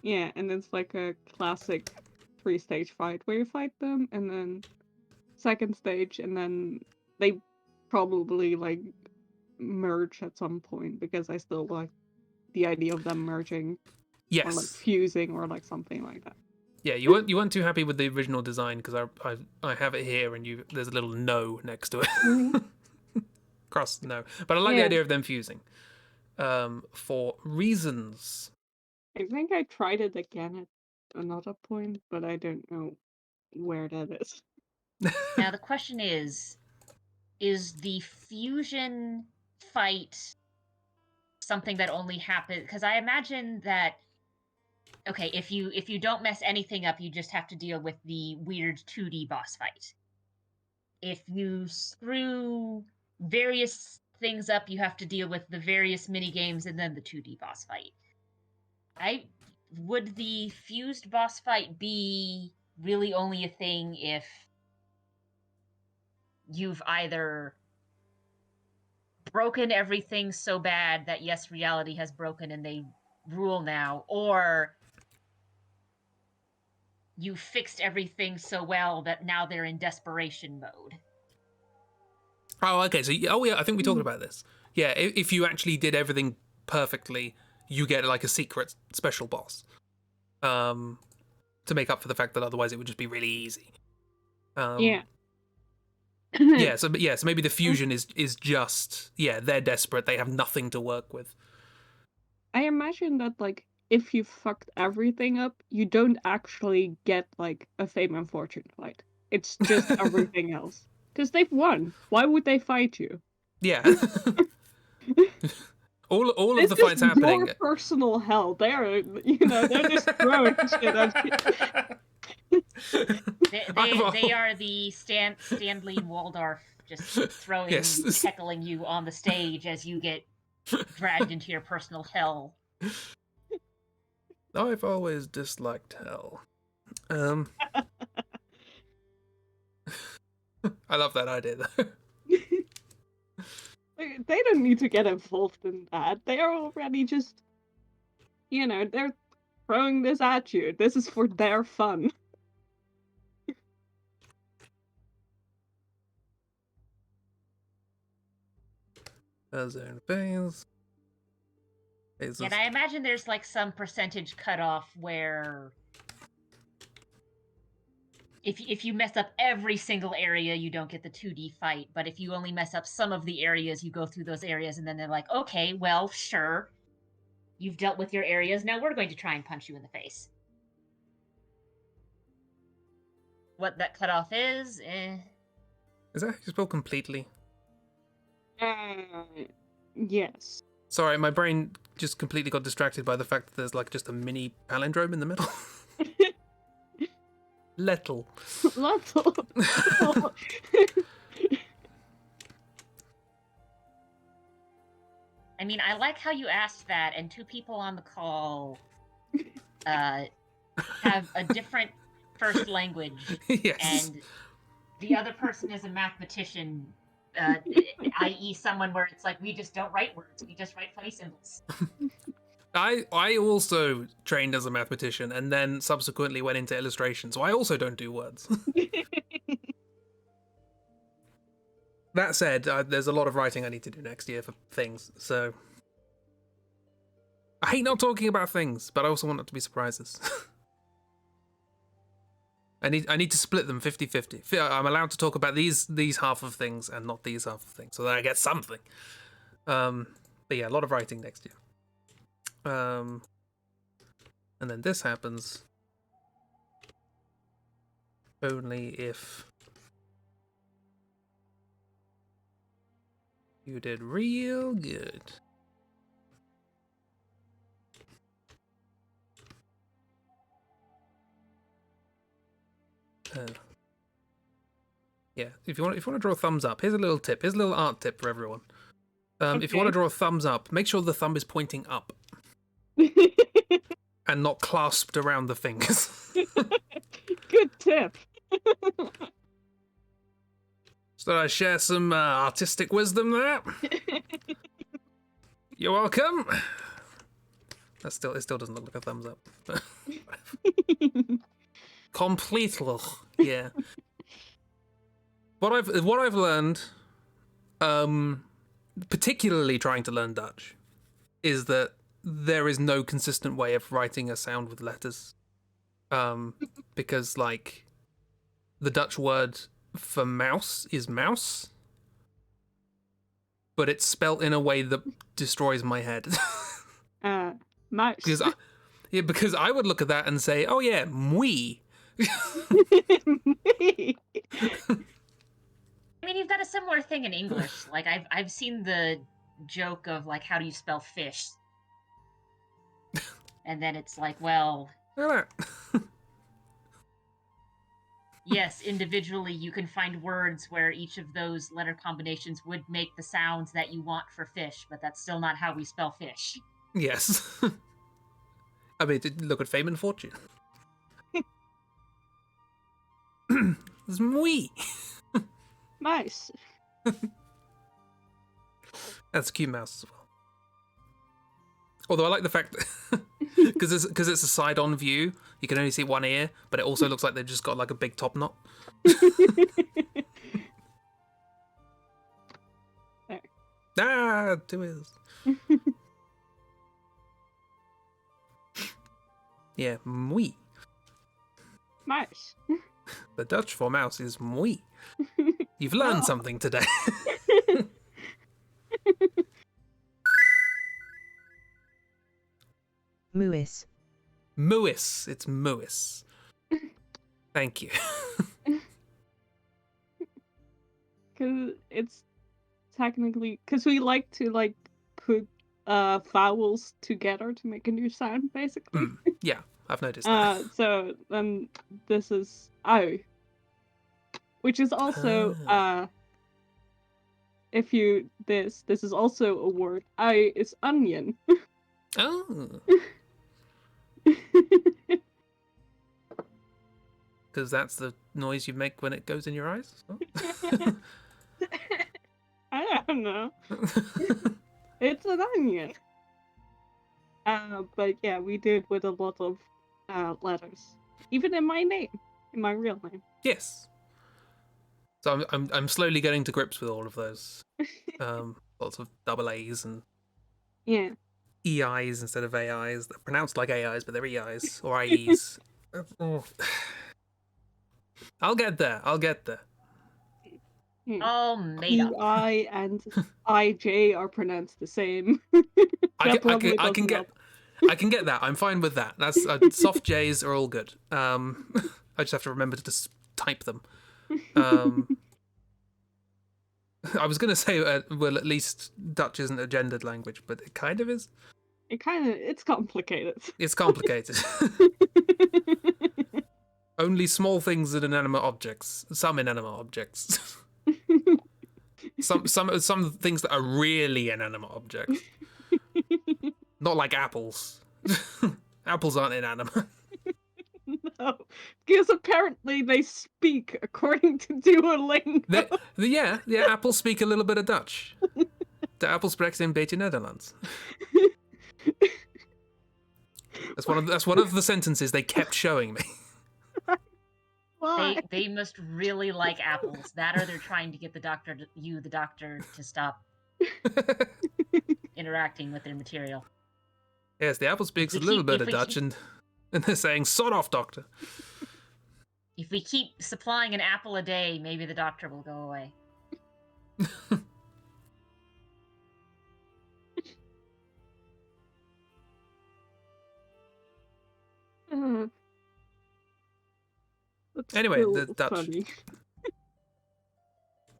Yeah, and it's like a classic 3-stage fight where you fight them, and then second stage, and then they probably like merge at some point because I still like the idea of them merging or like Yes. fusing or like something like that. Yeah, you weren't too happy with the original design because I have it here and there's a little no next to it. Cross no, but I like the Yeah. idea of them fusing. For reasons. I think I tried it again at another point, but I don't know where that is. Now the question is the fusion fight something that only happens? Because I imagine that, okay, if you don't mess anything up, you just have to deal with the weird 2D boss fight. If you screw various things up, you have to deal with the various mini games and then the 2D boss fight. Would the fused boss fight be really only a thing if you've either broken everything so bad that yes, reality has broken and they rule now, or you fixed everything so well that now they're in desperation mode? Oh, okay. So, yeah, I think we talked about this. Yeah, if you actually did everything perfectly, you get like a secret special boss. To make up for the fact that otherwise it would just be really easy. Yeah. So maybe the fusion is just they're desperate. They have nothing to work with. I imagine that like if you fucked everything up, you don't actually get like a fame and fortune fight. It's just everything else. Because they've won. Why would they fight you? Yeah. all of the This fights is happening. your personal hell. They're they're just throwing shit at you. They are the Stanley Waldorf just throwing, heckling you on the stage as you get dragged into your personal hell. I've always disliked hell. I love that idea though. They don't need to get involved in that. They are already just, they're throwing this at you. This is for their fun. Zone phase. And I imagine there's like some percentage cutoff where if you mess up every single area, you don't get the 2D fight. But if you only mess up some of the areas, you go through those areas, and then they're like, okay, well, sure. You've dealt with your areas, now we're going to try and punch you in the face. What that cutoff is, Is that how you spell completely? Yes. Sorry, my brain just completely got distracted by the fact that there's like just a mini palindrome in the middle. Little. I mean, I like how you asked that, and two people on the call have a different first language. Yes. And the other person is a mathematician, i.e. someone where it's like, we just don't write words, we just write funny symbols. I also trained as a mathematician and then subsequently went into illustration, so I also don't do words. That said, there's a lot of writing I need to do next year for things, so I hate not talking about things, but I also want it to be surprises. I need to split them 50-50. I'm allowed to talk about these half of things and not these half of things, so that I get something. But yeah, a lot of writing next year. And then this happens only if you did real good. Yeah, if you want to draw a thumbs up, here's a little tip. Here's a little art tip for everyone. If you want to draw a thumbs up, make sure the thumb is pointing up and not clasped around the fingers. Good tip. So I share some artistic wisdom there. You're welcome. It still doesn't look like a thumbs up. Completely, yeah. What I've learned, particularly trying to learn Dutch, is that there is no consistent way of writing a sound with letters. Because like the Dutch word for mouse is mouse, but it's spelt in a way that destroys my head. Mouse. Because I would look at that and say, oh yeah, mui. I mean, you've got a similar thing in English. Like I've seen the joke of like, how do you spell fish? And then it's like, well, Look at that. yes, individually you can find words where each of those letter combinations would make the sounds that you want for fish, but that's still not how we spell fish. Yes. I mean, look at Fame and Fortune. It's mui. Mouse. That's a cute mouse as well. Although I like the fact that because it's a side-on view, you can only see one ear, but it also looks like they've just got like a big top knot. Ah, 2 ears. Yeah, mui. Mouse. The Dutch for mouse is mui. You've learned something today. Muis. Muis. It's muis. Thank you. Because it's technically... Because we like to, like, put vowels together to make a new sound, basically. Yeah, I've noticed that. So, this is au. Which is also, if you... This is also a word. Au is onion. Oh. Because that's the noise you make when it goes in your eyes? I don't know. It's an onion. But yeah, we did with a lot of letters. Even in my name. In my real name. Yes. So I'm slowly getting to grips with all of those. Lots of double A's and Yeah. EIs instead of AIs. They're pronounced like AIs, but they're EIs or IEs. I'll get there. All made up. UI and IJ are pronounced the same. I can get that. I'm fine with that. That's soft J's are all good. I just have to remember to just type them. I was going to say, well, at least Dutch isn't a gendered language, but it kind of is. It's complicated. It's complicated. Only small things and inanimate objects. Some inanimate objects. some things that are really inanimate objects. Not like apples. Apples aren't inanimate. No, because apparently they speak according to Duolingo. Yeah, apples speak a little bit of Dutch. De appel spreekt een beetje Nederlands. That's one of the sentences they kept showing me. Why? They must really like apples. That or they're trying to get the doctor to stop interacting with their material. Yes, the apple speaks a we little keep- bit if of we Dutch, keep- and they're saying, "Sod off, doctor." If we keep supplying an apple a day, maybe the doctor will go away. That's Anyway, still the Dutch. funny.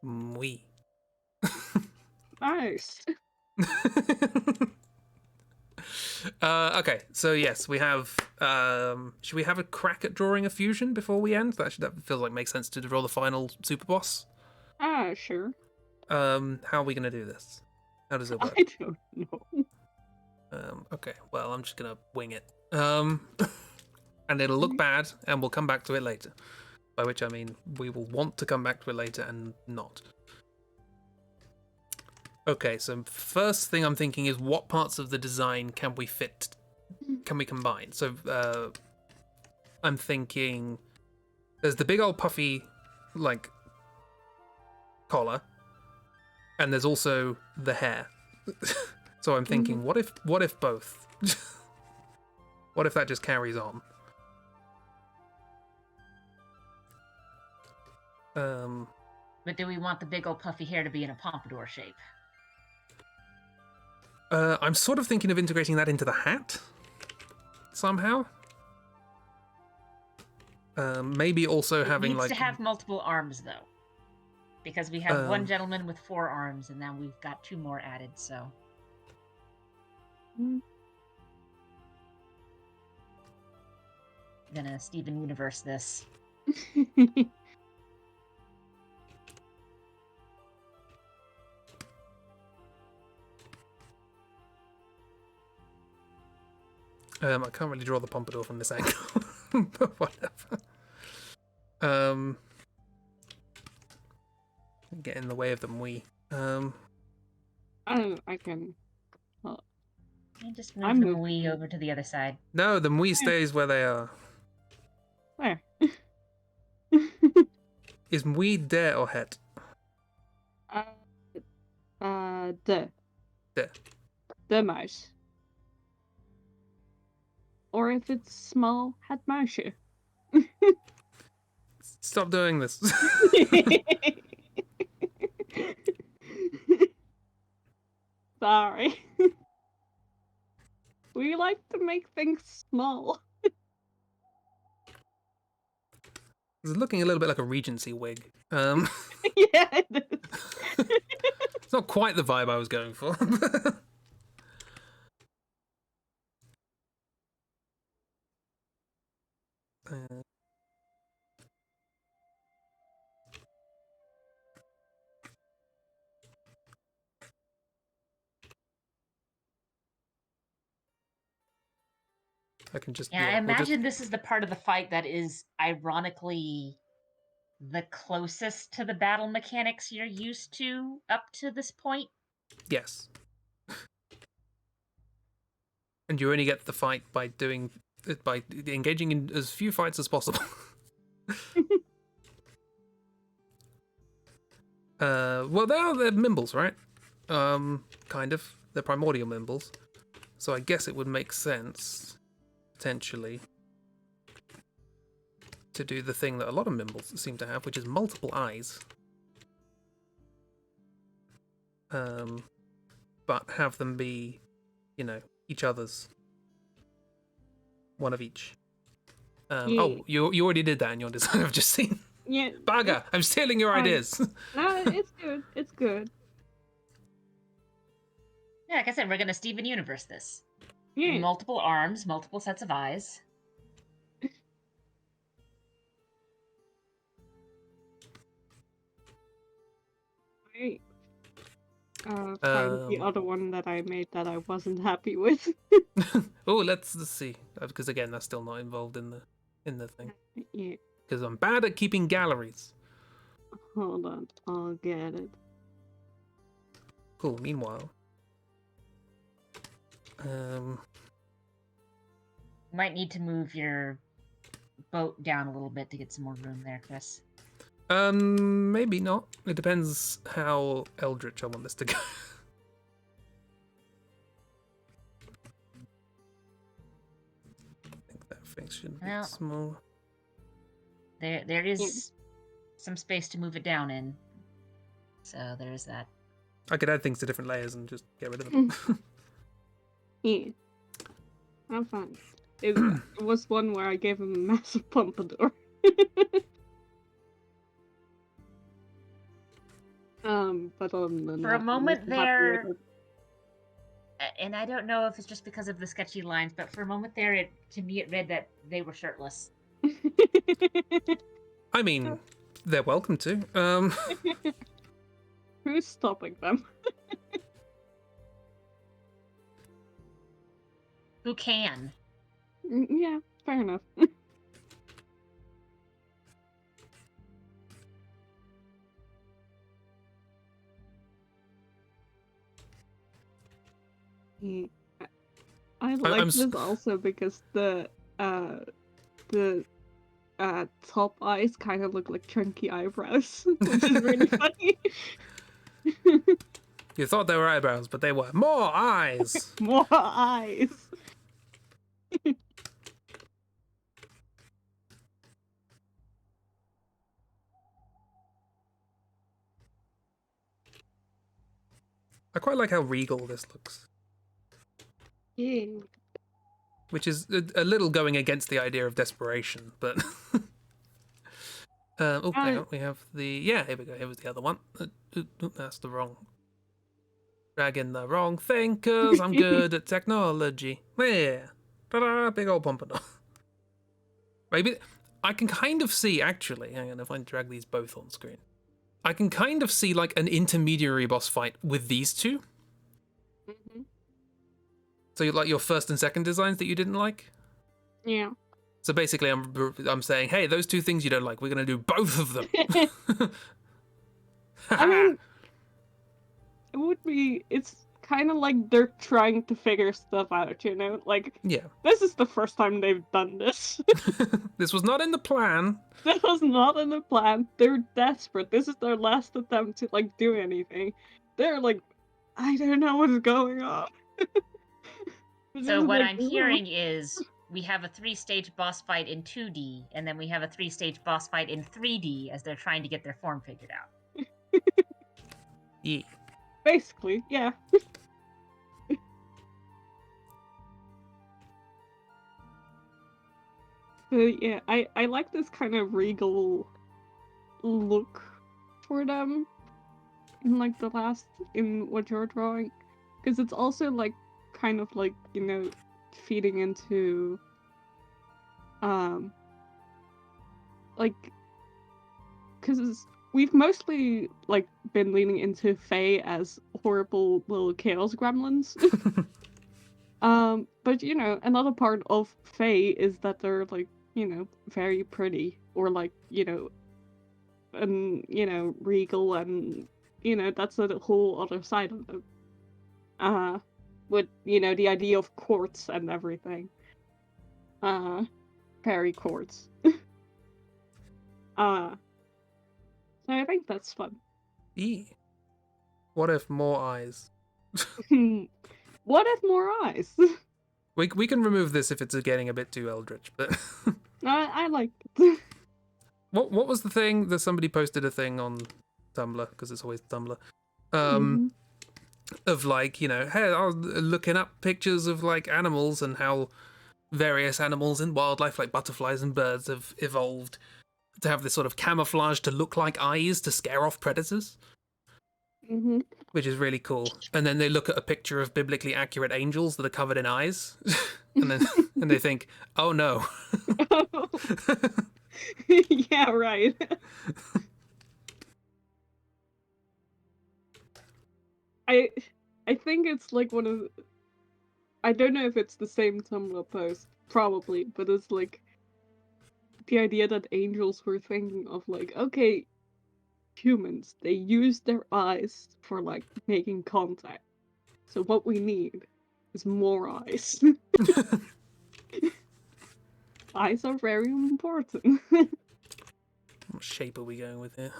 Oui. Nice. Okay, so yes, we have. Should we have a crack at drawing a fusion before we end? That feels like makes sense to draw the final super boss. Sure. How are we gonna do this? How does it work? I don't know. Okay, well, I'm just gonna wing it. And it'll look bad, and we'll come back to it later. By which I mean we will want to come back to it later and not. Okay, so first thing I'm thinking is what parts of the design can we combine? So I'm thinking there's the big old puffy like collar, and there's also the hair. So I'm thinking, what if both? What if that just carries on? But do we want the big old puffy hair to be in a pompadour shape? I'm sort of thinking of integrating that into the hat somehow. Maybe also having needs like to have multiple arms though, because we have one gentleman with 4 arms, and now we've got 2 more added. So gonna Steven Universe this. I can't really draw the pompadour from this angle, but whatever. Get in the way of them. I can. And just I'm move the moving. Wii over to the other side. No, the Mui stays where they are. Where? Is Mui der or het? De. Der. De muis. Or if it's small, het muisje. Stop doing this. Sorry. We like to make things small. It's looking a little bit like a Regency wig. Yeah, it is. It's not quite the vibe I was going for. I can just Yeah, I we'll just- imagine this is the part of the fight that is ironically the closest to the battle mechanics you're used to up to this point. Yes. And you only get the fight by engaging in as few fights as possible. Well, they're Mimbles, right? Kind of. They're primordial Mimbles. So I guess it would make sense, potentially, to do the thing that a lot of Mimbles seem to have, which is multiple eyes. But have them be, each other's. One of each. Yeah. Oh, you already did that in your design. I've just seen. Yeah. Bugger! I'm stealing your fine. ideas. No, it's good. It's good. Yeah, like I said, we're gonna Steven Universe this. Yeah. Multiple arms, multiple sets of eyes. I found the other one that I made that I wasn't happy with. Oh, let's see. Because again, that's still not involved in the thing. Yeah. Because I'm bad at keeping galleries. Hold on, I'll get it. Cool. Meanwhile, Might need to move your boat down a little bit to get some more room there, Chris. maybe not. It depends how eldritch I want this to go. It should be Well, small. there is some space to move it down in. So there's that. I could add things to different layers and just get rid of them. Yeah. I'm fine. It was one where I gave him a massive pompadour. But other than For a that, moment I'm happy with there, and I don't know if it's just because of the sketchy lines, but for a moment there, to me it read that they were shirtless. it. I mean, they're welcome to. Who's stopping them? Who can? Yeah, fair enough. Yeah. I like this also because the top eyes kind of look like chunky eyebrows, which is really funny. You thought they were eyebrows, but they were more eyes. More eyes. I quite like how regal this looks. Yeah. Which is a little going against the idea of desperation, but... oh, hang on, we have the... Yeah, here we go, here was the other one. That's the wrong... Dragging the wrong thing, because I'm good at technology. Yeah. Ta-da, big old pompadour. Maybe... I can kind of see, actually, hang on, if I drag these both on screen. I can kind of see, like, an intermediary boss fight with these two. Mm-hmm. So you like your first and second designs that you didn't like? Yeah. So basically, I'm saying, hey, those two things you don't like, we're gonna do both of them. I mean, it would be. It's kind of like they're trying to figure stuff out, you know? Like, yeah, this is the first time they've done this. this was not in the plan. This was not in the plan. They're desperate. This is their last attempt to like do anything. They're like, I don't know what's going on. So what I'm hearing is we have a 3-stage boss fight in 2D, and then we have a 3-stage boss fight in 3D as they're trying to get their form figured out. Yeah. Basically, yeah. But yeah, I like this kind of regal look for them in like the last in what you're drawing, because it's also like kind of like, you know, feeding into like, because we've mostly like been leaning into Fae as horrible little chaos gremlins. But you know, another part of Fae is that they're like, you know, very pretty, or like, you know, and you know, regal, and you know, that's a whole other side of them. With, you know, the idea of courts and everything. Fairy courts. So I think that's fun. What if more eyes? What if more eyes? We can remove this if it's getting a bit too eldritch, but I like it. what was the thing that somebody posted a thing on Tumblr, because it's always Tumblr, of like, you know, hey, I was looking up pictures of like animals and how various animals and wildlife like butterflies and birds have evolved to have this sort of camouflage to look like eyes to scare off predators. Which is really cool. And then they look at a picture of biblically accurate angels that are covered in eyes, and then and they think, "Oh no." Yeah, right. I think it's like one of. I don't know if it's the same Tumblr post, probably, but it's like the idea that angels were thinking of like, okay, humans, they use their eyes for like making contact. So what we need is more eyes. Eyes are very important. What shape are we going with here?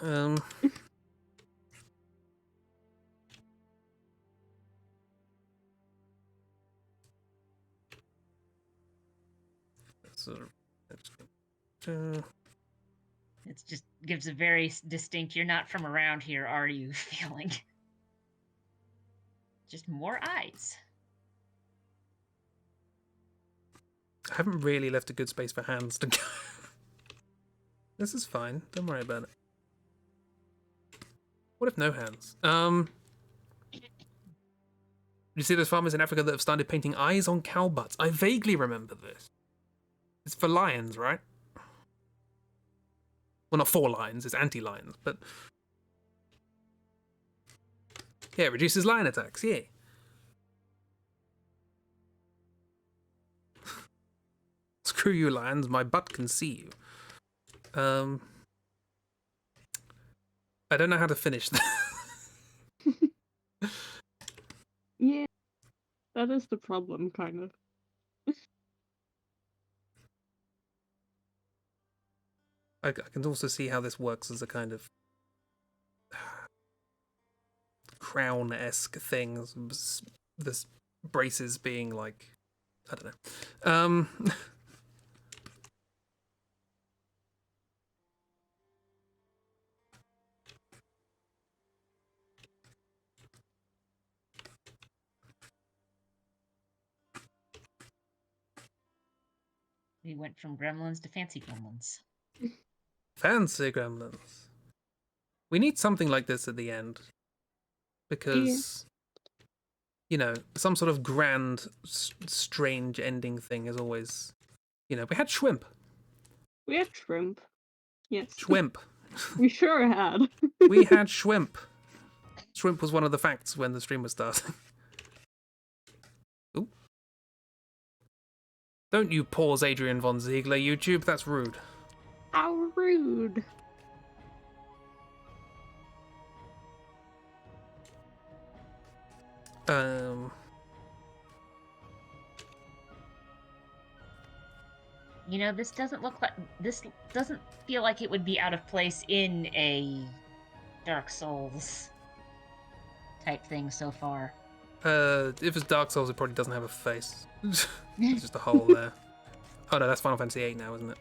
Sort of It just gives a very distinct, you're not from around here, are you, feeling. Just more eyes. I haven't really left a good space for hands to go. This is fine. Don't worry about it. What if no hands? You see those farmers in Africa that have started painting eyes on cow butts? I vaguely remember this. It's for lions, right? Well, not for lions, it's anti-lions, but... Yeah, it reduces lion attacks, yeah. Screw you, lions, my butt can see you. I don't know how to finish that. Yeah, that is the problem, kind of. I can also see how this works as a kind of crown-esque thing. This braces being like, I don't know. We went from gremlins to fancy gremlins. Fancy gremlins. We need something like this at the end. Because, you know, some sort of grand, strange ending thing is always... You know, we had shrimp. We had shrimp. Yes. Shrimp. We sure had. We had shrimp. Shrimp was one of the facts when the stream was starting. Ooh. Don't you pause Adrian von Ziegler, YouTube. That's rude. How rude. You know, this doesn't feel like it would be out of place in a Dark Souls type thing so far. If it's Dark Souls, it probably doesn't have a face. It's just a hole there. Oh no, that's Final Fantasy VIII now, isn't it?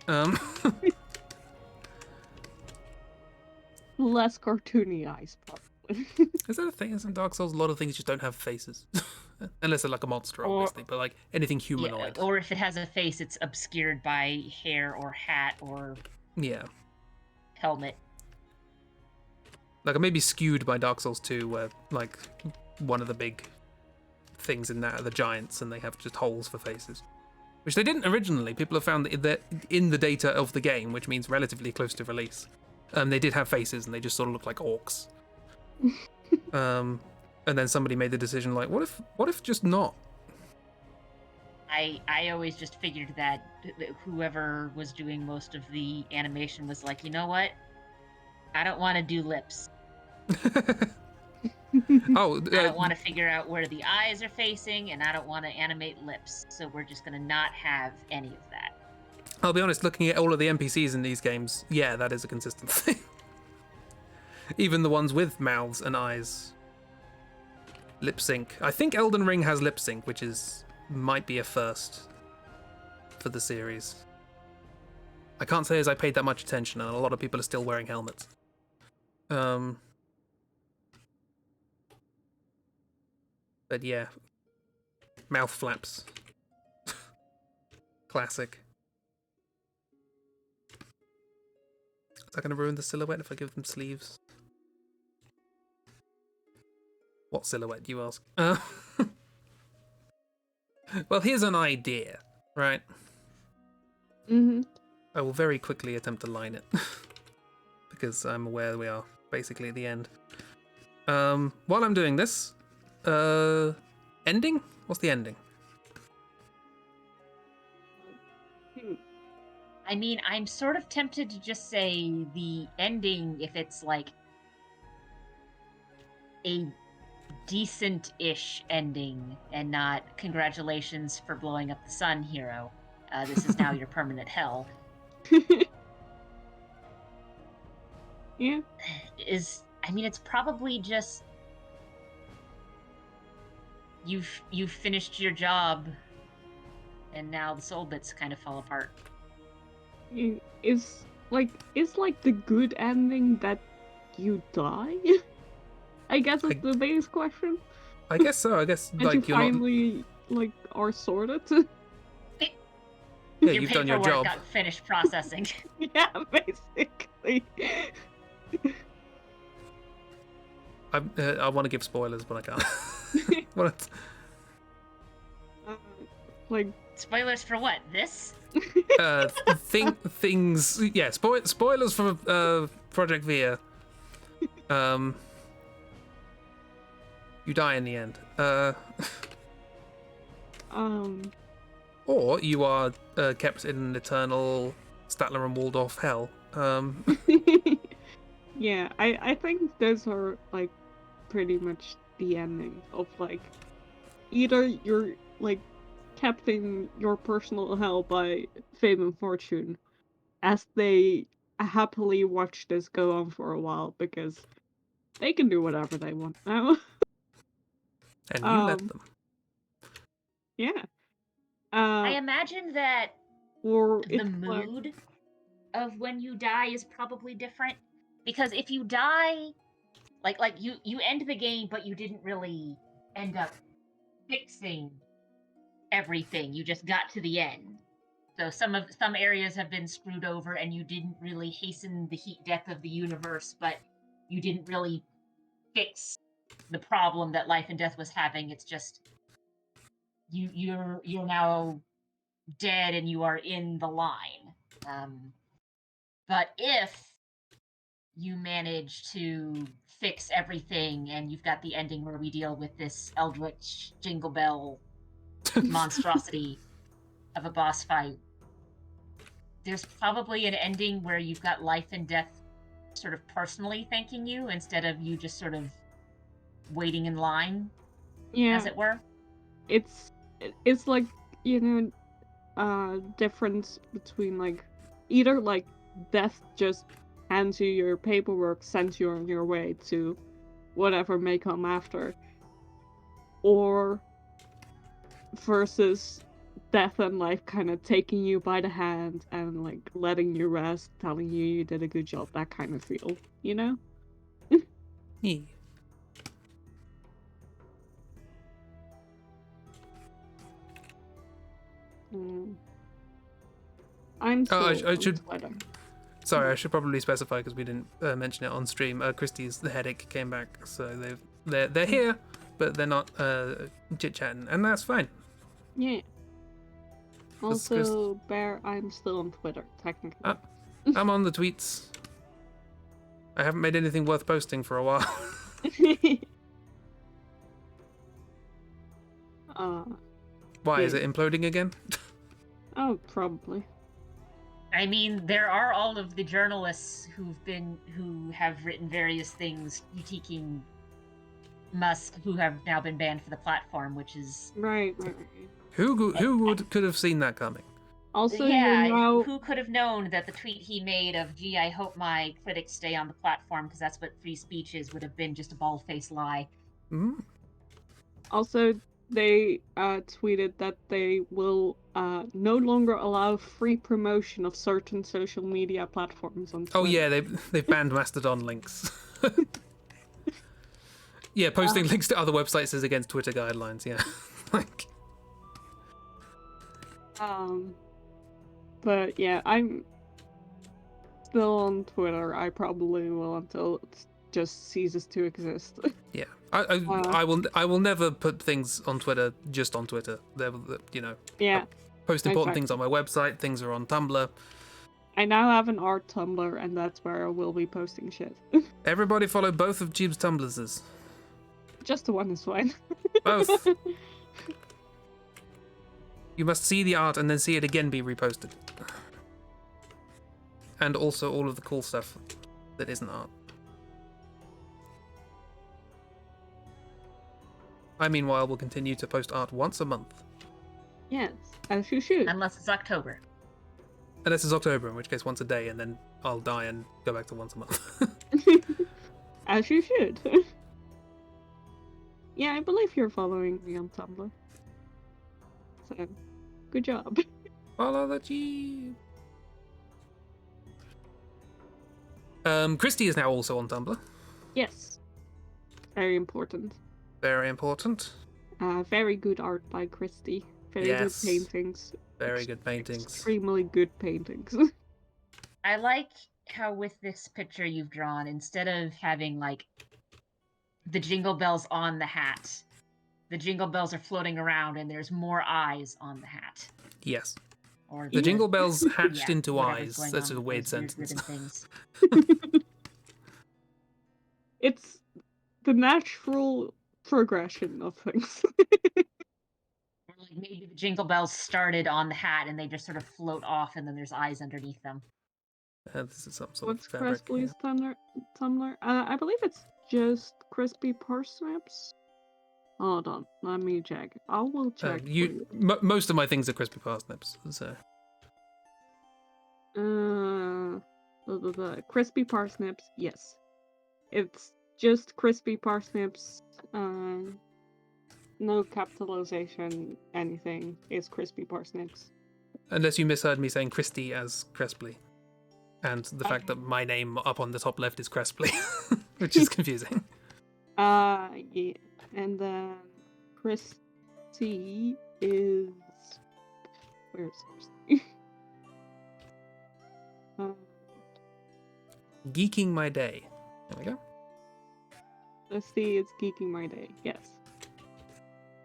Less cartoony eyes, probably. Is that a thing? Isn't Dark Souls a lot of things just don't have faces? Unless they're like a monster, obviously, but like anything humanoid. Yeah, or if it has a face, it's obscured by hair or hat or helmet. Like it may be skewed by Dark Souls 2, where like one of the big things in that are the giants, and they have just holes for faces, which they didn't originally. People have found that in the data of the game, which means relatively close to release, they did have faces, and they just sort of look like orcs. And then somebody made the decision, like, what if just not? I always just figured that whoever was doing most of the animation was like, you know what? I don't want to do lips. Oh, I don't want to figure out where the eyes are facing, and I don't want to animate lips. So we're just going to not have any of that. I'll be honest, looking at all of the NPCs in these games, yeah, that is a consistent thing. Even the ones with mouths and eyes. Lip sync. I think Elden Ring has lip sync, which might be a first for the series. I can't say as I paid that much attention, and a lot of people are still wearing helmets. But yeah, mouth flaps. Classic. Is that going to ruin the silhouette if I give them sleeves? What silhouette, you ask? Well, here's an idea, right? Mm-hmm. I will very quickly attempt to line it. Because I'm aware we are basically at the end. While I'm doing this, ending? What's the ending? I mean, I'm sort of tempted to just say the ending if it's like a decent-ish ending and not congratulations for blowing up the sun, hero. This is now your permanent hell. Yeah. I mean, it's probably just you've finished your job, and now the soul bits kind of fall apart. is like the good ending that you die? I guess is the biggest question. I guess so. I guess And you like you're not. finally like are sorted. Yeah, Your you've done your paperwork job. got finished processing. Yeah, basically. I want to give spoilers, but I can't. What? Like Spoilers for what? This? Things. Yeah, spoilers for Project Via. You die in the end. Or you are kept in an eternal Statler and Waldorf hell. Yeah, I think those are like pretty much the ending of like either you're like kept in your personal hell by fame and fortune as they happily watch this go on for a while because they can do whatever they want now. And you let them. Yeah. I imagine that Or the it's like mood of when you die is probably different. Because if you die, like you end the game, but you didn't really end up fixing everything. You just got to the end. So some areas have been screwed over, and you didn't really hasten the heat death of the universe, but you didn't really fix the problem that life and death was having. It's just you're now dead, and you are in the line. But if you manage to fix everything, and you've got the ending where we deal with this eldritch jingle bell monstrosity of a boss fight, there's probably an ending where you've got life and death sort of personally thanking you instead of you just sort of waiting in line, as it were. it's like, you know, difference between like either like death just hands you your paperwork, sends you on your way to whatever may come after, or versus death and life kind of taking you by the hand and like letting you rest, telling you you did a good job, that kind of feel, you know? Yeah. I'm still I on should. Twitter. Sorry, I should probably specify because we didn't mention it on stream. Christie's the headache came back, so they're here, but they're not chit chatting, and that's fine. Yeah. Also, Bear, I'm still on Twitter, technically. I'm on the tweets. I haven't made anything worth posting for a while. Why is yeah. it imploding again? Oh, probably. I mean, there are all of the journalists who have written various things critiquing Musk, who have now been banned for the platform, which is right. Who could have seen that coming? Also, yeah. you're now... Who could have known that the tweet he made of "Gee, I hope my critics stay on the platform because that's what free speech is" would have been just a bald-faced lie. Mm. Also, they tweeted that they will no longer allow free promotion of certain social media platforms on Twitter. Oh yeah, they've banned Mastodon links. Yeah, posting links to other websites is against Twitter guidelines. Yeah, like. But yeah, I'm still on Twitter. I probably will until it just ceases to exist. Yeah, I will never put things on Twitter just on Twitter. You know. Yeah. I post important exactly. things on my website. Things are on Tumblr. I now have an art Tumblr, and that's where I will be posting shit. Everybody follow both of Jeeb's Tumblrs. Just the one is fine. Both. You must see the art and then see it again be reposted. And also all of the cool stuff that isn't art. I, meanwhile, will continue to post art once a month. Yes, as you should. Unless it's October. Unless it's October, in which case once a day, and then I'll die and go back to once a month. As you should. Yeah, I believe you're following me on Tumblr. So, good job. Follow the Jeeb. Christy is now also on Tumblr. Yes. Very important. Very important. Very good art by Christy. Very Yes. good paintings. Very good paintings. Extremely good paintings. I like how with this picture you've drawn, instead of having like the jingle bells on the hat, the jingle bells are floating around and there's more eyes on the hat. Yes. Or The jingle bells hatched yeah, into whatever's eyes. going That's on a with weird those sentence. ribbon things. It's the natural progression of things. Or like maybe the jingle bells started on the hat and they just sort of float off and then there's eyes underneath them. This is some sort What's of fabric. Crisply's Tumblr? I believe it's just Crispy Parsnips. Hold on, let me check. I will check for you. Most of my things are crispy parsnips. So. Crispy Parsnips, yes. It's just Crispy Parsnips. No capitalization, anything. It's Crispy Parsnips. Unless you misheard me saying Christy as Cresply. And the fact that my name up on the top left is Cresply, which is confusing. Yeah. And then Christy is... Where's Christy? Geeking my day. There we go. Christy is Geeking My Day, yes.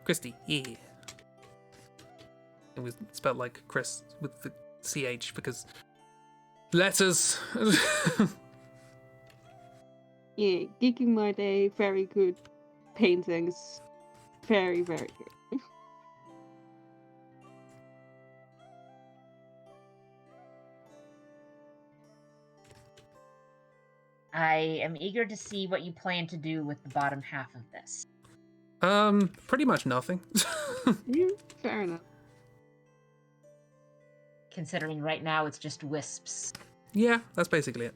Christy, yeah. It was spelled like Chris with the CH because letters. Yeah, Geeking My Day, very good paintings. Very, very good. I am eager to see what you plan to do with the bottom half of this. Pretty much nothing. Yeah, fair enough. Considering right now it's just wisps. Yeah, that's basically it.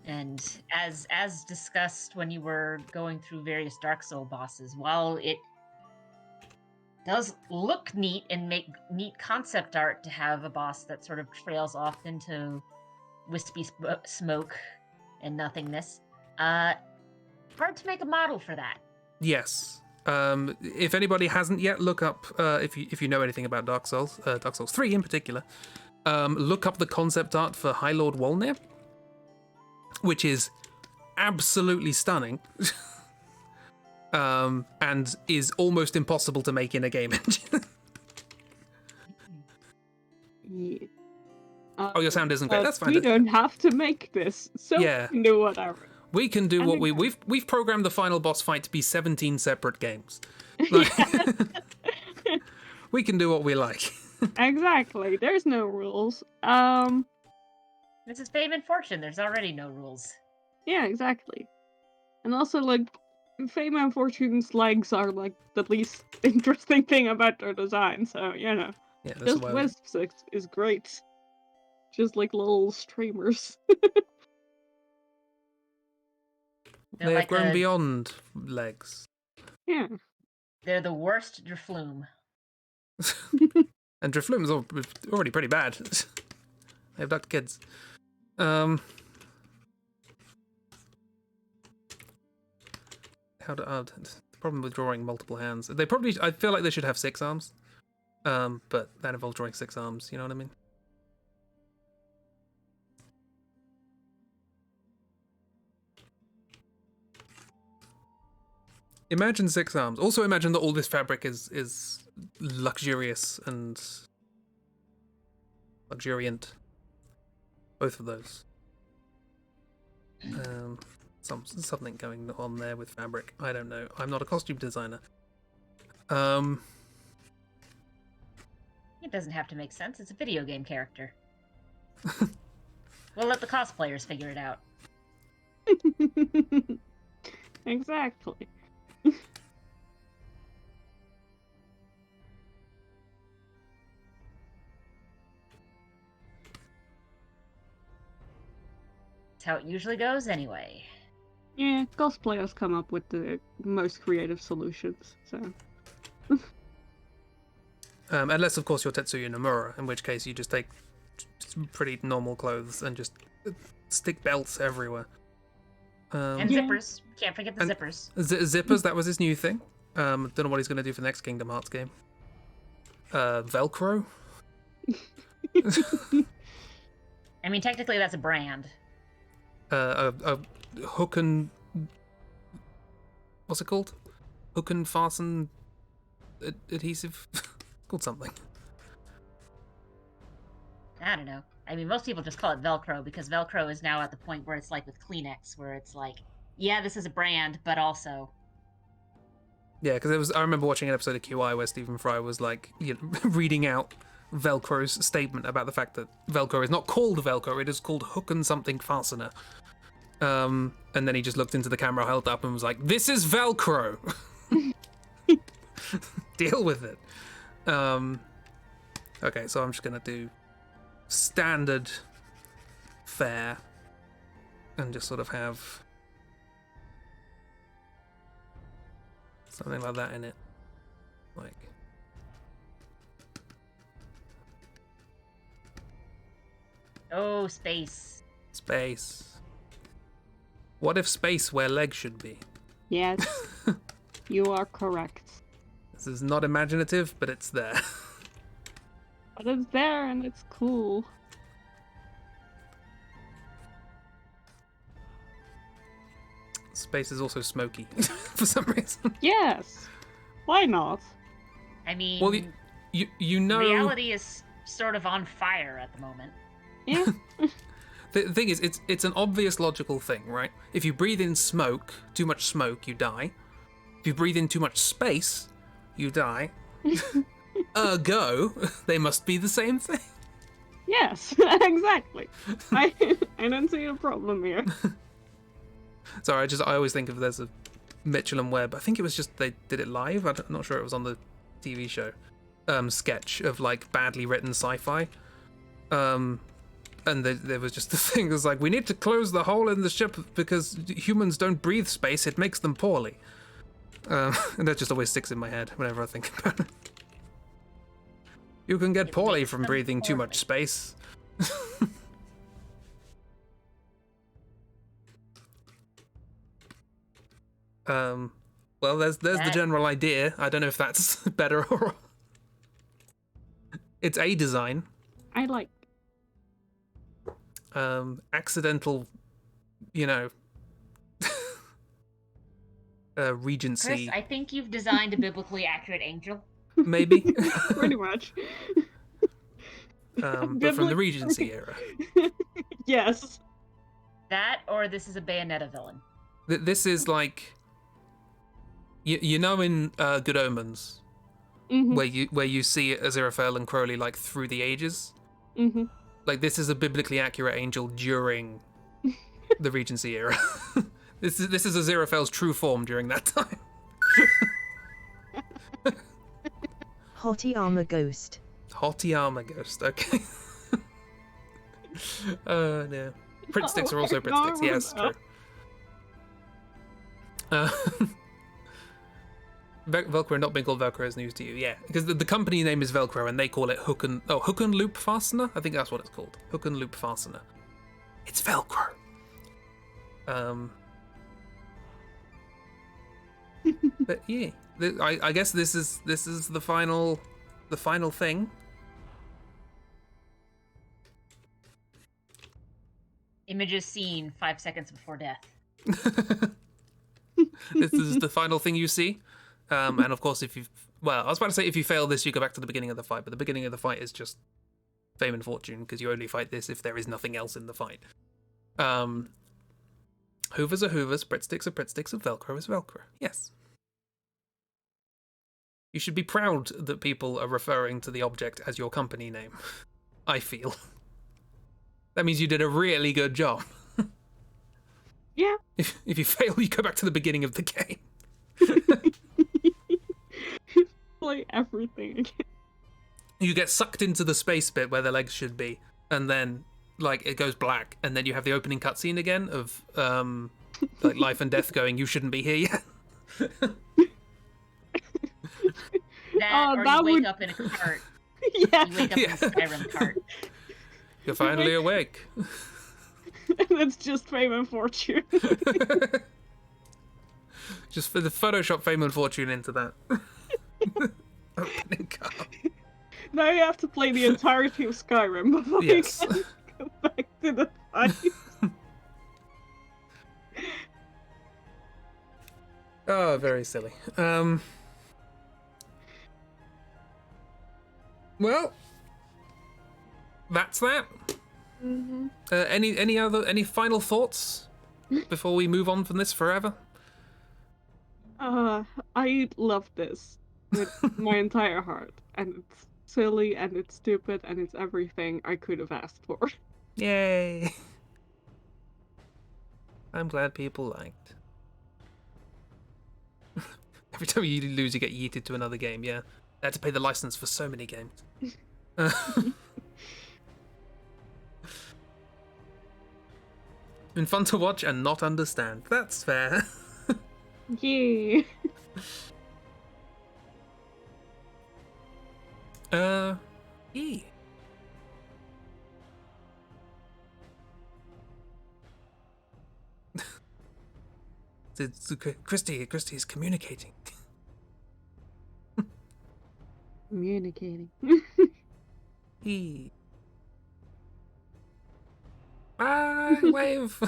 And as discussed when you were going through various Dark Soul bosses, while it does look neat and make neat concept art to have a boss that sort of trails off into wispy smoke and nothingness, hard to make a model for that. Yes. If anybody hasn't yet, look up if you know anything about Dark Souls 3 in particular. Look up the concept art for High Lord Wolnir, which is absolutely stunning, and is almost impossible to make in a game engine. Yeah. Oh, your sound isn't great. That's fine. We don't have to make this, so Yeah. we can do whatever. We can do what we've programmed the final boss fight to be 17 separate games. Like, we can do what we like. Exactly. There's no rules. This is Fame and Fortune. There's already no rules. Yeah, exactly. And also, like, Fame and Fortune's legs are like the least interesting thing about their design. So you know, Yeah, that's just why wisps is great. Just like little streamers. they have grown a- beyond legs. Yeah. They're the worst Drifloom. And Drifloom's already pretty bad. They abduct kids. How do the problem with drawing multiple hands? They probably, I feel like they should have 6 arms. But that involves drawing 6 arms, you know what I mean? Imagine 6 arms. Also imagine that all this fabric is luxurious and luxuriant. Both of those. Something going on there with fabric. I don't know. I'm not a costume designer. It doesn't have to make sense. It's a video game character. We'll let the cosplayers figure it out. Exactly. That's how it usually goes anyway. Yeah, cosplayers come up with the most creative solutions, so... Unless, of course, you're Tetsuya Nomura, in which case you just take pretty normal clothes and just stick belts everywhere. And Yeah. zippers. Can't forget the And- zippers. Zippers, that was his new thing. Don't know what he's going to do for the next Kingdom Hearts game. Velcro? I mean, technically that's a brand. A hook and... What's it called? Hook and fasten adhesive? It's called something. I don't know. I mean, most people just call it Velcro because Velcro is now at the point where it's like with Kleenex, where it's like, yeah, this is a brand, but also... Yeah, because I remember watching an episode of QI where Stephen Fry was like, reading out Velcro's statement about the fact that Velcro is not called Velcro, it is called hook and something fastener. And then he just looked into the camera, held up, and was like, "This is Velcro. Deal with it." Okay, so I'm just gonna do standard fare and just sort of have something like that in it, like. Oh, space. Space. What if space where legs should be? Yes, you are correct. This is not imaginative, but it's there. But it's there and it's cool. Space is also smoky for some reason. Yes. Why not? I mean, Well, you know, reality is sort of on fire at the moment. Yeah. the thing is, it's an obvious logical thing, right? If you breathe in smoke, too much smoke, you die. If you breathe in too much space, you die. Ergo, they must be the same thing. Yes, exactly. I don't see a problem here. Sorry, I always think of there's a Mitchell and Webb. I think it was just they did it live. I'm not sure it was on the TV show. Sketch of like badly written sci-fi. And there was just the thing. It was like, we need to close the hole in the ship because humans don't breathe space. It makes them poorly. And that just always sticks in my head whenever I think about it. You can get It poorly makes from them breathing too poorly. much space. Well, there's the That- general idea. I don't know if that's better or... It's a design. I like. Accidental, Regency, Chris, I think you've designed a biblically accurate angel. maybe. Pretty much. But from the Regency era. Yes. That, or this is a Bayonetta villain. This is like... You know in Good Omens, Mm-hmm. where you see Aziraphale and Crowley like through the ages? Mm-hmm. Like, this is a biblically accurate angel during the Regency era. This is Aziraphale's true form during that time. Hottie armor ghost. Hottie armor ghost, okay. No. Print sticks are also print sticks, yes, true. Velcro not being called Velcro is news to you, yeah. Because the company name is Velcro and they call it hook and loop fastener? I think that's what it's called. Hook and loop fastener. It's Velcro. But yeah, I guess this is the final thing. Images seen 5 seconds before death. This is the final thing you see. And of course, I was about to say if you fail this, you go back to the beginning of the fight, but the beginning of the fight is just fame and fortune, because you only fight this if there is nothing else in the fight. Hoovers are hoovers, Britsticks are Britsticks, and Velcro is Velcro. Yes. You should be proud that people are referring to the object as your company name. I feel. That means you did a really good job. Yeah. If you fail, you go back to the beginning of the game. Play everything again. You get sucked into the space bit where the legs should be, and then like it goes black, and then you have the opening cutscene again of like life and death going, you shouldn't be here yet. That, or that you wake would- up in a cart. Yeah. You wake up in a Skyrim cart. You're finally awake. And it's just fame and fortune. Just for the Photoshop fame and fortune into that. Opening card. Now you have to play the entirety of Skyrim before Yes. you can go back to the fight. Oh, very silly. Well, that's that. Mm-hmm. Any final thoughts before we move on from this forever? I love this with my entire heart, and it's silly, and it's stupid, and it's everything I could have asked for. Yay! I'm glad people liked. Every time you lose, you get yeeted to another game. Yeah, I had to pay the license for so many games. Been fun to watch and not understand. That's fair. Yeah. Yeah. Christy is communicating. Communicating. He. Bye, wave.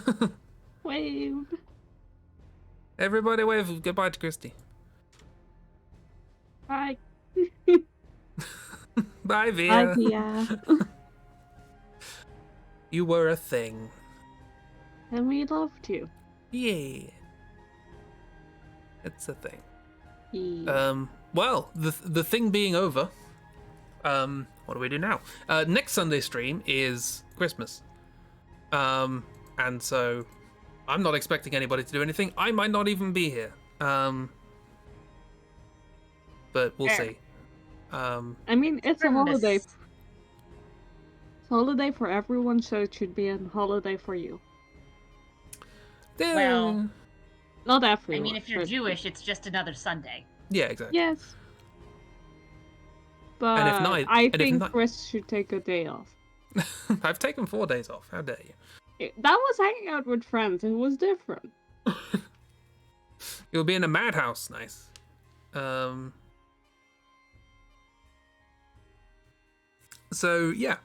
Wave. Everybody wave goodbye to Christy. Bye. Bye, Via. Bye, Pia. You were a thing. And we loved you. Yeah. It's a thing. Yeah. Well, the thing being over, what do we do now? Next Sunday stream is Christmas. And so I'm not expecting anybody to do anything. I might not even be here. But we'll see. I mean, it's a holiday. It's a holiday for everyone, so it should be a holiday for you. Well, not everyone. I mean, if you're Jewish, it's just another Sunday. Yeah, exactly. Yes. But And if not, I think Chris should take a day off. I've taken 4 days off. How dare you? That was hanging out with friends. It was different. You'll be in a madhouse. Nice. So yeah.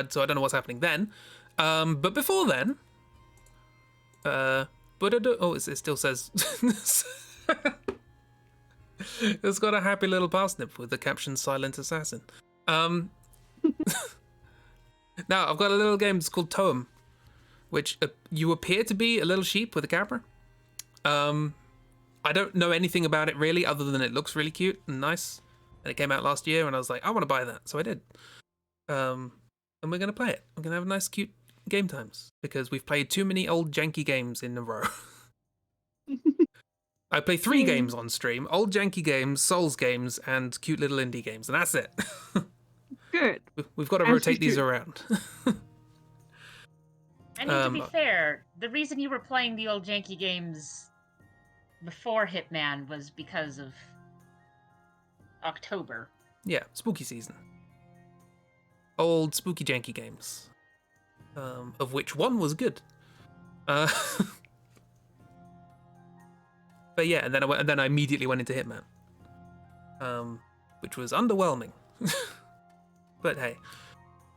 So I don't know what's happening then. But before then. It still says. It's got a happy little parsnip with the caption "Silent Assassin." Now I've got a little game that's called Toem, which you appear to be a little sheep with a capra. I don't know anything about it really, other than it looks really cute and nice, and it came out last year, and I was like, I want to buy that, so I did. And we're gonna play it. We're gonna have nice, cute game times because we've played too many old janky games in a row. I play 3 games on stream: old janky games, Souls games, and cute little indie games, and that's it. Good. We've got to rotate these around. I mean, to be fair, the reason you were playing the old janky games before Hitman was because of October. Yeah, spooky season. Old spooky janky games, of which one was good. But yeah, and then I immediately went into Hitman, which was underwhelming. But hey,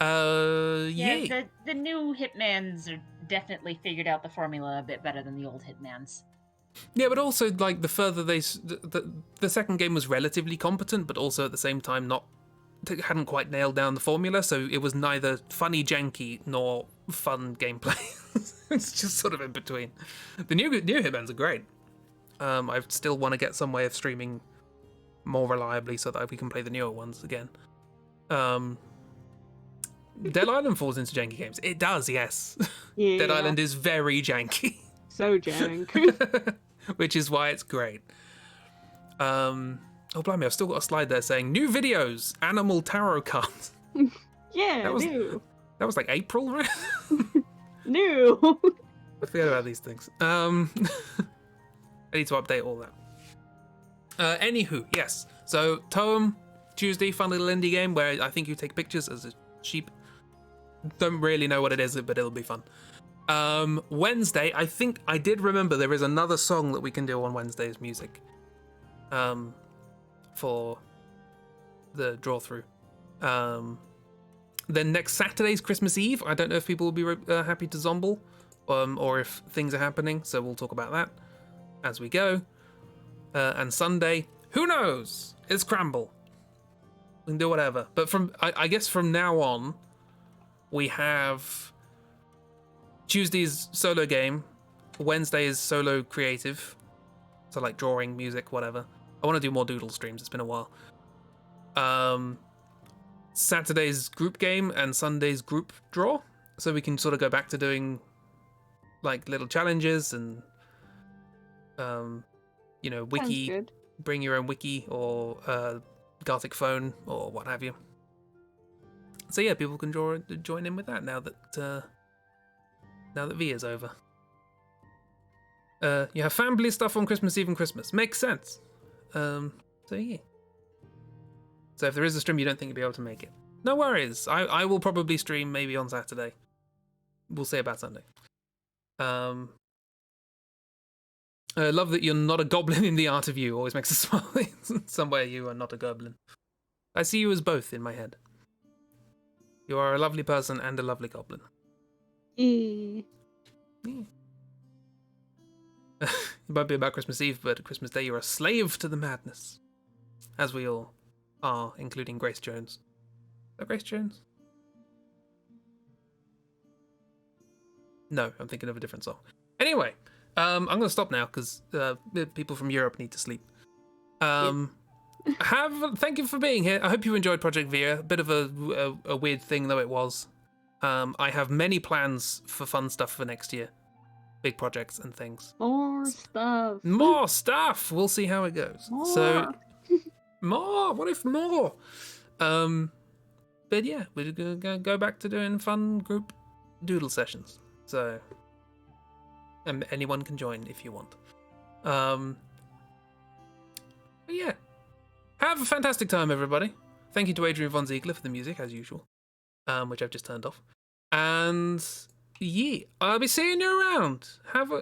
yeah, the new Hitmans are definitely figured out the formula a bit better than the old Hitmans. Yeah, but also like the further the second game was relatively competent, but also at the same time hadn't quite nailed down the formula, so it was neither funny janky nor fun gameplay. It's just sort of in between. The new Hitmans are great. I still want to get some way of streaming more reliably so that we can play the newer ones again. Dead Island falls into janky games. It does, yes. Yeah. Dead Island is very janky. So jank. Which is why it's great. Oh, blimey, I've still got a slide there saying, new videos, animal tarot cards. Yeah, new. That was like April, right? New. I forget about these things. I need to update all that. Anywho, yes. So, Toem, Tuesday, fun little indie game where I think you take pictures as a sheep. Don't really know what it is, but it'll be fun. Wednesday, I think I did remember there is another song that we can do on Wednesday's music. For the draw through. Then next Saturday's Christmas Eve. I don't know if people will be happy to zomble, or if things are happening. So we'll talk about that as we go. And Sunday, who knows? It's Cramble. We can do whatever. But I guess from now on, we have Tuesday's solo game, Wednesday's solo creative, so like drawing, music, whatever. I want to do more doodle streams. It's been a while. Saturday's group game and Sunday's group draw, so we can sort of go back to doing like little challenges and wiki, bring your own wiki or Gothic phone or what have you. So yeah, people can join in with that now that Via's over. You have family stuff on Christmas Eve and Christmas. Makes sense. So yeah. So if there is a stream you don't think you'll be able to make it, no worries. I will probably stream maybe on Saturday. We'll see about Sunday. I love that you're not a goblin in The Art of You. Always makes us smile. Somewhere you are not a goblin. I see you as both in my head. You are a lovely person and a lovely goblin. Yeah. It might be about Christmas Eve, but Christmas Day you're a slave to the madness. As we all are, including Grace Jones. Is that Grace Jones? No, I'm thinking of a different song. Anyway, I'm going to stop now because people from Europe need to sleep. Thank you for being here. I hope you enjoyed Project Via. A bit of a weird thing though it was. I have many plans for fun stuff for next year. Big projects and things. More stuff. More stuff. We'll see how it goes. More. So more. What if more? But yeah, we're gonna go back to doing fun group doodle sessions. So anyone can join if you want. But yeah. Have a fantastic time, everybody. Thank you to Adrian von Ziegler for the music, as usual, which I've just turned off. And yeah, I'll be seeing you around.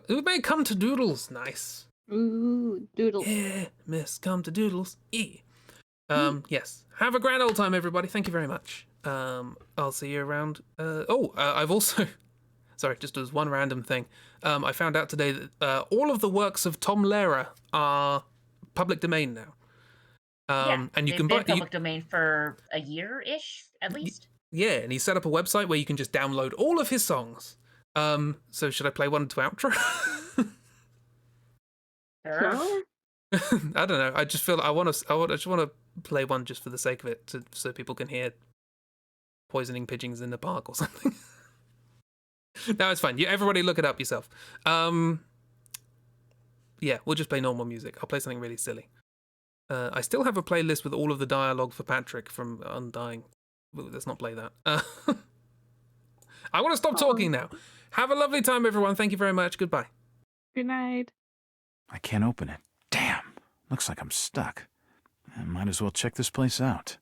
Who may come to Doodles? Nice. Ooh, Doodles. Yeah, miss, come to Doodles. Yeah. Yes. Have a grand old time, everybody. Thank you very much. I'll see you around. I've also... Sorry, just as one random thing. I found out today that all of the works of Tom Lehrer are public domain now. And you can buy public domain for a year-ish, at least. Yeah, and he set up a website where you can just download all of his songs. So should I play one to outro? Sure. I don't know. I just feel I just want to play one just for the sake of it, so people can hear poisoning pigeons in the park or something. No, it's fine. Everybody look it up yourself. Yeah, we'll just play normal music. I'll play something really silly. I still have a playlist with all of the dialogue for Patrick from Undying. Let's not play that. I want to stop talking now. Have a lovely time, everyone. Thank you very much. Goodbye. Good night. I can't open it. Damn. Looks like I'm stuck. I might as well check this place out.